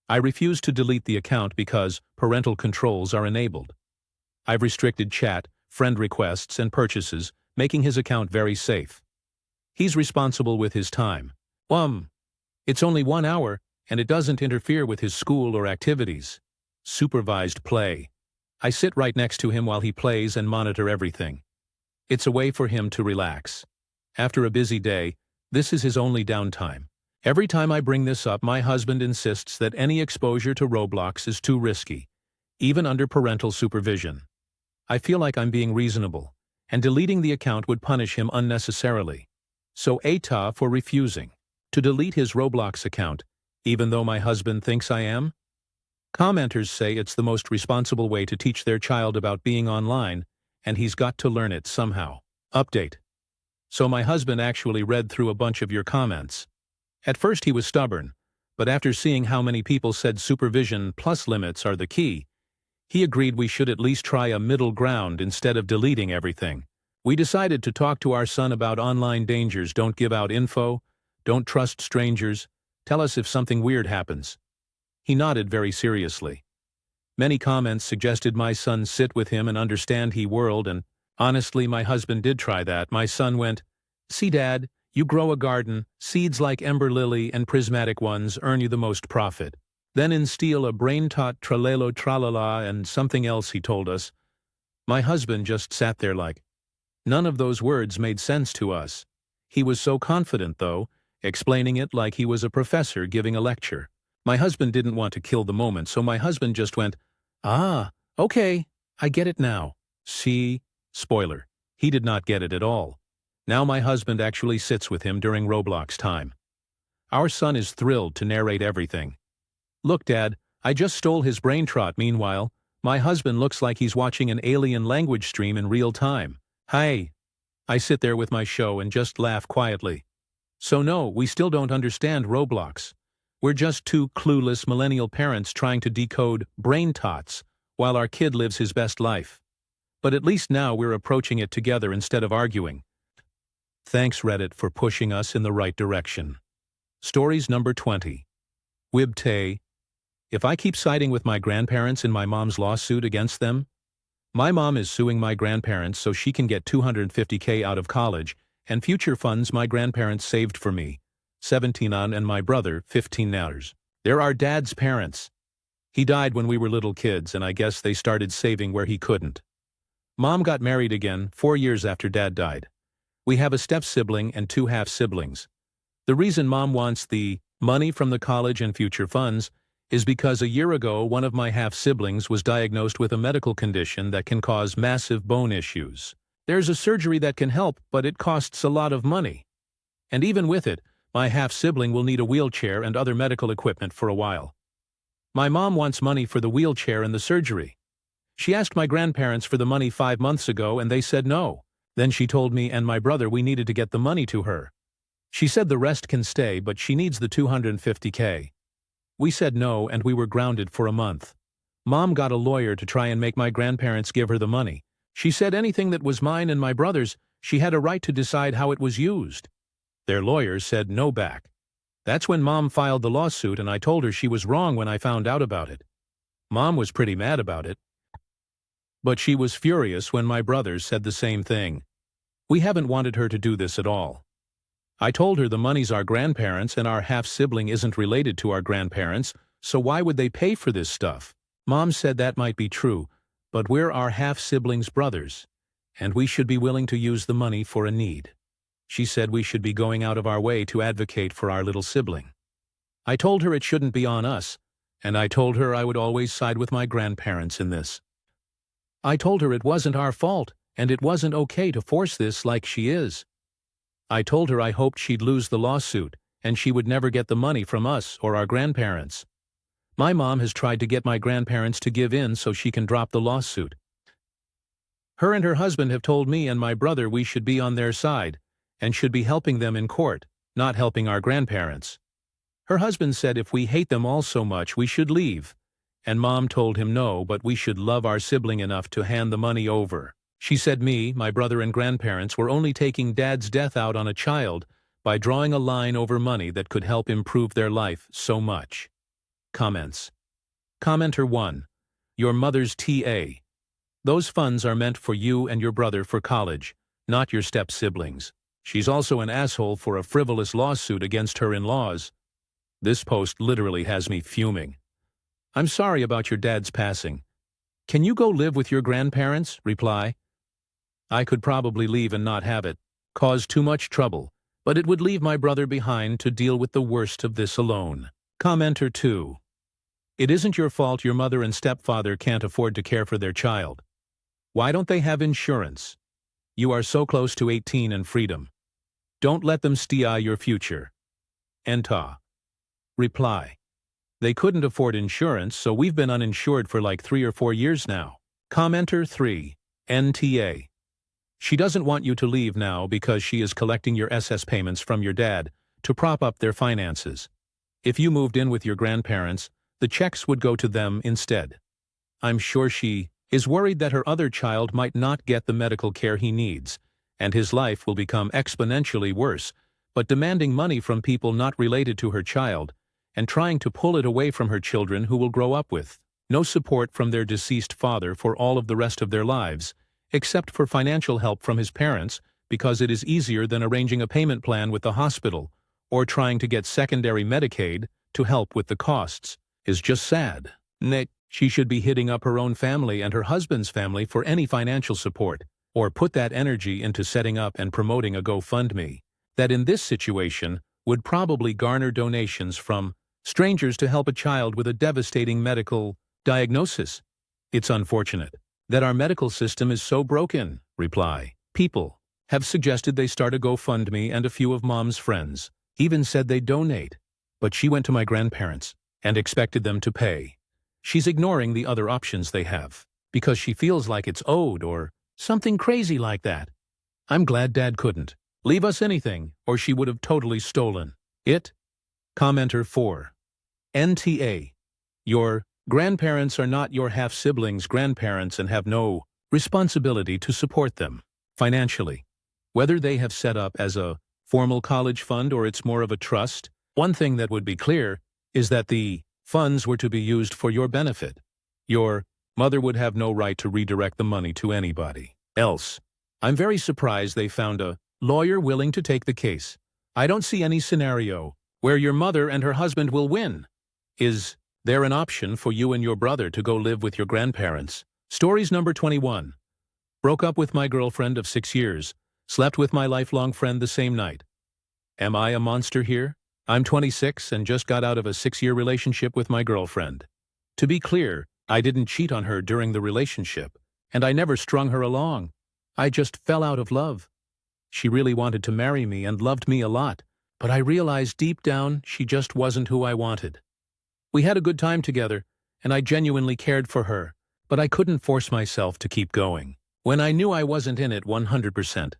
I refuse to delete the account because parental controls are enabled. I've restricted chat, friend requests, and purchases, making his account very safe. He's responsible with his time. It's only 1 hour, and it doesn't interfere with his school or activities. Supervised play. I sit right next to him while he plays and monitor everything. It's a way for him to relax. After a busy day, this is his only downtime. Every time I bring this up, my husband insists that any exposure to Roblox is too risky, even under parental supervision. I feel like I'm being reasonable, and deleting the account would punish him unnecessarily. So Aita for refusing to delete his Roblox account, even though my husband thinks I am? Commenters say it's the most responsible way to teach their child about being online, and he's got to learn it somehow. Update. So my husband actually read through a bunch of your comments. At first he was stubborn, but after seeing how many people said supervision plus limits are the key, he agreed we should at least try a middle ground instead of deleting everything. We decided to talk to our son about online dangers. Don't give out info, don't trust strangers, tell us if something weird happens. He nodded very seriously. Many comments suggested my son sit with him and understand he world and Honestly, my husband did try that. My son went, "See, Dad, you grow a garden, seeds like ember lily and prismatic ones earn you the most profit. Then instill a brain-tot tralelo tralala and something else he told us." My husband just sat there like, none of those words made sense to us. He was so confident, though, explaining it like he was a professor giving a lecture. My husband didn't want to kill the moment, so my husband just went, "Ah, okay, I get it now." See? Spoiler. He did not get it at all. Now my husband actually sits with him during Roblox time. Our son is thrilled to narrate everything. "Look, Dad, I just stole his brain trot." Meanwhile, my husband looks like he's watching an alien language stream in real time. Hi. I sit there with my show and just laugh quietly. So no, we still don't understand Roblox. We're just two clueless millennial parents trying to decode brain tots while our kid lives his best life. But at least now we're approaching it together instead of arguing. Thanks Reddit for pushing us in the right direction. Stories number 20. Wibte. If I keep siding with my grandparents in my mom's lawsuit against them, my mom is suing my grandparents so she can get $250K out of college and future funds my grandparents saved for me, 17 on, and my brother, 15 dollars. They're our dad's parents. He died when we were little kids, and I guess they started saving where he couldn't. Mom got married again 4 years after Dad died. We have a step-sibling and 2 half-siblings. The reason Mom wants the money from the college and future funds is because a year ago one of my half-siblings was diagnosed with a medical condition that can cause massive bone issues. There's a surgery that can help, but it costs a lot of money. And even with it, my half-sibling will need a wheelchair and other medical equipment for a while. My mom wants money for the wheelchair and the surgery. She asked my grandparents for the money 5 months ago and they said no. Then she told me and my brother we needed to get the money to her. She said the rest can stay, but she needs the $250K. We said no and we were grounded for a month. Mom got a lawyer to try and make my grandparents give her the money. She said anything that was mine and my brother's, she had a right to decide how it was used. Their lawyers said no back. That's when Mom filed the lawsuit and I told her she was wrong when I found out about it. Mom was pretty mad about it. But she was furious when my brothers said the same thing. We haven't wanted her to do this at all. I told her the money's our grandparents and our half-sibling isn't related to our grandparents, so why would they pay for this stuff? Mom said that might be true, but we're our half-siblings' brothers, and we should be willing to use the money for a need. She said we should be going out of our way to advocate for our little sibling. I told her it shouldn't be on us, and I told her I would always side with my grandparents in this. I told her it wasn't our fault, and it wasn't okay to force this like she is. I told her I hoped she'd lose the lawsuit, and she would never get the money from us or our grandparents. My mom has tried to get my grandparents to give in so she can drop the lawsuit. Her and her husband have told me and my brother we should be on their side, and should be helping them in court, not helping our grandparents. Her husband said if we hate them all so much we should leave, and Mom told him no, but we should love our sibling enough to hand the money over. She said me, my brother and grandparents were only taking Dad's death out on a child by drawing a line over money that could help improve their life so much. Comments. Commenter 1. Your mother's TA. Those funds are meant for you and your brother for college, not your step-siblings. She's also an asshole for a frivolous lawsuit against her in-laws. This post literally has me fuming. I'm sorry about your dad's passing. Can you go live with your grandparents? Reply. I could probably leave and not have it cause too much trouble, but it would leave my brother behind to deal with the worst of this alone. Commenter 2. It isn't your fault your mother and stepfather can't afford to care for their child. Why don't they have insurance? You are so close to 18 and freedom. Don't let them steal your future. Enta. Reply. They couldn't afford insurance, so we've been uninsured for like 3 or 4 years now. Commenter 3. NTA. She doesn't want you to leave now because she is collecting your SS payments from your dad to prop up their finances. If you moved in with your grandparents, the checks would go to them instead. I'm sure she is worried that her other child might not get the medical care he needs, and his life will become exponentially worse, but demanding money from people not related to her child and trying to pull it away from her children who will grow up with no support from their deceased father for all of the rest of their lives, except for financial help from his parents because it is easier than arranging a payment plan with the hospital or trying to get secondary Medicaid to help with the costs, is just sad. Nick, she should be hitting up her own family and her husband's family for any financial support, or put that energy into setting up and promoting a GoFundMe that in this situation would probably garner donations from strangers to help a child with a devastating medical diagnosis. It's unfortunate that our medical system is so broken. Reply. People have suggested they start a GoFundMe, and a few of Mom's friends even said they'd donate, but she went to my grandparents and expected them to pay. She's ignoring the other options they have because she feels like it's owed or something crazy like that. I'm glad Dad couldn't leave us anything, or she would have totally stolen it. Commenter 4. NTA. Your grandparents are not your half-siblings' grandparents and have no responsibility to support them financially. Whether they have set up as a formal college fund or it's more of a trust, one thing that would be clear is that the funds were to be used for your benefit. Your mother would have no right to redirect the money to anybody else. I'm very surprised they found a lawyer willing to take the case. I don't see any scenario where your mother and her husband will win. Is there an option for you and your brother to go live with your grandparents? Stories number 21. Broke up with my girlfriend of 6 years. Slept with my lifelong friend the same night. Am I a monster here? I'm 26 and just got out of a 6-year relationship with my girlfriend. To be clear, I didn't cheat on her during the relationship, and I never strung her along. I just fell out of love. She really wanted to marry me and loved me a lot, but I realized deep down she just wasn't who I wanted. We had a good time together, and I genuinely cared for her, but I couldn't force myself to keep going. When I knew I wasn't in it 100%,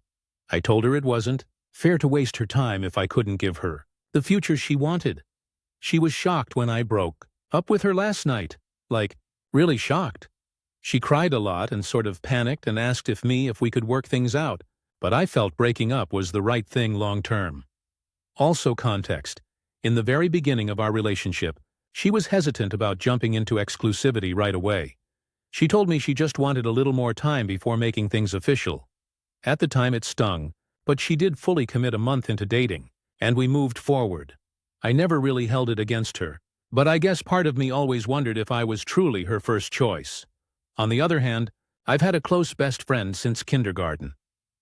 I told her it wasn't fair to waste her time if I couldn't give her the future she wanted. She was shocked when I broke up with her last night. Like, really shocked. She cried a lot and sort of panicked and asked if we could work things out, but I felt breaking up was the right thing long term. Also context. In the very beginning of our relationship, she was hesitant about jumping into exclusivity right away. She told me she just wanted a little more time before making things official. At the time it stung, but she did fully commit a month into dating, and we moved forward. I never really held it against her, but I guess part of me always wondered if I was truly her first choice. On the other hand, I've had a close best friend since kindergarten.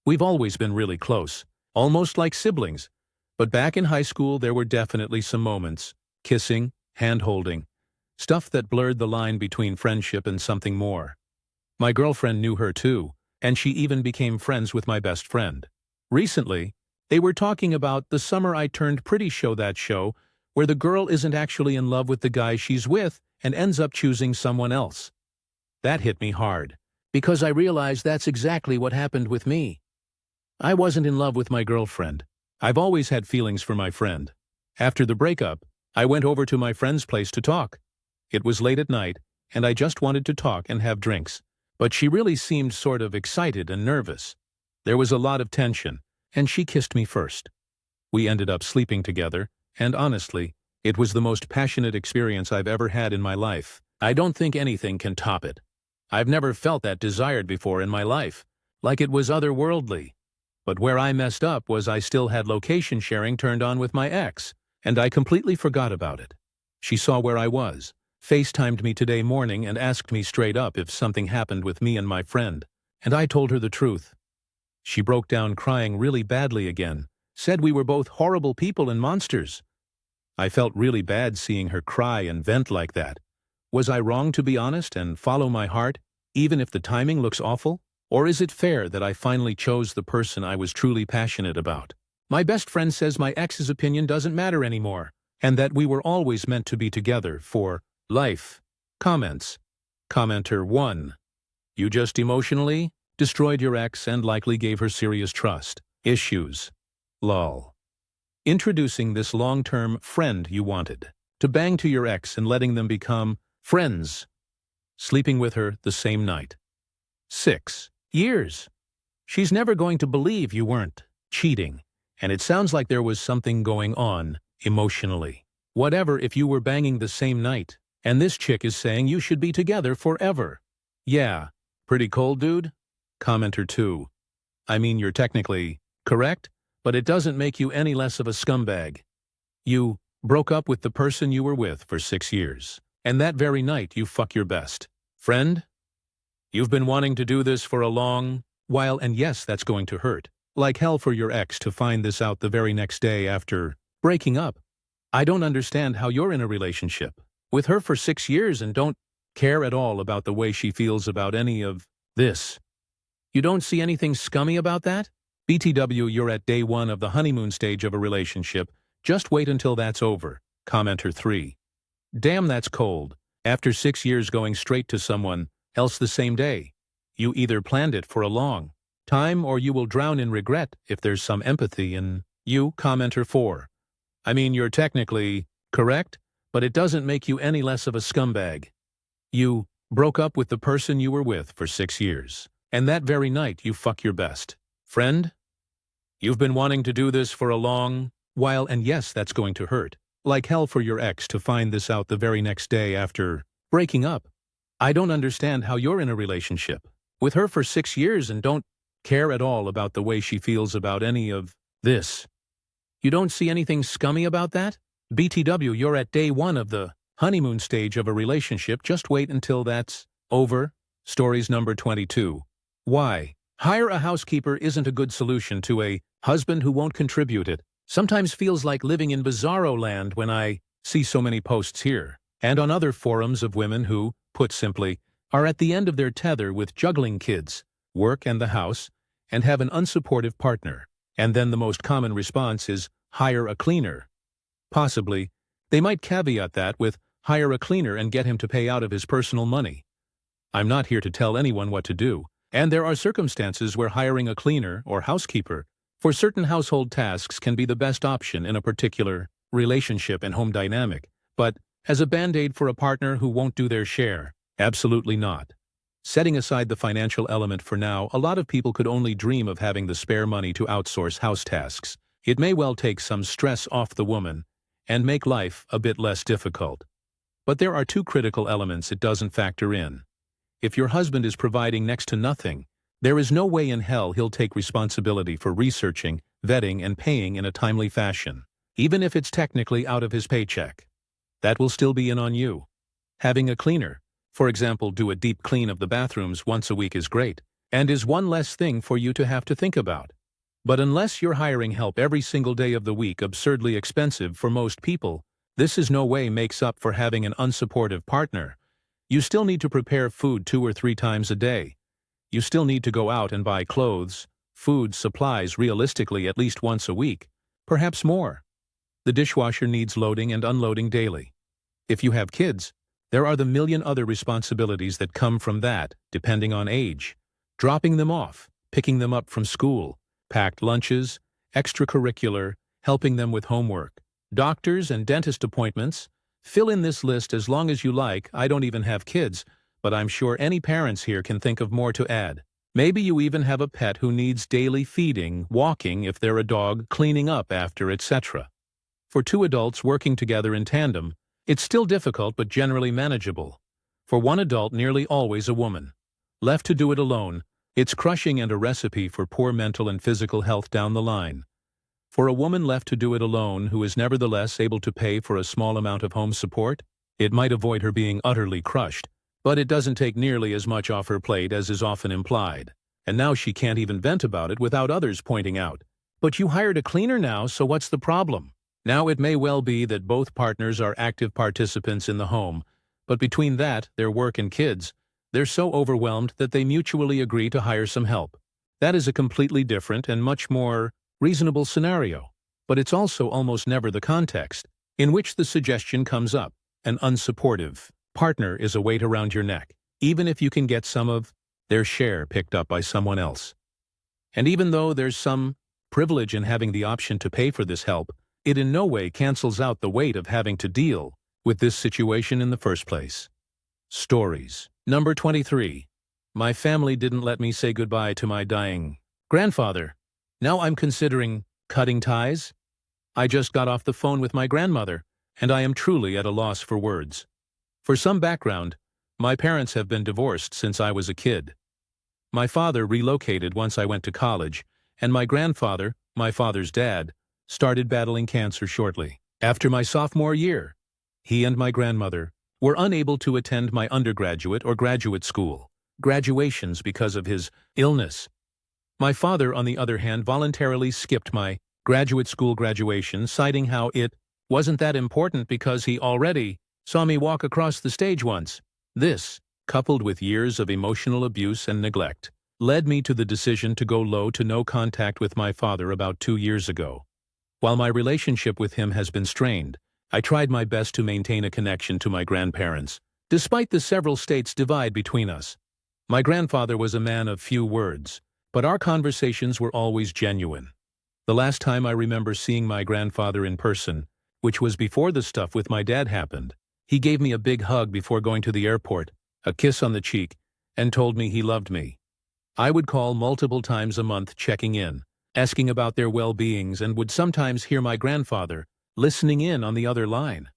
We've always been really close, almost like siblings, but back in high school there were definitely some moments, kissing, hand-holding, stuff that blurred the line between friendship and something more. My girlfriend knew her too, and she even became friends with my best friend. Recently, they were talking about the Summer I Turned Pretty show, that show where the girl isn't actually in love with the guy she's with and ends up choosing someone else. That hit me hard, because I realized that's exactly what happened with me. I wasn't in love with my girlfriend. I've always had feelings for my friend. After the breakup, I went over to my friend's place to talk. It was late at night, and I just wanted to talk and have drinks, but she really seemed sort of excited and nervous. There was a lot of tension, and she kissed me first. We ended up sleeping together, and honestly, it was the most passionate experience I've ever had in my life. I don't think anything can top it. I've never felt that desired before in my life, like it was otherworldly. But where I messed up was I still had location sharing turned on with my ex, and I completely forgot about it. She saw where I was, FaceTimed me today morning and asked me straight up if something happened with me and my friend, and I told her the truth. She broke down crying really badly again, said we were both horrible people and monsters. I felt really bad seeing her cry and vent like that. Was I wrong to be honest and follow my heart, even if the timing looks awful? Or is it fair that I finally chose the person I was truly passionate about? My best friend says my ex's opinion doesn't matter anymore, and that we were always meant to be together for life. Comments. Commenter 1. You just emotionally destroyed your ex and likely gave her serious trust issues. Lol. Introducing this long-term friend you wanted to bang to your ex and letting them become friends. Sleeping with her the same night. 6 years. She's never going to believe you weren't cheating, and it sounds like there was something going on emotionally. Whatever if you were banging the same night, and this chick is saying you should be together forever. Yeah, pretty cold, dude? Commenter 2. I mean, you're technically correct, but it doesn't make you any less of a scumbag. You broke up with the person you were with for 6 years, and that very night you fuck your best friend. You've been wanting to do this for a long while, and yes, that's going to hurt like hell for your ex to find this out the very next day after breaking up. I don't understand how you're in a relationship with her for 6 years and don't care at all about the way she feels about any of this. You don't see anything scummy about that? BTW, you're at day 1 of the honeymoon stage of a relationship. Just wait until that's over. Commenter 3. Damn, that's cold. After 6 years going straight to someone else the same day. You either planned it for a long time or you will drown in regret if there's some empathy in you. Commenter 4. I mean, you're technically correct, but it doesn't make you any less of a scumbag. You broke up with the person you were with for 6 years, and that very night you fuck your best friend. You've been wanting to do this for a long while, and yes, that's going to hurt like hell for your ex to find this out the very next day after breaking up. I don't understand how you're in a relationship with her for 6 years and don't care at all about the way she feels about any of this. You don't see anything scummy about that? BTW, you're at day 1 of the honeymoon stage of a relationship. Just wait until that's over. Stories number 22. Why hire a housekeeper isn't a good solution to a husband who won't contribute. It sometimes feels like living in bizarro land when I see so many posts here and on other forums of women who, put simply, are at the end of their tether with juggling kids, work and the house, and have an unsupportive partner. And then the most common response is, hire a cleaner. Possibly, they might caveat that with, hire a cleaner and get him to pay out of his personal money. I'm not here to tell anyone what to do, and there are circumstances where hiring a cleaner or housekeeper for certain household tasks can be the best option in a particular relationship and home dynamic, but as a band-aid for a partner who won't do their share, absolutely not. Setting aside the financial element for now, a lot of people could only dream of having the spare money to outsource house tasks. It may well take some stress off the woman and make life a bit less difficult. But there are 2 critical elements it doesn't factor in. If your husband is providing next to nothing, there is no way in hell he'll take responsibility for researching, vetting, and paying in a timely fashion, even if it's technically out of his paycheck. That will still be in on you. Having a cleaner, for example, do a deep clean of the bathrooms once a week is great, and is one less thing for you to have to think about. But unless you're hiring help every single day of the week, absurdly expensive for most people, this is no way makes up for having an unsupportive partner. You still need to prepare food 2 or 3 times a day. You still need to go out and buy clothes, food, supplies realistically at least once a week, perhaps more. The dishwasher needs loading and unloading daily. If you have kids, there are the million other responsibilities that come from that, depending on age. Dropping them off, picking them up from school, packed lunches, extracurricular, helping them with homework, doctors and dentist appointments. Fill in this list as long as you like. I don't even have kids, but I'm sure any parents here can think of more to add. Maybe you even have a pet who needs daily feeding, walking if they're a dog, cleaning up after, etc. For 2 adults working together in tandem, it's still difficult but generally manageable. For 1 adult, nearly always a woman. Left to do it alone, it's crushing and a recipe for poor mental and physical health down the line. For a woman left to do it alone who is nevertheless able to pay for a small amount of home support, it might avoid her being utterly crushed, but it doesn't take nearly as much off her plate as is often implied. And now she can't even vent about it without others pointing out, "But you hired a cleaner now, so what's the problem?" Now it may well be that both partners are active participants in the home, but between that, their work and kids, they're so overwhelmed that they mutually agree to hire some help. That is a completely different and much more reasonable scenario, but it's also almost never the context in which the suggestion comes up. An unsupportive partner is a weight around your neck, even if you can get some of their share picked up by someone else. And even though there's some privilege in having the option to pay for this help, it in no way cancels out the weight of having to deal with this situation in the first place. Stories. Number 23. My family didn't let me say goodbye to my dying grandfather. Now I'm considering cutting ties. I just got off the phone with my grandmother, and I am truly at a loss for words. For some background, my parents have been divorced since I was a kid. My father relocated once I went to college, and my grandfather, my father's dad, started battling cancer shortly after my sophomore year. He and my grandmother were unable to attend my undergraduate or graduate school graduations because of his illness. My father, on the other hand, voluntarily skipped my graduate school graduation, citing how it wasn't that important because he already saw me walk across the stage once. This, coupled with years of emotional abuse and neglect, led me to the decision to go low to no contact with my father about 2 years ago. While my relationship with him has been strained, I tried my best to maintain a connection to my grandparents, despite the several states divide between us. My grandfather was a man of few words, but our conversations were always genuine. The last time I remember seeing my grandfather in person, which was before the stuff with my dad happened, he gave me a big hug before going to the airport, a kiss on the cheek, and told me he loved me. I would call multiple times a month checking in, asking about their well-beings, and would sometimes hear my grandfather listening in on the other line.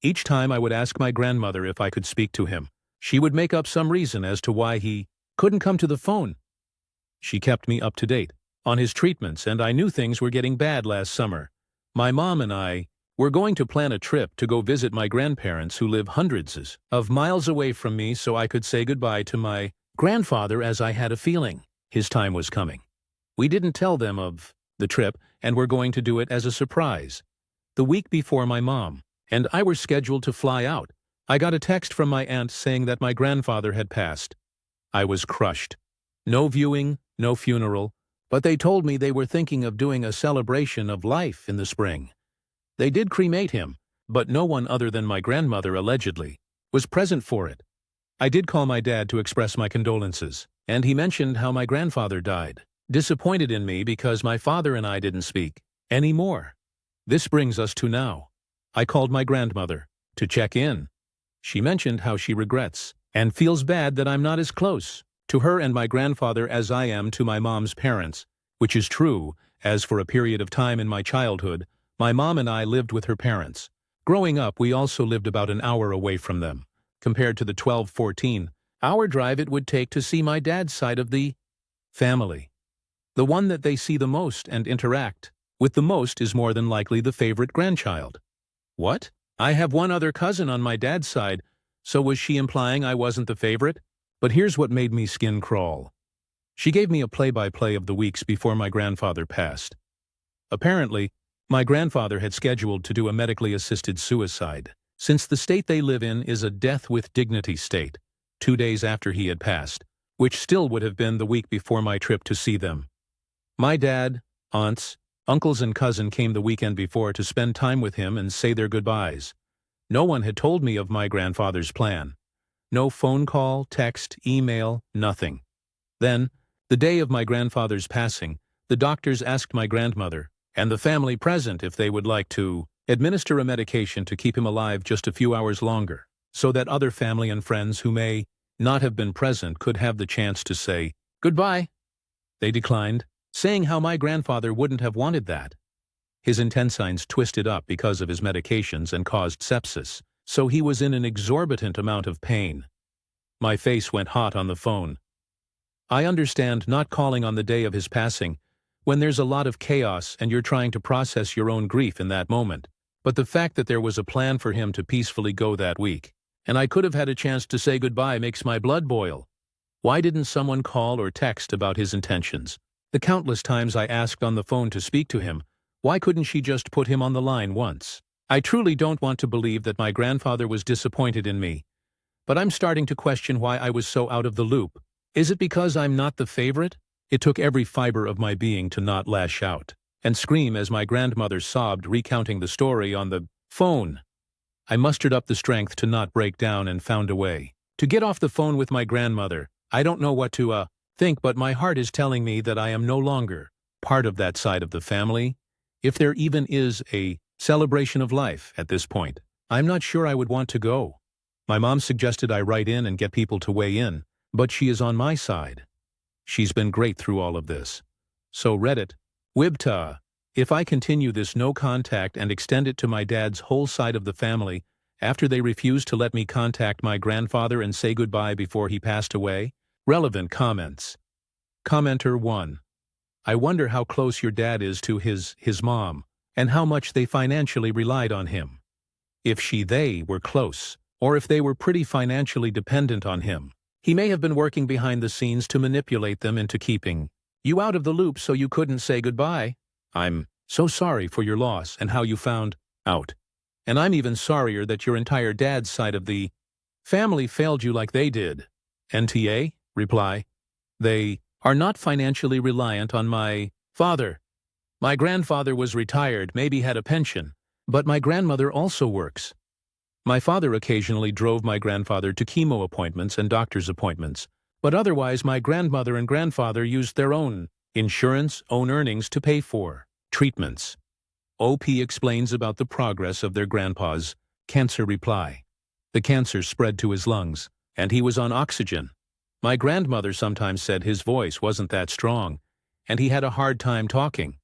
Each time I would ask my grandmother if I could speak to him. She would make up some reason as to why he couldn't come to the phone. She kept me up to date on his treatments, and I knew things were getting bad last summer. My mom and I were going to plan a trip to go visit my grandparents who live hundreds of miles away from me so I could say goodbye to my grandfather, as I had a feeling his time was coming. We didn't tell them of the trip and were going to do it as a surprise. The week before my mom and I were scheduled to fly out, I got a text from my aunt saying that my grandfather had passed. I was crushed. No viewing, no funeral, but they told me they were thinking of doing a celebration of life in the spring. They did cremate him, but no one other than my grandmother, allegedly, was present for it. I did call my dad to express my condolences, and he mentioned how my grandfather died, disappointed in me because my father and I didn't speak anymore. This brings us to now. I called my grandmother to check in. She mentioned how she regrets and feels bad that I'm not as close to her and my grandfather as I am to my mom's parents, which is true, as for a period of time in my childhood, my mom and I lived with her parents. Growing up, we also lived about an hour away from them, compared to the 12-14-hour drive it would take to see my dad's side of the family. The one that they see the most and interact with the most is more than likely the favorite grandchild. What? I have one other cousin on my dad's side, so was she implying I wasn't the favorite? But here's what made me skin crawl. She gave me a play-by-play of the weeks before my grandfather passed. Apparently, my grandfather had scheduled to do a medically assisted suicide, since the state they live in is a death with dignity state, 2 days after he had passed, which still would have been the week before my trip to see them. My dad, aunts, uncles and cousin came the weekend before to spend time with him and say their goodbyes. No one had told me of my grandfather's plan. No phone call, text, email, nothing. Then, the day of my grandfather's passing, the doctors asked my grandmother and the family present if they would like to administer a medication to keep him alive just a few hours longer, so that other family and friends who may not have been present could have the chance to say goodbye. They declined, saying how my grandfather wouldn't have wanted that. His intestines twisted up because of his medications and caused sepsis, so he was in an exorbitant amount of pain. My face went hot on the phone. I understand not calling on the day of his passing when there's a lot of chaos and you're trying to process your own grief in that moment, but the fact that there was a plan for him to peacefully go that week, and I could have had a chance to say goodbye, makes my blood boil. Why didn't someone call or text about his intentions? The countless times I asked on the phone to speak to him, why couldn't she just put him on the line once? I truly don't want to believe that my grandfather was disappointed in me, but I'm starting to question why I was so out of the loop. Is it because I'm not the favorite? It took every fiber of my being to not lash out and scream as my grandmother sobbed, recounting the story on the phone. I mustered up the strength to not break down and found a way to get off the phone with my grandmother. I don't know what to think, but my heart is telling me that I am no longer part of that side of the family. If there even is a celebration of life at this point, I'm not sure I would want to go. My mom suggested I write in and get people to weigh in, but she is on my side. She's been great through all of this. So Reddit, Wibta, if I continue this no contact and extend it to my dad's whole side of the family after they refused to let me contact my grandfather and say goodbye before he passed away, Relevant comments. Commenter 1. I wonder how close your dad is to his mom, and how much they financially relied on him. If they were close, or if they were pretty financially dependent on him. He may have been working behind the scenes to manipulate them into keeping you out of the loop so you couldn't say goodbye. I'm so sorry for your loss and how you found out. And I'm even sorrier that your entire dad's side of the family failed you like they did. NTA? Reply. They are not financially reliant on my father. My grandfather was retired, maybe had a pension, but my grandmother also works. My father occasionally drove my grandfather to chemo appointments and doctor's appointments, but otherwise my grandmother and grandfather used their own insurance, own earnings to pay for treatments. OP explains about the progress of their grandpa's cancer. Reply. The cancer spread to his lungs, and he was on oxygen. My grandmother sometimes said his voice wasn't that strong, and he had a hard time talking.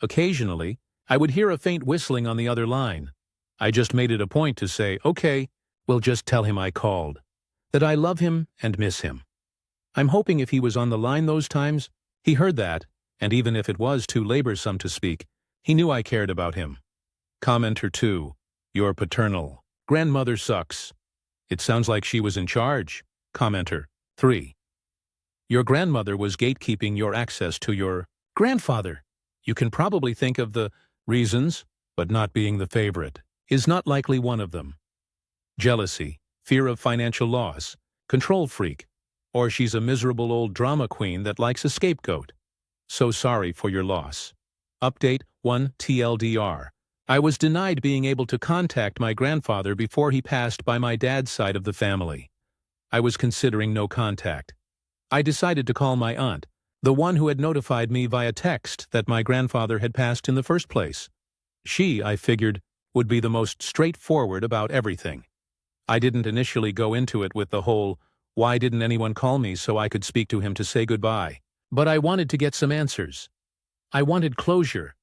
Occasionally, I would hear a faint whistling on the other line. I just made it a point to say, okay, we'll just tell him I called, that I love him and miss him. I'm hoping if he was on the line those times, he heard that, and even if it was too laborsome to speak, he knew I cared about him. Commenter 2. Your paternal grandmother sucks. It sounds like she was in charge. Commenter 3. Your grandmother was gatekeeping your access to your grandfather. You can probably think of the reasons, but not being the favorite is not likely one of them. Jealousy, fear of financial loss, control freak, or she's a miserable old drama queen that likes a scapegoat. So sorry for your loss. Update 1 TLDR. I was denied being able to contact my grandfather before he passed by my dad's side of the family. I was considering no contact. I decided to call my aunt, the one who had notified me via text that my grandfather had passed in the first place. She, I figured, would be the most straightforward about everything. I didn't initially go into it with the whole, why didn't anyone call me so I could speak to him to say goodbye? But I wanted to get some answers. I wanted closure.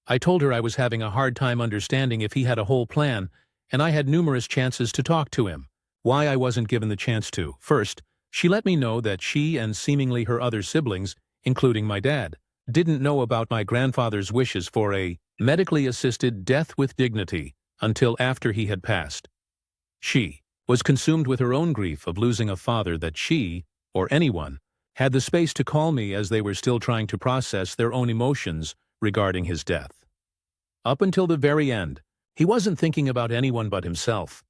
I told her I was having a hard time understanding if he had a whole plan, and I had numerous chances to talk to him. Why I wasn't given the chance to. First, she let me know that she and seemingly her other siblings, including my dad, didn't know about my grandfather's wishes for a medically assisted death with dignity until after he had passed. She was consumed with her own grief of losing a father that she, or anyone, had the space to call me as they were still trying to process their own emotions regarding his death. Up until the very end, he wasn't thinking about anyone but himself.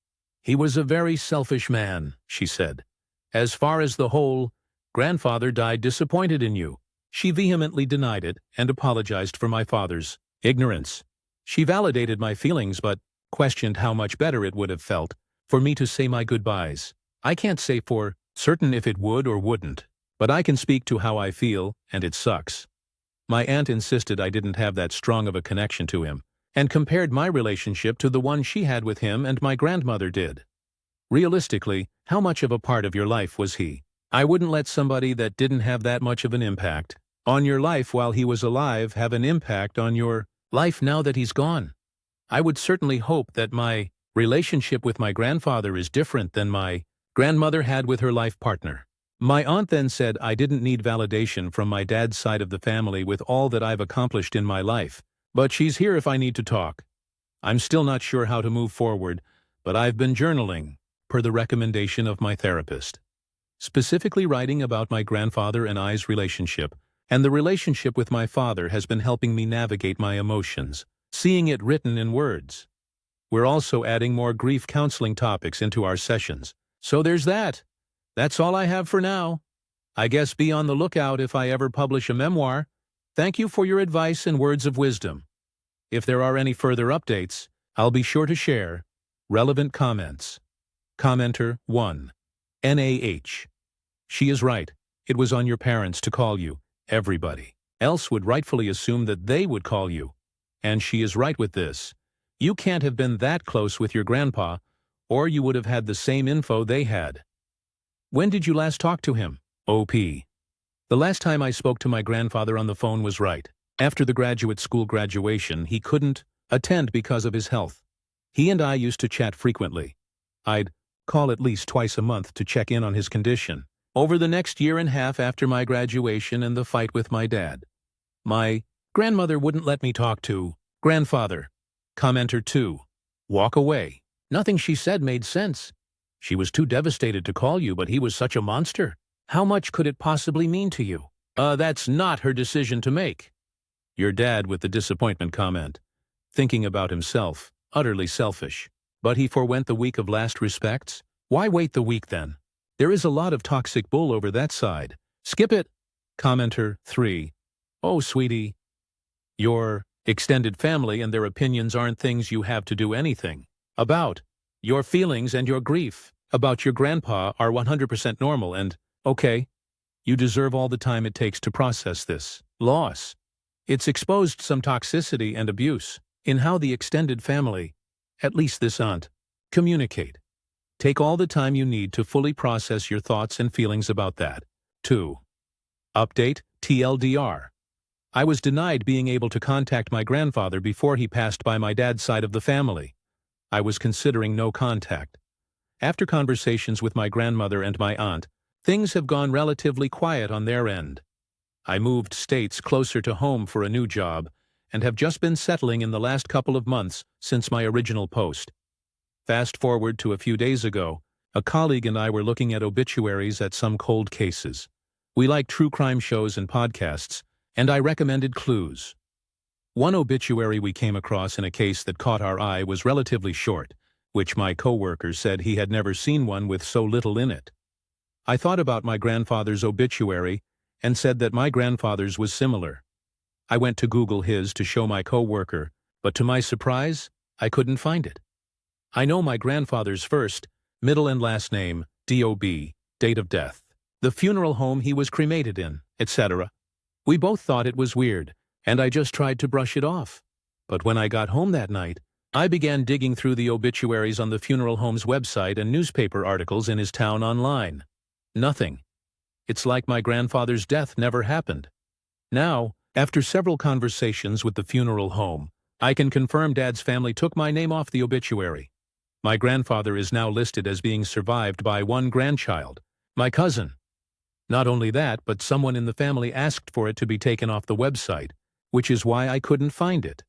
He was a very selfish man, she said. As far as the whole, grandfather died disappointed in you. She vehemently denied it and apologized for my father's ignorance. She validated my feelings but questioned how much better it would have felt for me to say my goodbyes. I can't say for certain if it would or wouldn't, but I can speak to how I feel, and it sucks. My aunt insisted I didn't have that strong of a connection to him, and compared my relationship to the one she had with him and my grandmother did. Realistically, how much of a part of your life was he? I wouldn't let somebody that didn't have that much of an impact on your life while he was alive have an impact on your life now that he's gone. I would certainly hope that my relationship with my grandfather is different than my grandmother had with her life partner. My aunt then said I didn't need validation from my dad's side of the family with all that I've accomplished in my life, but she's here if I need to talk. I'm still not sure how to move forward, but I've been journaling, per the recommendation of my therapist. Specifically writing about my grandfather and I's relationship, and the relationship with my father has been helping me navigate my emotions, seeing it written in words. We're also adding more grief counseling topics into our sessions, so there's that. That's all I have for now. I guess be on the lookout if I ever publish a memoir. Thank you for your advice and words of wisdom. If there are any further updates, I'll be sure to share. Relevant comments. Commenter 1. NAH. She is right. It was on your parents to call you. Everybody else would rightfully assume that they would call you. And she is right with this. You can't have been that close with your grandpa, or you would have had the same info they had. When did you last talk to him? OP. The last time I spoke to my grandfather on the phone was right after the graduate school graduation. He couldn't attend because of his health. He and I used to chat frequently. I'd call at least twice a month to check in on his condition, Over the next year and a half after my graduation and the fight with my dad, my grandmother wouldn't let me talk to grandfather. Commenter 2. Walk away. Nothing she said made sense. She was too devastated to call you, but he was such a monster. How much could it possibly mean to you? That's not her decision to make. Your dad with the disappointment comment. Thinking about himself. Utterly selfish. But he forwent the week of last respects? Why wait the week then? There is a lot of toxic bull over that side. Skip it. Commenter 3. Oh, sweetie. Your extended family and their opinions aren't things you have to do anything about. Your feelings and your grief about your grandpa are 100% normal and, okay, you deserve all the time it takes to process this loss. It's exposed some toxicity and abuse in how the extended family, at least this aunt, communicate. Take all the time you need to fully process your thoughts and feelings about that. 2. Update, TLDR. I was denied being able to contact my grandfather before he passed by my dad's side of the family. I was considering no contact. After conversations with my grandmother and my aunt, things have gone relatively quiet on their end. I moved states closer to home for a new job and have just been settling in the last couple of months since my original post. Fast forward to a few days ago, a colleague and I were looking at obituaries at some cold cases. We like true crime shows and podcasts, and I recommended Clues. One obituary we came across in a case that caught our eye was relatively short, which my coworker said he had never seen one with so little in it. I thought about my grandfather's obituary and said that my grandfather's was similar. I went to Google his to show my coworker, but to my surprise, I couldn't find it. I know my grandfather's first, middle and last name, D.O.B., date of death, the funeral home he was cremated in, etc. We both thought it was weird, and I just tried to brush it off. But when I got home that night, I began digging through the obituaries on the funeral home's website and newspaper articles in his town online. Nothing. It's like my grandfather's death never happened. Now, after several conversations with the funeral home, I can confirm Dad's family took my name off the obituary. My grandfather is now listed as being survived by one grandchild, my cousin. Not only that, but someone in the family asked for it to be taken off the website, which is why I couldn't find it.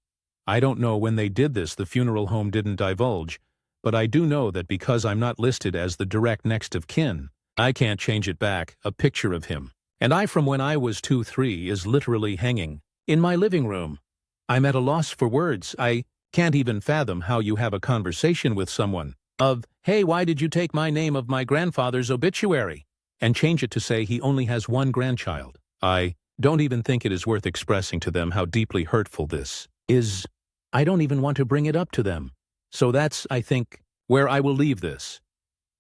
I don't know when they did this, the funeral home didn't divulge, but I do know that because I'm not listed as the direct next of kin, I can't change it back, a picture of him. And I from when I was 2-3 is literally hanging in my living room. I'm at a loss for words. I can't even fathom how you have a conversation with someone of, hey, why did you take my name of my grandfather's obituary? And change it to say he only has one grandchild. I don't even think it is worth expressing to them how deeply hurtful this is. I don't even want to bring it up to them. So that's, I think, where I will leave this.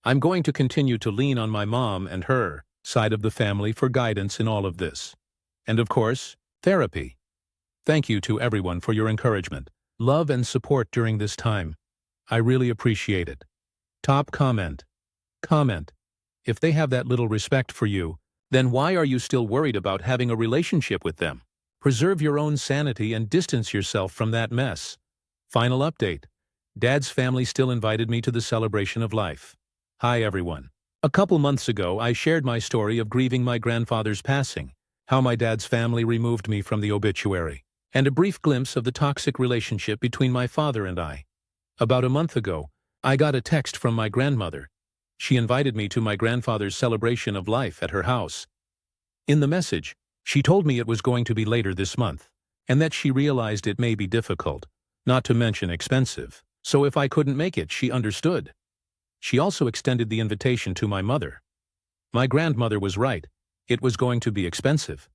I'm going to continue to lean on my mom and her side of the family for guidance in all of this. And of course, therapy. Thank you to everyone for your encouragement, love and support during this time. I really appreciate it. Top comment. Comment. If they have that little respect for you, then why are you still worried about having a relationship with them? Preserve your own sanity and distance yourself from that mess. Final update. Dad's family still invited me to the celebration of life. Hi everyone. A couple months ago, I shared my story of grieving my grandfather's passing, how my dad's family removed me from the obituary, and a brief glimpse of the toxic relationship between my father and I. About a month ago, I got a text from my grandmother. She invited me to my grandfather's celebration of life at her house. In the message, she told me it was going to be later this month, and that she realized it may be difficult, not to mention expensive, so if I couldn't make it, she understood. She also extended the invitation to my mother. My grandmother was right. It was going to be expensive.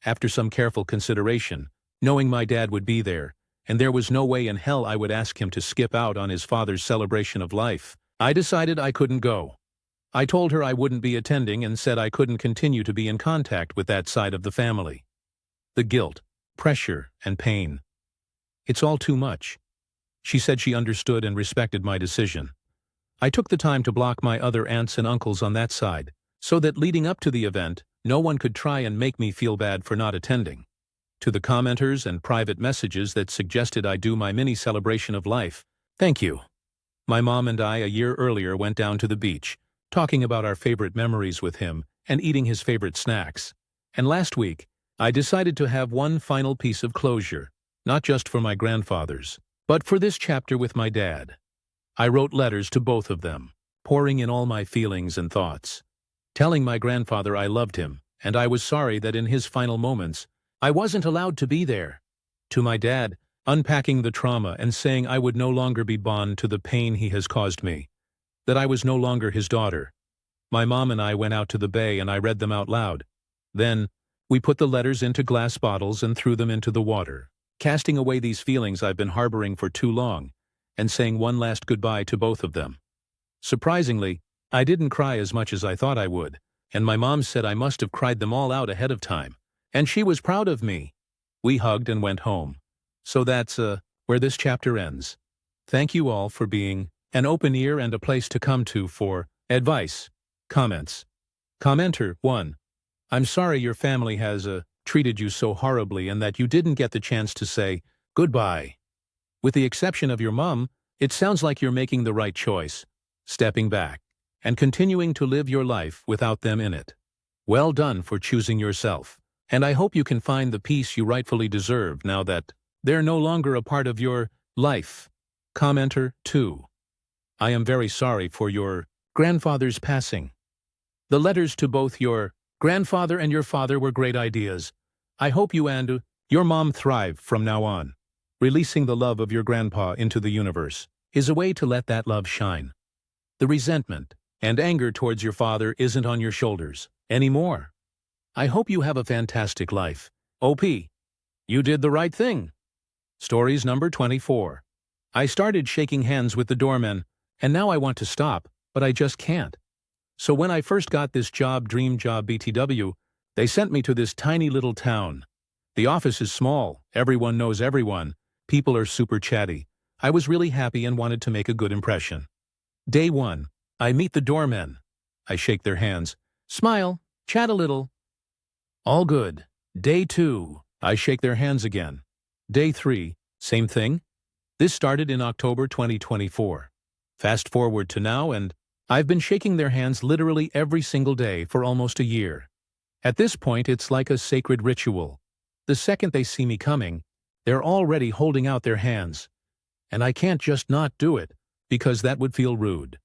After some careful consideration, knowing my dad would be there, and there was no way in hell I would ask him to skip out on his father's celebration of life, I decided I couldn't go. I told her I wouldn't be attending and said I couldn't continue to be in contact with that side of the family. The guilt, pressure, and pain. It's all too much. She said she understood and respected my decision. I took the time to block my other aunts and uncles on that side, so that leading up to the event, no one could try and make me feel bad for not attending. To the commenters and private messages that suggested I do my mini celebration of life, thank you. My mom and I a year earlier went down to the beach, talking about our favorite memories with him and eating his favorite snacks. And last week, I decided to have one final piece of closure, not just for my grandfathers, but for this chapter with my dad. I wrote letters to both of them, pouring in all my feelings and thoughts, telling my grandfather I loved him, and I was sorry that in his final moments, I wasn't allowed to be there. To my dad, unpacking the trauma and saying I would no longer be bond to the pain he has caused me, that I was no longer his daughter. My mom and I went out to the bay and I read them out loud. Then, we put the letters into glass bottles and threw them into the water, casting away these feelings I've been harboring for too long, and saying one last goodbye to both of them. Surprisingly, I didn't cry as much as I thought I would, and my mom said I must have cried them all out ahead of time, and she was proud of me. We hugged and went home. So that's, where this chapter ends. Thank you all for being an open ear and a place to come to for advice. Comments. Commenter 1. I'm sorry your family has, treated you so horribly and that you didn't get the chance to say goodbye. With the exception of your mom, it sounds like you're making the right choice, stepping back, and continuing to live your life without them in it. Well done for choosing yourself, and I hope you can find the peace you rightfully deserve now that they're no longer a part of your life. Commenter 2. I am very sorry for your grandfather's passing. The letters to both your grandfather and your father were great ideas. I hope you and your mom thrive from now on. Releasing the love of your grandpa into the universe is a way to let that love shine. The resentment and anger towards your father isn't on your shoulders anymore. I hope you have a fantastic life. OP. You did the right thing. Stories number 24. I started shaking hands with the doorman, and now I want to stop, but I just can't. So when I first got this dream job BTW, they sent me to this tiny little town. The office is small, everyone knows everyone, people are super chatty. I was really happy and wanted to make a good impression. Day 1, I meet the doormen. I shake their hands, smile, chat a little. All good. Day 2, I shake their hands again. Day 3, same thing. This started in October 2024. Fast forward to now and I've been shaking their hands literally every single day for almost a year. At this point, it's like a sacred ritual. The second they see me coming, they're already holding out their hands. And I can't just not do it, because that would feel rude.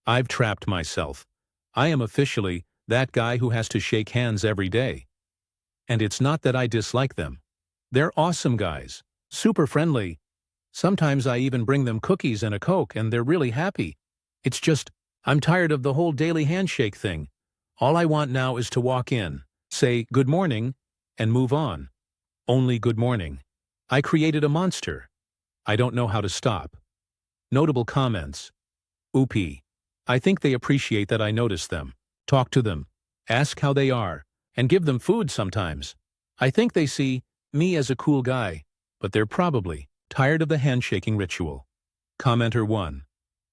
I've trapped myself. I am officially that guy who has to shake hands every day. And it's not that I dislike them. They're awesome guys, super friendly. Sometimes I even bring them cookies and a Coke and they're really happy. It's just, I'm tired of the whole daily handshake thing. All I want now is to walk in, say good morning, and move on. Only good morning. I created a monster. I don't know how to stop. Notable comments. Oopie. I think they appreciate that I notice them, talk to them, ask how they are, and give them food sometimes. I think they see me as a cool guy, but they're probably tired of the handshaking ritual. Commenter 1.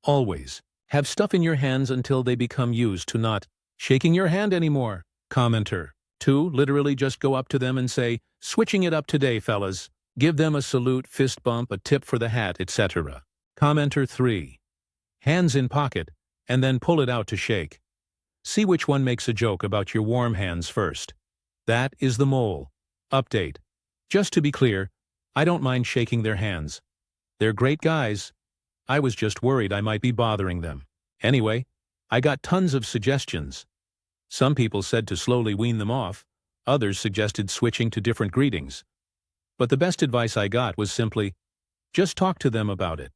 Always have stuff in your hands until they become used to not shaking your hand anymore. Commenter 2. Literally just go up to them and say, switching it up today, fellas. Give them a salute, fist bump, a tip for the hat, etc. Commenter 3. Hands in pocket, and then pull it out to shake. See which one makes a joke about your warm hands first. That is the mole. Update. Just to be clear, I don't mind shaking their hands. They're great guys. I was just worried I might be bothering them. Anyway, I got tons of suggestions. Some people said to slowly wean them off, others suggested switching to different greetings. But the best advice I got was simply, just talk to them about it.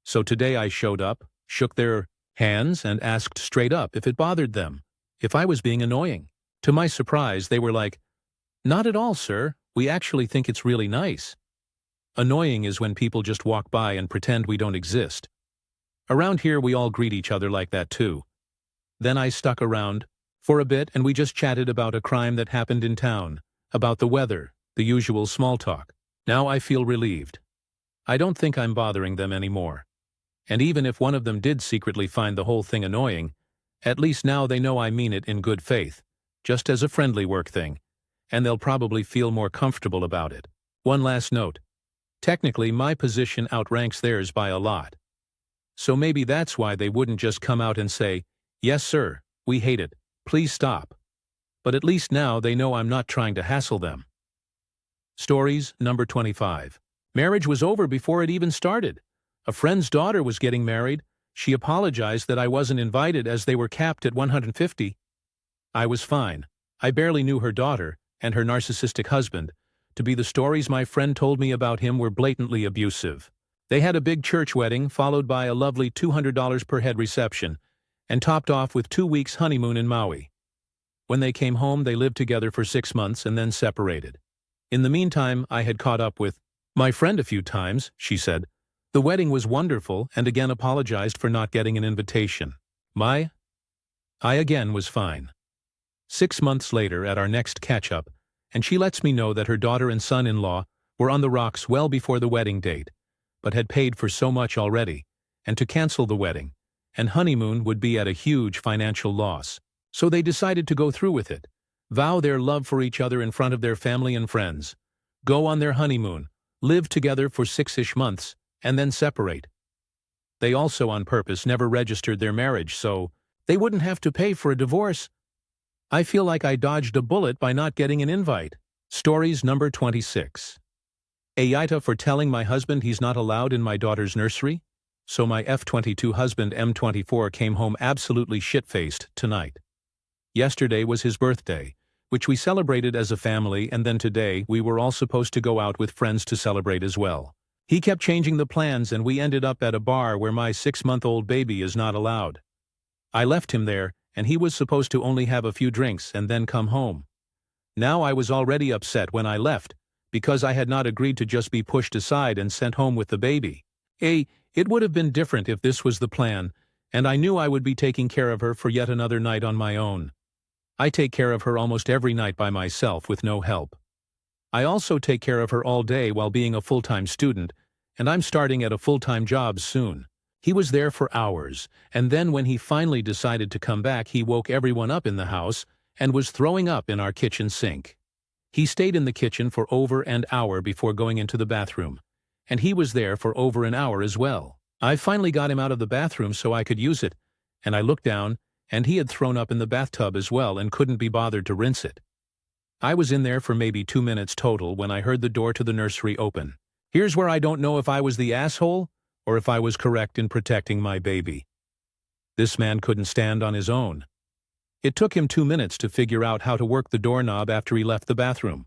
So today I showed up, shook their hands, and asked straight up if it bothered them, if I was being annoying. To my surprise, they were like, not at all, sir. We actually think it's really nice. Annoying is when people just walk by and pretend we don't exist. Around here we all greet each other like that too. Then I stuck around for a bit and we just chatted about a crime that happened in town, about the weather, the usual small talk. Now I feel relieved. I don't think I'm bothering them anymore. And even if one of them did secretly find the whole thing annoying, at least now they know I mean it in good faith, just as a friendly work thing, and they'll probably feel more comfortable about it. One last note. Technically, my position outranks theirs by a lot. So maybe that's why they wouldn't just come out and say, yes sir, we hate it, Please stop. But at least now they know I'm not trying to hassle them. Stories number 25. Marriage was over before it even started. A friend's daughter was getting married. She apologized that I wasn't invited as they were capped at 150. I was fine. I barely knew her daughter, and her narcissistic husband. To be the stories my friend told me about him were blatantly abusive. They had a big church wedding, followed by a lovely $200 per head reception, and topped off with 2 weeks honeymoon in Maui. When they came home, they lived together for 6 months and then separated. In the meantime, I had caught up with my friend a few times, she said. The wedding was wonderful and again apologized for not getting an invitation. I again was fine. 6 months later at our next catch-up, and she lets me know that her daughter and son-in-law were on the rocks well before the wedding date, but had paid for so much already, and to cancel the wedding, and honeymoon would be at a huge financial loss. So they decided to go through with it, vow their love for each other in front of their family and friends, go on their honeymoon, live together for 6-ish months, and then separate. They also on purpose never registered their marriage so they wouldn't have to pay for a divorce. I feel like I dodged a bullet by not getting an invite. Stories number 26. Aita for telling my husband he's not allowed in my daughter's nursery. So my F22 husband M24 came home absolutely shit-faced tonight. Yesterday was his birthday, which we celebrated as a family, and then today we were all supposed to go out with friends to celebrate as well. He kept changing the plans and we ended up at a bar where my 6-month-old baby is not allowed. I left him there, and he was supposed to only have a few drinks and then come home. Now I was already upset when I left, because I had not agreed to just be pushed aside and sent home with the baby. It would have been different if this was the plan, and I knew I would be taking care of her for yet another night on my own. I take care of her almost every night by myself with no help. I also take care of her all day while being a full-time student, and I'm starting at a full-time job soon. He was there for hours, and then when he finally decided to come back, he woke everyone up in the house and was throwing up in our kitchen sink. He stayed in the kitchen for over an hour before going into the bathroom, and he was there for over an hour as well. I finally got him out of the bathroom so I could use it, and I looked down, and he had thrown up in the bathtub as well and couldn't be bothered to rinse it. I was in there for maybe 2 minutes total when I heard the door to the nursery open. Here's where I don't know if I was the asshole or if I was correct in protecting my baby. This man couldn't stand on his own. It took him 2 minutes to figure out how to work the doorknob after he left the bathroom.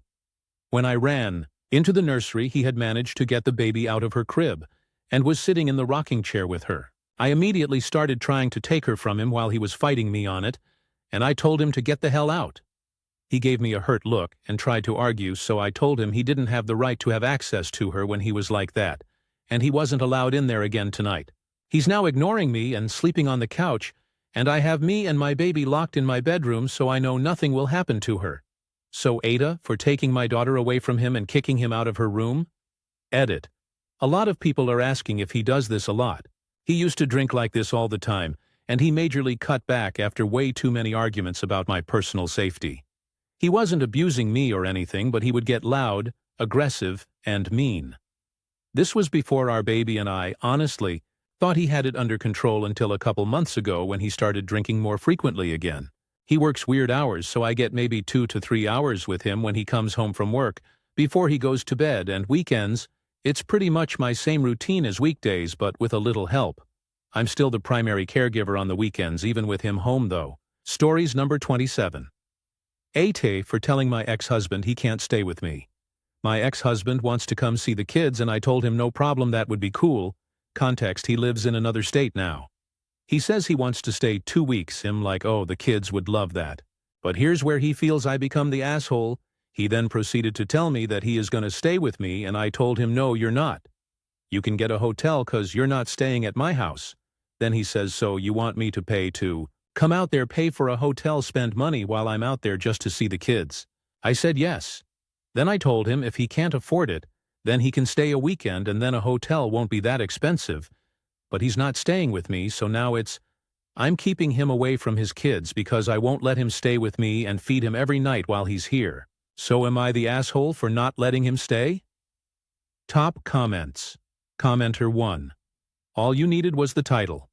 When I ran into the nursery, he had managed to get the baby out of her crib and was sitting in the rocking chair with her. I immediately started trying to take her from him while he was fighting me on it, and I told him to get the hell out. He gave me a hurt look and tried to argue, so I told him he didn't have the right to have access to her when he was like that, and he wasn't allowed in there again tonight. He's now ignoring me and sleeping on the couch, and I have me and my baby locked in my bedroom so I know nothing will happen to her. So Aita for taking my daughter away from him and kicking him out of her room? Edit. A lot of people are asking if he does this a lot. He used to drink like this all the time, and he majorly cut back after way too many arguments about my personal safety. He wasn't abusing me or anything, but he would get loud, aggressive, and mean. This was before our baby and I, honestly, thought he had it under control until a couple months ago when he started drinking more frequently again. He works weird hours, so I get maybe 2 to 3 hours with him when he comes home from work, before he goes to bed, and weekends, it's pretty much my same routine as weekdays but with a little help. I'm still the primary caregiver on the weekends even with him home though. Stories number 27. Aita for telling my ex-husband he can't stay with me. My ex-husband wants to come see the kids and I told him no problem, that would be cool. Context: he lives in another state now. He says he wants to stay 2 weeks, him like, oh, the kids would love that. But here's where he feels I become the asshole. He then proceeded to tell me that he is going to stay with me and I told him no, you're not. You can get a hotel cause you're not staying at my house. Then he says, so you want me to pay to come out there, pay for a hotel, spend money while I'm out there just to see the kids? I said yes. Then I told him if he can't afford it, then he can stay a weekend and then a hotel won't be that expensive. But he's not staying with me, so now I'm keeping him away from his kids because I won't let him stay with me and feed him every night while he's here. So am I the asshole for not letting him stay? Top comments. Commenter 1. All you needed was the title.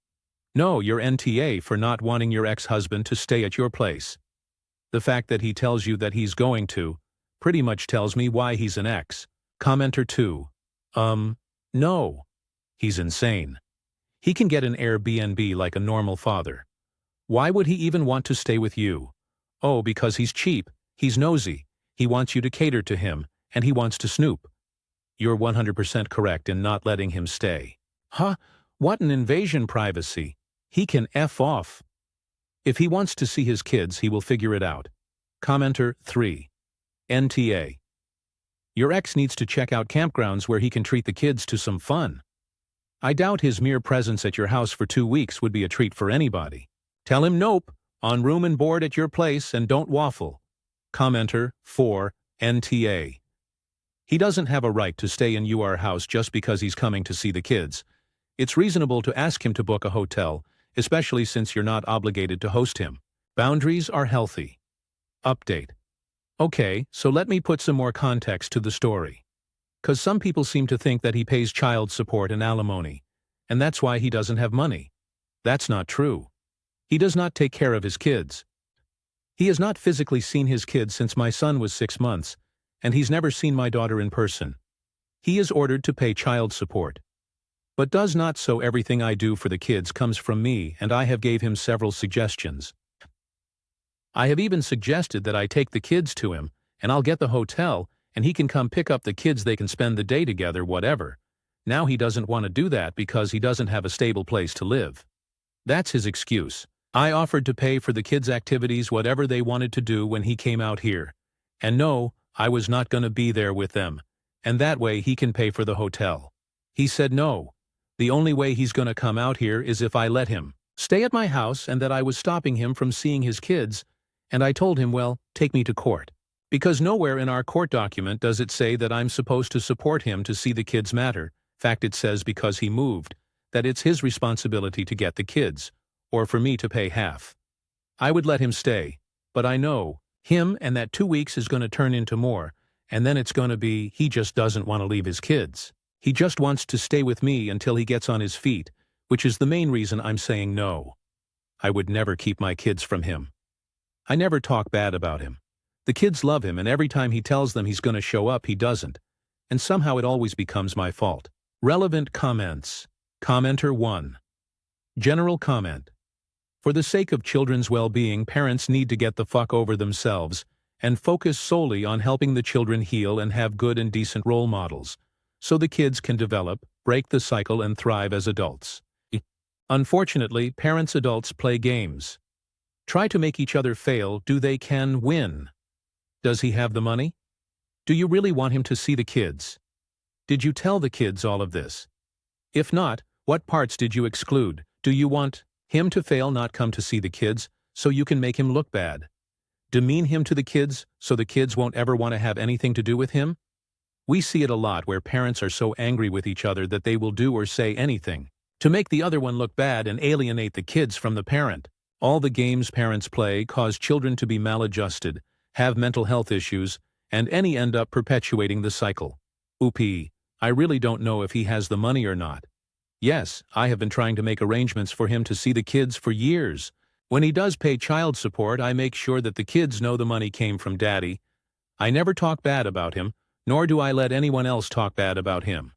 No, you're NTA for not wanting your ex-husband to stay at your place. The fact that he tells you that he's going to pretty much tells me why he's an ex. Commenter 2. No. He's insane. He can get an Airbnb like a normal father. Why would he even want to stay with you? Oh, because he's cheap, he's nosy, he wants you to cater to him, and he wants to snoop. You're 100% correct in not letting him stay. Huh? What an invasion privacy. He can F off. If he wants to see his kids, he will figure it out. Commenter 3. NTA. Your ex needs to check out campgrounds where he can treat the kids to some fun. I doubt his mere presence at your house for 2 weeks would be a treat for anybody. Tell him nope, on room and board at your place, and don't waffle. Commenter 4. NTA. He doesn't have a right to stay in your house just because he's coming to see the kids. It's reasonable to ask him to book a hotel, especially since you're not obligated to host him. Boundaries are healthy. Update. Okay, so let me put some more context to the story. 'Cause some people seem to think that he pays child support and alimony, and that's why he doesn't have money. That's not true. He does not take care of his kids. He has not physically seen his kids since my son was 6 months, and he's never seen my daughter in person. He is ordered to pay child support, but does not, so everything I do for the kids comes from me, and I have gave him several suggestions. I have even suggested that I take the kids to him, and I'll get the hotel, and he can come pick up the kids, they can spend the day together, whatever. Now he doesn't want to do that because he doesn't have a stable place to live. That's his excuse. I offered to pay for the kids' activities, whatever they wanted to do when he came out here. And no, I was not going to be there with them, and that way he can pay for the hotel. He said no. The only way he's going to come out here is if I let him stay at my house, and that I was stopping him from seeing his kids, and I told him, well, take me to court. Because nowhere in our court document does it say that I'm supposed to support him to see the kids matter. Fact, it says because he moved, that it's his responsibility to get the kids, or for me to pay half. I would let him stay, but I know him, and that 2 weeks is going to turn into more, and then it's going to be he just doesn't want to leave his kids. He just wants to stay with me until he gets on his feet, which is the main reason I'm saying no. I would never keep my kids from him. I never talk bad about him. The kids love him, and every time he tells them he's going to show up, he doesn't. And somehow it always becomes my fault. Relevant comments. Commenter 1. General comment. For the sake of children's well-being, parents need to get the fuck over themselves and focus solely on helping the children heal and have good and decent role models, so the kids can develop, break the cycle, and thrive as adults. Unfortunately, adults play games. Try to make each other fail, do they can win. Does he have the money? Do you really want him to see the kids? Did you tell the kids all of this? If not, what parts did you exclude? Do you want him to fail, not come to see the kids, so you can make him look bad? Demean him to the kids, so the kids won't ever want to have anything to do with him? We see it a lot where parents are so angry with each other that they will do or say anything to make the other one look bad and alienate the kids from the parent. All the games parents play cause children to be maladjusted, have mental health issues, and end up perpetuating the cycle. Oopie, I really don't know if he has the money or not. Yes, I have been trying to make arrangements for him to see the kids for years. When he does pay child support, I make sure that the kids know the money came from daddy. I never talk bad about him, nor do I let anyone else talk bad about him.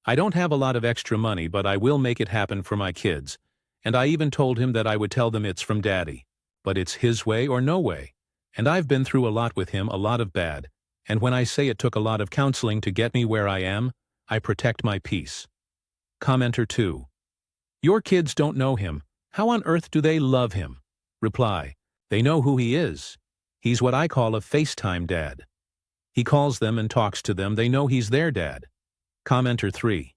I don't have a lot of extra money, but I will make it happen for my kids. And I even told him that I would tell them it's from daddy. But it's his way or no way. And I've been through a lot with him, a lot of bad. And when I say it took a lot of counseling to get me where I am, I protect my peace. Commenter 2. Your kids don't know him. How on earth do they love him? Reply. They know who he is. He's what I call a FaceTime dad. He calls them and talks to them. They know he's their dad. Commenter 3.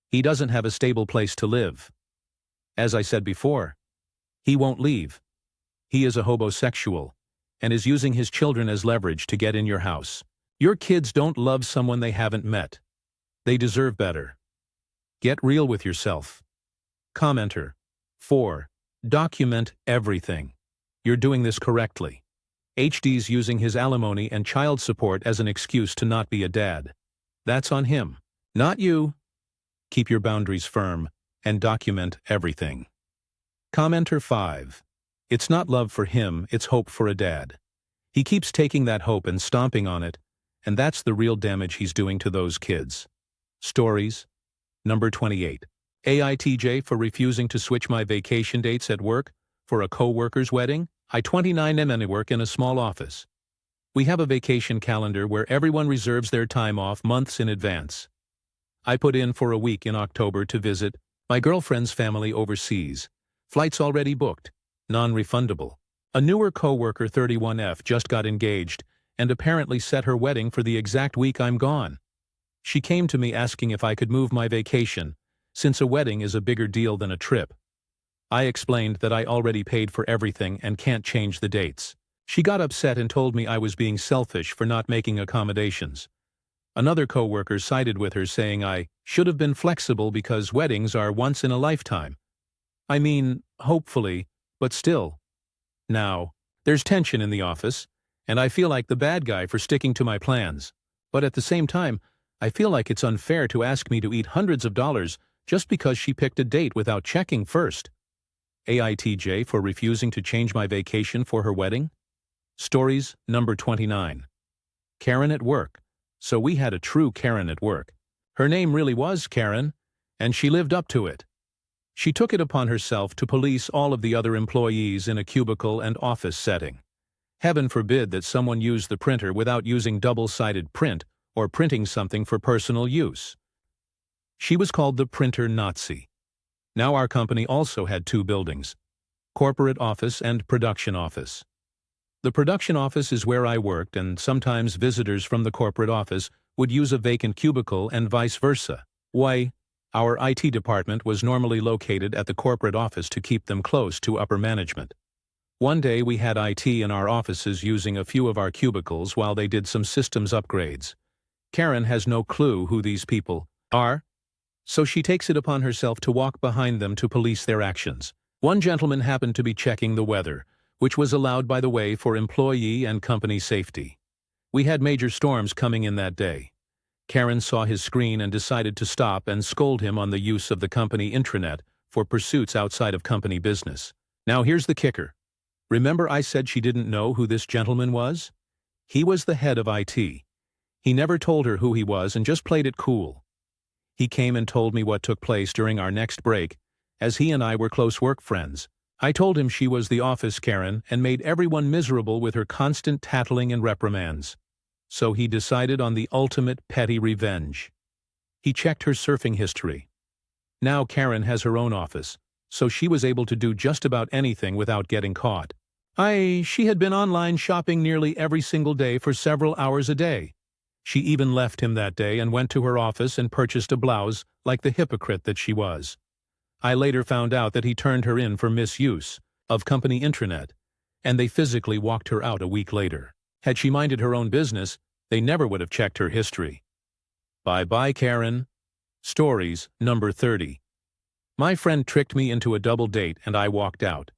He doesn't have a stable place to live. As I said before, he won't leave. He is a homosexual and is using his children as leverage to get in your house. Your kids don't love someone they haven't met. They deserve better. Get real with yourself. Commenter 4. Document everything. You're doing this correctly. HD's using his alimony and child support as an excuse to not be a dad. That's on him, not you. Keep your boundaries firm and document everything. Commenter 5. It's not love for him, it's hope for a dad. He keeps taking that hope and stomping on it, and that's the real damage he's doing to those kids. Stories. Number 28. AITJ for refusing to switch my vacation dates at work for a co-worker's wedding. I 29 am and work in a small office. We have a vacation calendar where everyone reserves their time off months in advance. I put in for a week in October to visit my girlfriend's family overseas. Flights already booked, non-refundable. A newer co-worker 31F just got engaged and apparently set her wedding for the exact week I'm gone. She came to me asking if I could move my vacation, since a wedding is a bigger deal than a trip. I explained that I already paid for everything and can't change the dates. She got upset and told me I was being selfish for not making accommodations. Another co-worker sided with her, saying I should have been flexible because weddings are once in a lifetime. I mean, hopefully, but still. Now, there's tension in the office, and I feel like the bad guy for sticking to my plans. But at the same time, I feel like it's unfair to ask me to eat hundreds of dollars just because she picked a date without checking first. AITJ for refusing to change my vacation for her wedding. Stories. Number 29. Karen at work. So we had a true Karen at work. Her name really was Karen, and she lived up to it. She took it upon herself to police all of the other employees in a cubicle and office setting. Heaven forbid that someone use the printer without using double-sided print or printing something for personal use. She was called the Printer Nazi. Now our company also had two buildings, corporate office and production office. The production office is where I worked, and sometimes visitors from the corporate office would use a vacant cubicle and vice versa. Why? Our IT department was normally located at the corporate office to keep them close to upper management. One day we had IT in our offices using a few of our cubicles while they did some systems upgrades. Karen has no clue who these people are, so she takes it upon herself to walk behind them to police their actions. One gentleman happened to be checking the weather, which was allowed by the way for employee and company safety. We had major storms coming in that day. Karen saw his screen and decided to stop and scold him on the use of the company intranet for pursuits outside of company business. Now here's the kicker. Remember I said she didn't know who this gentleman was? He was the head of IT. He never told her who he was and just played it cool. He came and told me what took place during our next break, as he and I were close work friends. I told him she was the office Karen and made everyone miserable with her constant tattling and reprimands. So he decided on the ultimate petty revenge. He checked her surfing history. Now Karen has her own office, so she was able to do just about anything without getting caught. She had been online shopping nearly every single day for several hours a day. She even left him that day and went to her office and purchased a blouse like the hypocrite that she was. I later found out that he turned her in for misuse of company intranet, and they physically walked her out a week later. Had she minded her own business, they never would have checked her history. Bye-bye, Karen. Stories. Number 30. My friend tricked me into a double date and I walked out.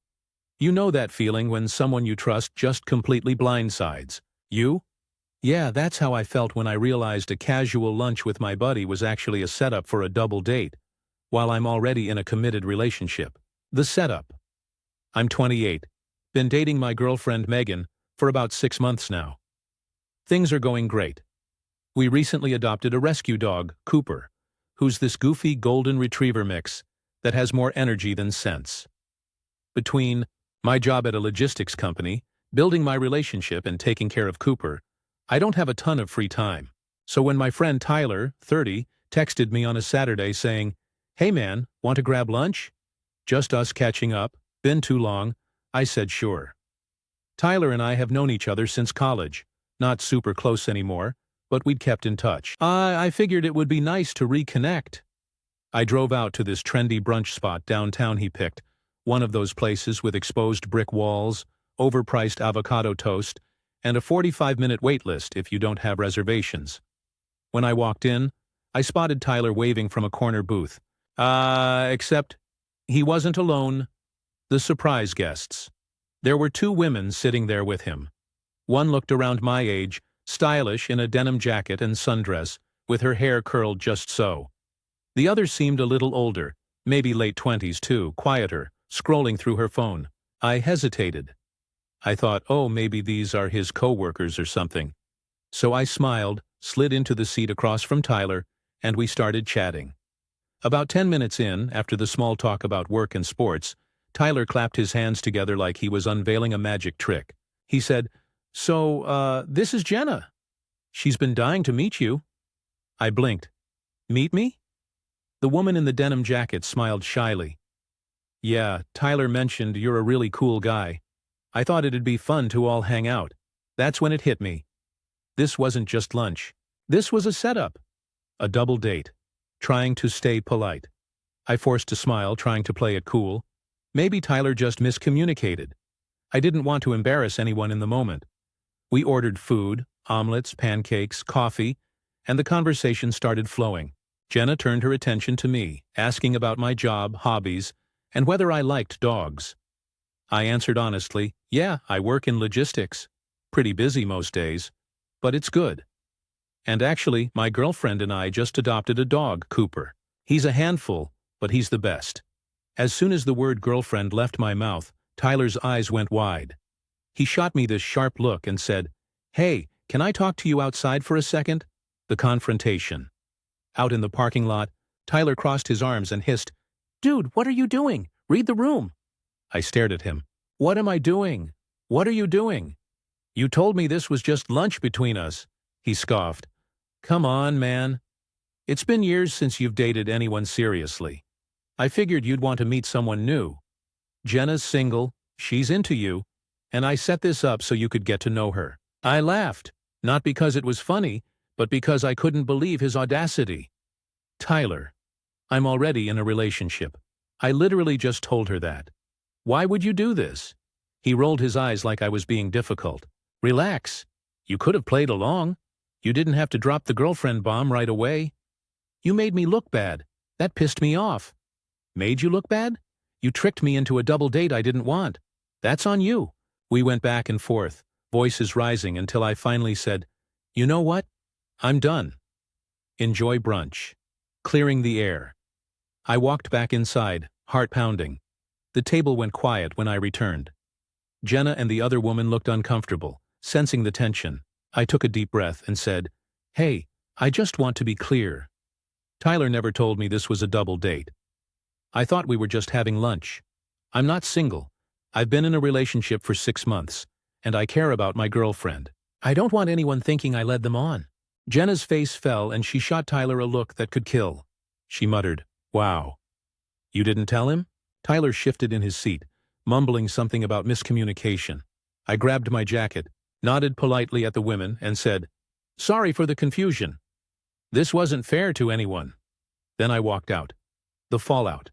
You know that feeling when someone you trust just completely blindsides you? Yeah, that's how I felt when I realized a casual lunch with my buddy was actually a setup for a double date, while I'm already in a committed relationship. The setup. I'm 28. Been dating my girlfriend Megan for about 6 months now. Things are going great. We recently adopted a rescue dog, Cooper, who's this goofy golden retriever mix that has more energy than sense. Between my job at a logistics company, building my relationship, and taking care of Cooper, I don't have a ton of free time. So when my friend Tyler, 30, texted me on a Saturday saying, "Hey man, want to grab lunch? Just us catching up, been too long," I said sure. Tyler and I have known each other since college, not super close anymore, but we'd kept in touch. I figured it would be nice to reconnect. I drove out to this trendy brunch spot downtown he picked, one of those places with exposed brick walls, overpriced avocado toast, and a 45-minute wait list if you don't have reservations. When I walked in, I spotted Tyler waving from a corner booth. Except he wasn't alone. The surprise guests. There were 2 women sitting there with him. One looked around my age, stylish in a denim jacket and sundress, with her hair curled just so. The other seemed a little older, maybe late 20s too, quieter, scrolling through her phone. I hesitated. I thought, oh, maybe these are his co-workers or something. So I smiled, slid into the seat across from Tyler, and we started chatting. About 10 minutes in, after the small talk about work and sports, Tyler clapped his hands together like he was unveiling a magic trick. He said, "So, this is Jenna. She's been dying to meet you." I blinked. "Meet me?" The woman in the denim jacket smiled shyly. "Yeah, Tyler mentioned you're a really cool guy. I thought it'd be fun to all hang out." That's when it hit me. This wasn't just lunch. This was a setup. A double date. Trying to stay polite. I forced a smile, trying to play it cool. Maybe Tyler just miscommunicated. I didn't want to embarrass anyone in the moment. We ordered food, omelets, pancakes, coffee, and the conversation started flowing. Jenna turned her attention to me, asking about my job, hobbies, and whether I liked dogs. I answered honestly, yeah, I work in logistics. Pretty busy most days, but it's good. And actually, my girlfriend and I just adopted a dog, Cooper. He's a handful, but he's the best. As soon as the word girlfriend left my mouth, Tyler's eyes went wide. He shot me this sharp look and said, "Hey, can I talk to you outside for a second?" The confrontation. Out in the parking lot, Tyler crossed his arms and hissed, "Dude, what are you doing? Read the room." I stared at him. "What am I doing? What are you doing? You told me this was just lunch between us." He scoffed. "Come on, man. It's been years since you've dated anyone seriously. I figured you'd want to meet someone new. Jenna's single, she's into you, and I set this up so you could get to know her." I laughed, not because it was funny, but because I couldn't believe his audacity. "Tyler, I'm already in a relationship. I literally just told her that. Why would you do this?" He rolled his eyes like I was being difficult. "Relax. You could have played along. You didn't have to drop the girlfriend bomb right away. You made me look bad. That pissed me off." "Made you look bad? You tricked me into a double date I didn't want. That's on you." We went back and forth, voices rising until I finally said, "You know what? I'm done. Enjoy brunch." Clearing the air. I walked back inside, heart pounding. The table went quiet when I returned. Jenna and the other woman looked uncomfortable, sensing the tension. I took a deep breath and said, "Hey, I just want to be clear. Tyler never told me this was a double date. I thought we were just having lunch. I'm not single. I've been in a relationship for 6 months, and I care about my girlfriend. I don't want anyone thinking I led them on." Jenna's face fell and she shot Tyler a look that could kill. She muttered, "Wow. You didn't tell him?" Tyler shifted in his seat, mumbling something about miscommunication. I grabbed my jacket, nodded politely at the women, and said, "Sorry for the confusion. This wasn't fair to anyone." Then I walked out. The fallout.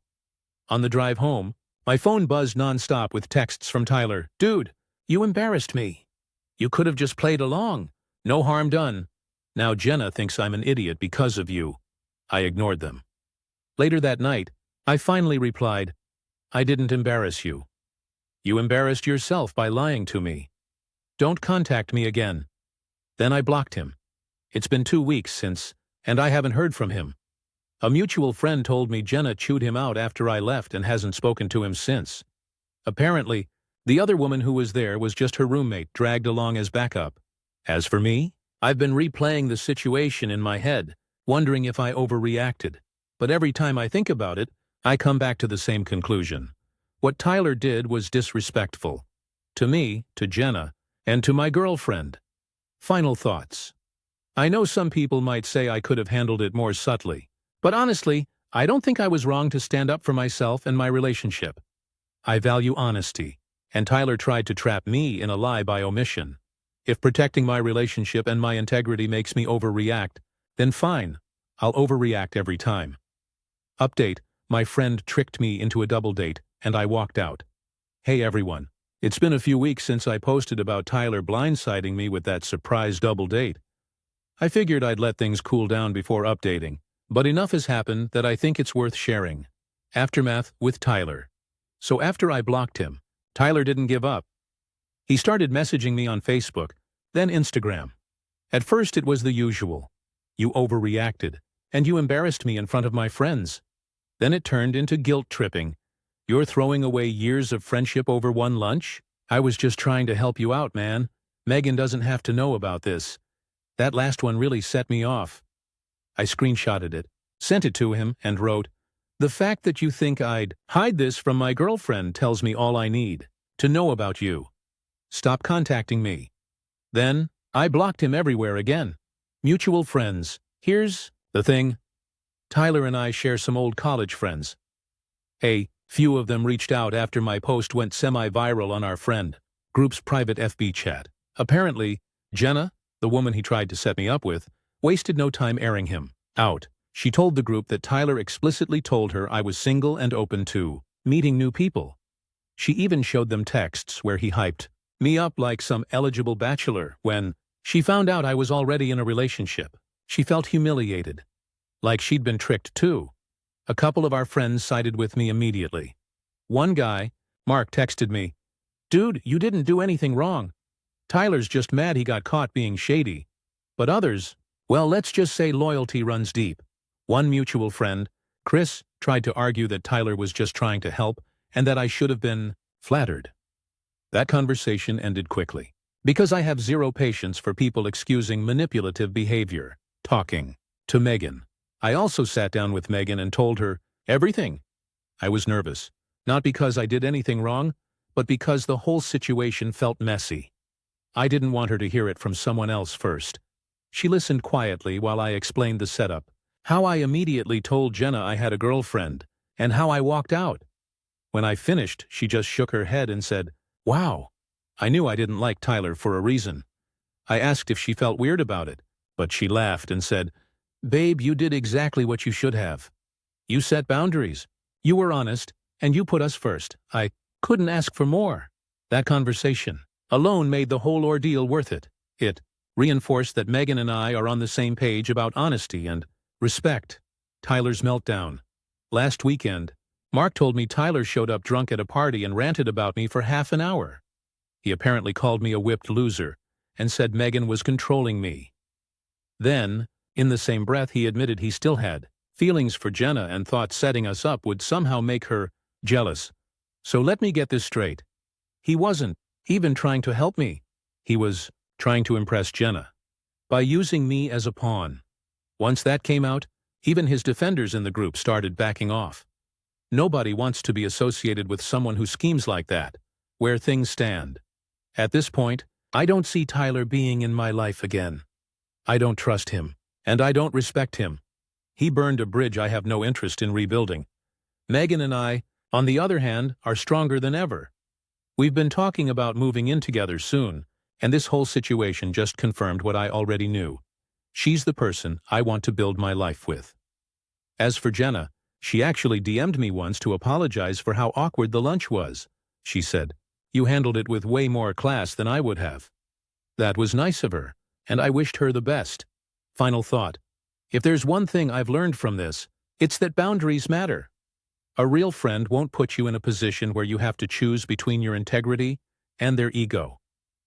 On the drive home, my phone buzzed nonstop with texts from Tyler. "Dude, you embarrassed me. You could have just played along. No harm done. Now Jenna thinks I'm an idiot because of you." I ignored them. Later that night, I finally replied, "I didn't embarrass you. You embarrassed yourself by lying to me. Don't contact me again." Then I blocked him. It's been 2 weeks since, and I haven't heard from him. A mutual friend told me Jenna chewed him out after I left and hasn't spoken to him since. Apparently, the other woman who was there was just her roommate dragged along as backup. As for me, I've been replaying the situation in my head, wondering if I overreacted. But every time I think about it, I come back to the same conclusion. What Tyler did was disrespectful. To me, to Jenna, and to my girlfriend. Final thoughts. I know some people might say I could have handled it more subtly. But honestly, I don't think I was wrong to stand up for myself and my relationship. I value honesty, and Tyler tried to trap me in a lie by omission. If protecting my relationship and my integrity makes me overreact, then fine, I'll overreact every time. Update, my friend tricked me into a double date, and I walked out. Hey everyone, it's been a few weeks since I posted about Tyler blindsiding me with that surprise double date. I figured I'd let things cool down before updating, but enough has happened that I think it's worth sharing. Aftermath with Tyler. So after I blocked him, Tyler didn't give up. He started messaging me on Facebook, then Instagram. At first it was the usual. You overreacted, and you embarrassed me in front of my friends. Then it turned into guilt tripping. You're throwing away years of friendship over one lunch? I was just trying to help you out, man. Megan doesn't have to know about this. That last one really set me off. I screenshotted it, sent it to him, and wrote, "The fact that you think I'd hide this from my girlfriend tells me all I need to know about you. Stop contacting me." Then, I blocked him everywhere again. Mutual friends. Here's the thing. Tyler and I share some old college friends. A few of them reached out after my post went semi-viral on our friend group's private FB chat. Apparently, Jenna, the woman he tried to set me up with, wasted no time airing him out. She told the group that Tyler explicitly told her I was single and open to meeting new people. She even showed them texts where he hyped me up like some eligible bachelor when she found out I was already in a relationship. She felt humiliated, like she'd been tricked too. A couple of our friends sided with me immediately. One guy, Mark, texted me, "Dude, you didn't do anything wrong. Tyler's just mad he got caught being shady." But others, well, let's just say loyalty runs deep. One mutual friend, Chris, tried to argue that Tyler was just trying to help and that I should have been flattered. That conversation ended quickly, because I have zero patience for people excusing manipulative behavior. Talking to Megan. I also sat down with Megan and told her everything. I was nervous, not because I did anything wrong, but because the whole situation felt messy. I didn't want her to hear it from someone else first. She listened quietly while I explained the setup, how I immediately told Jenna I had a girlfriend, and how I walked out. When I finished, she just shook her head and said, "Wow." I knew I didn't like Tyler for a reason. I asked if she felt weird about it, but she laughed and said, "Babe, you did exactly what you should have. You set boundaries. You were honest, and you put us first. I couldn't ask for more." That conversation alone made the whole ordeal worth it. It reinforced that Megan and I are on the same page about honesty and respect. Tyler's meltdown. Last weekend, Mark told me Tyler showed up drunk at a party and ranted about me for half an hour. He apparently called me a whipped loser and said Megan was controlling me. Then, in the same breath, he admitted he still had feelings for Jenna and thought setting us up would somehow make her jealous. So let me get this straight. He wasn't even trying to help me. He was trying to impress Jenna by using me as a pawn. Once that came out, even his defenders in the group started backing off. Nobody wants to be associated with someone who schemes like that. Where things stand. At this point, I don't see Tyler being in my life again. I don't trust him, and I don't respect him. He burned a bridge I have no interest in rebuilding. Megan and I, on the other hand, are stronger than ever. We've been talking about moving in together soon, and this whole situation just confirmed what I already knew. She's the person I want to build my life with. As for Jenna, she actually DM'd me once to apologize for how awkward the lunch was. She said, "You handled it with way more class than I would have." That was nice of her, and I wished her the best. Final thought. If there's one thing I've learned from this, it's that boundaries matter. A real friend won't put you in a position where you have to choose between your integrity and their ego.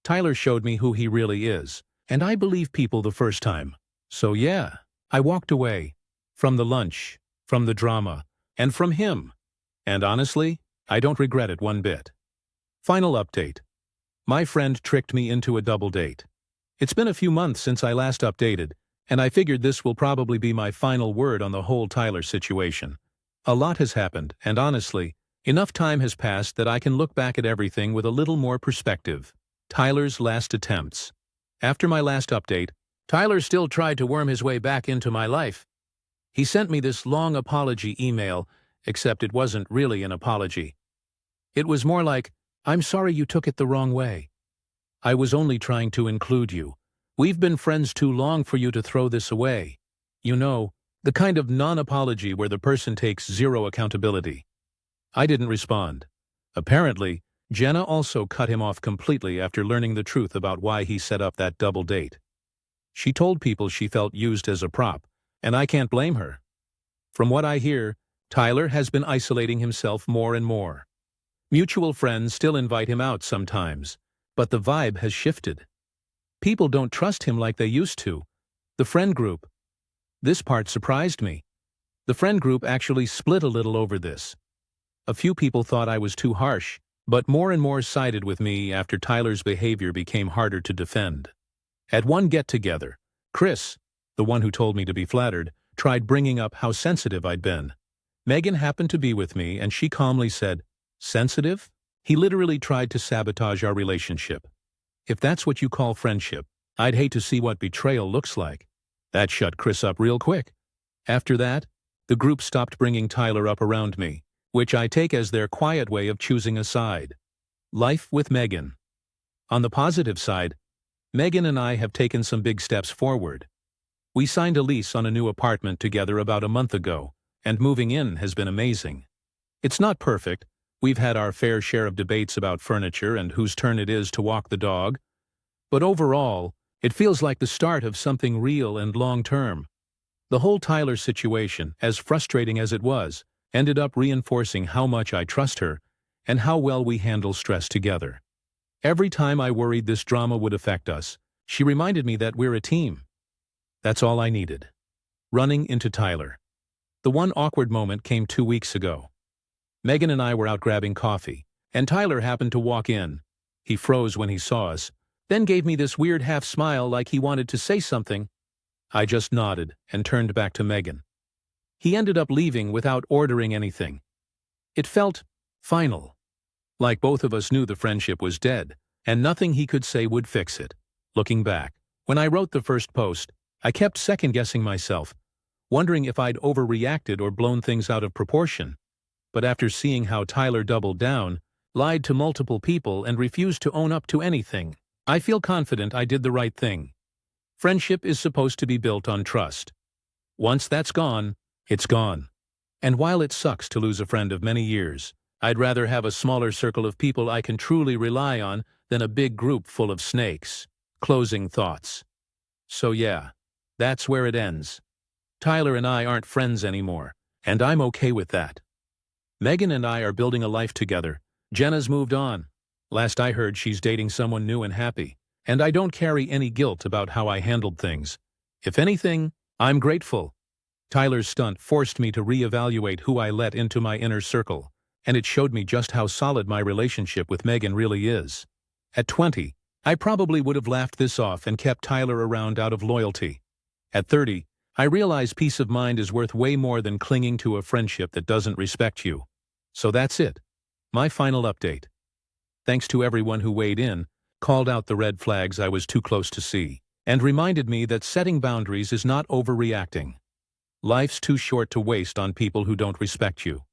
Tyler showed me who he really is, and I believe people the first time. So yeah, I walked away. From the lunch, from the drama, and from him. And honestly, I don't regret it one bit. Final update. My friend tricked me into a double date. It's been a few months since I last updated, and I figured this will probably be my final word on the whole Tyler situation. A lot has happened, and honestly, enough time has passed that I can look back at everything with a little more perspective. Tyler's last attempts. After my last update, Tyler still tried to worm his way back into my life. He sent me this long apology email, except it wasn't really an apology. It was more like, "I'm sorry you took it the wrong way. I was only trying to include you. We've been friends too long for you to throw this away." You know, the kind of non-apology where the person takes zero accountability. I didn't respond. Apparently, Jenna also cut him off completely after learning the truth about why he set up that double date. She told people she felt used as a prop, and I can't blame her. From what I hear, Tyler has been isolating himself more and more. Mutual friends still invite him out sometimes, but the vibe has shifted. People don't trust him like they used to. The friend group. This part surprised me. The friend group actually split a little over this. A few people thought I was too harsh, but more and more sided with me after Tyler's behavior became harder to defend. At one get-together, Chris, the one who told me to be flattered, tried bringing up how sensitive I'd been. Megan happened to be with me and she calmly said, "Sensitive?" He literally tried to sabotage our relationship. If that's what you call friendship, I'd hate to see what betrayal looks like. That shut Chris up real quick. After that, the group stopped bringing Tyler up around me, which I take as their quiet way of choosing a side. Life with Megan. On the positive side, Megan and I have taken some big steps forward. We signed a lease on a new apartment together about a month ago, and moving in has been amazing. It's not perfect. We've had our fair share of debates about furniture and whose turn it is to walk the dog. But overall, it feels like the start of something real and long-term. The whole Tyler situation, as frustrating as it was, ended up reinforcing how much I trust her and how well we handle stress together. Every time I worried this drama would affect us, she reminded me that we're a team. That's all I needed. Running into Tyler. The one awkward moment came 2 weeks ago. Megan and I were out grabbing coffee, and Tyler happened to walk in. He froze when he saw us, then gave me this weird half-smile like he wanted to say something. I just nodded and turned back to Megan. He ended up leaving without ordering anything. It felt final. Like both of us knew the friendship was dead, and nothing he could say would fix it. Looking back, when I wrote the first post, I kept second-guessing myself, wondering if I'd overreacted or blown things out of proportion. But after seeing how Tyler doubled down, lied to multiple people and refused to own up to anything, I feel confident I did the right thing. Friendship is supposed to be built on trust. Once that's gone, it's gone. And while it sucks to lose a friend of many years, I'd rather have a smaller circle of people I can truly rely on than a big group full of snakes. Closing thoughts. So yeah, that's where it ends. Tyler and I aren't friends anymore, and I'm okay with that. Megan and I are building a life together. Jenna's moved on. Last I heard, she's dating someone new and happy, and I don't carry any guilt about how I handled things. If anything, I'm grateful. Tyler's stunt forced me to reevaluate who I let into my inner circle, and it showed me just how solid my relationship with Megan really is. At 20, I probably would have laughed this off and kept Tyler around out of loyalty. At 30, I realize peace of mind is worth way more than clinging to a friendship that doesn't respect you. So that's it. My final update. Thanks to everyone who weighed in, called out the red flags I was too close to see, and reminded me that setting boundaries is not overreacting. Life's too short to waste on people who don't respect you.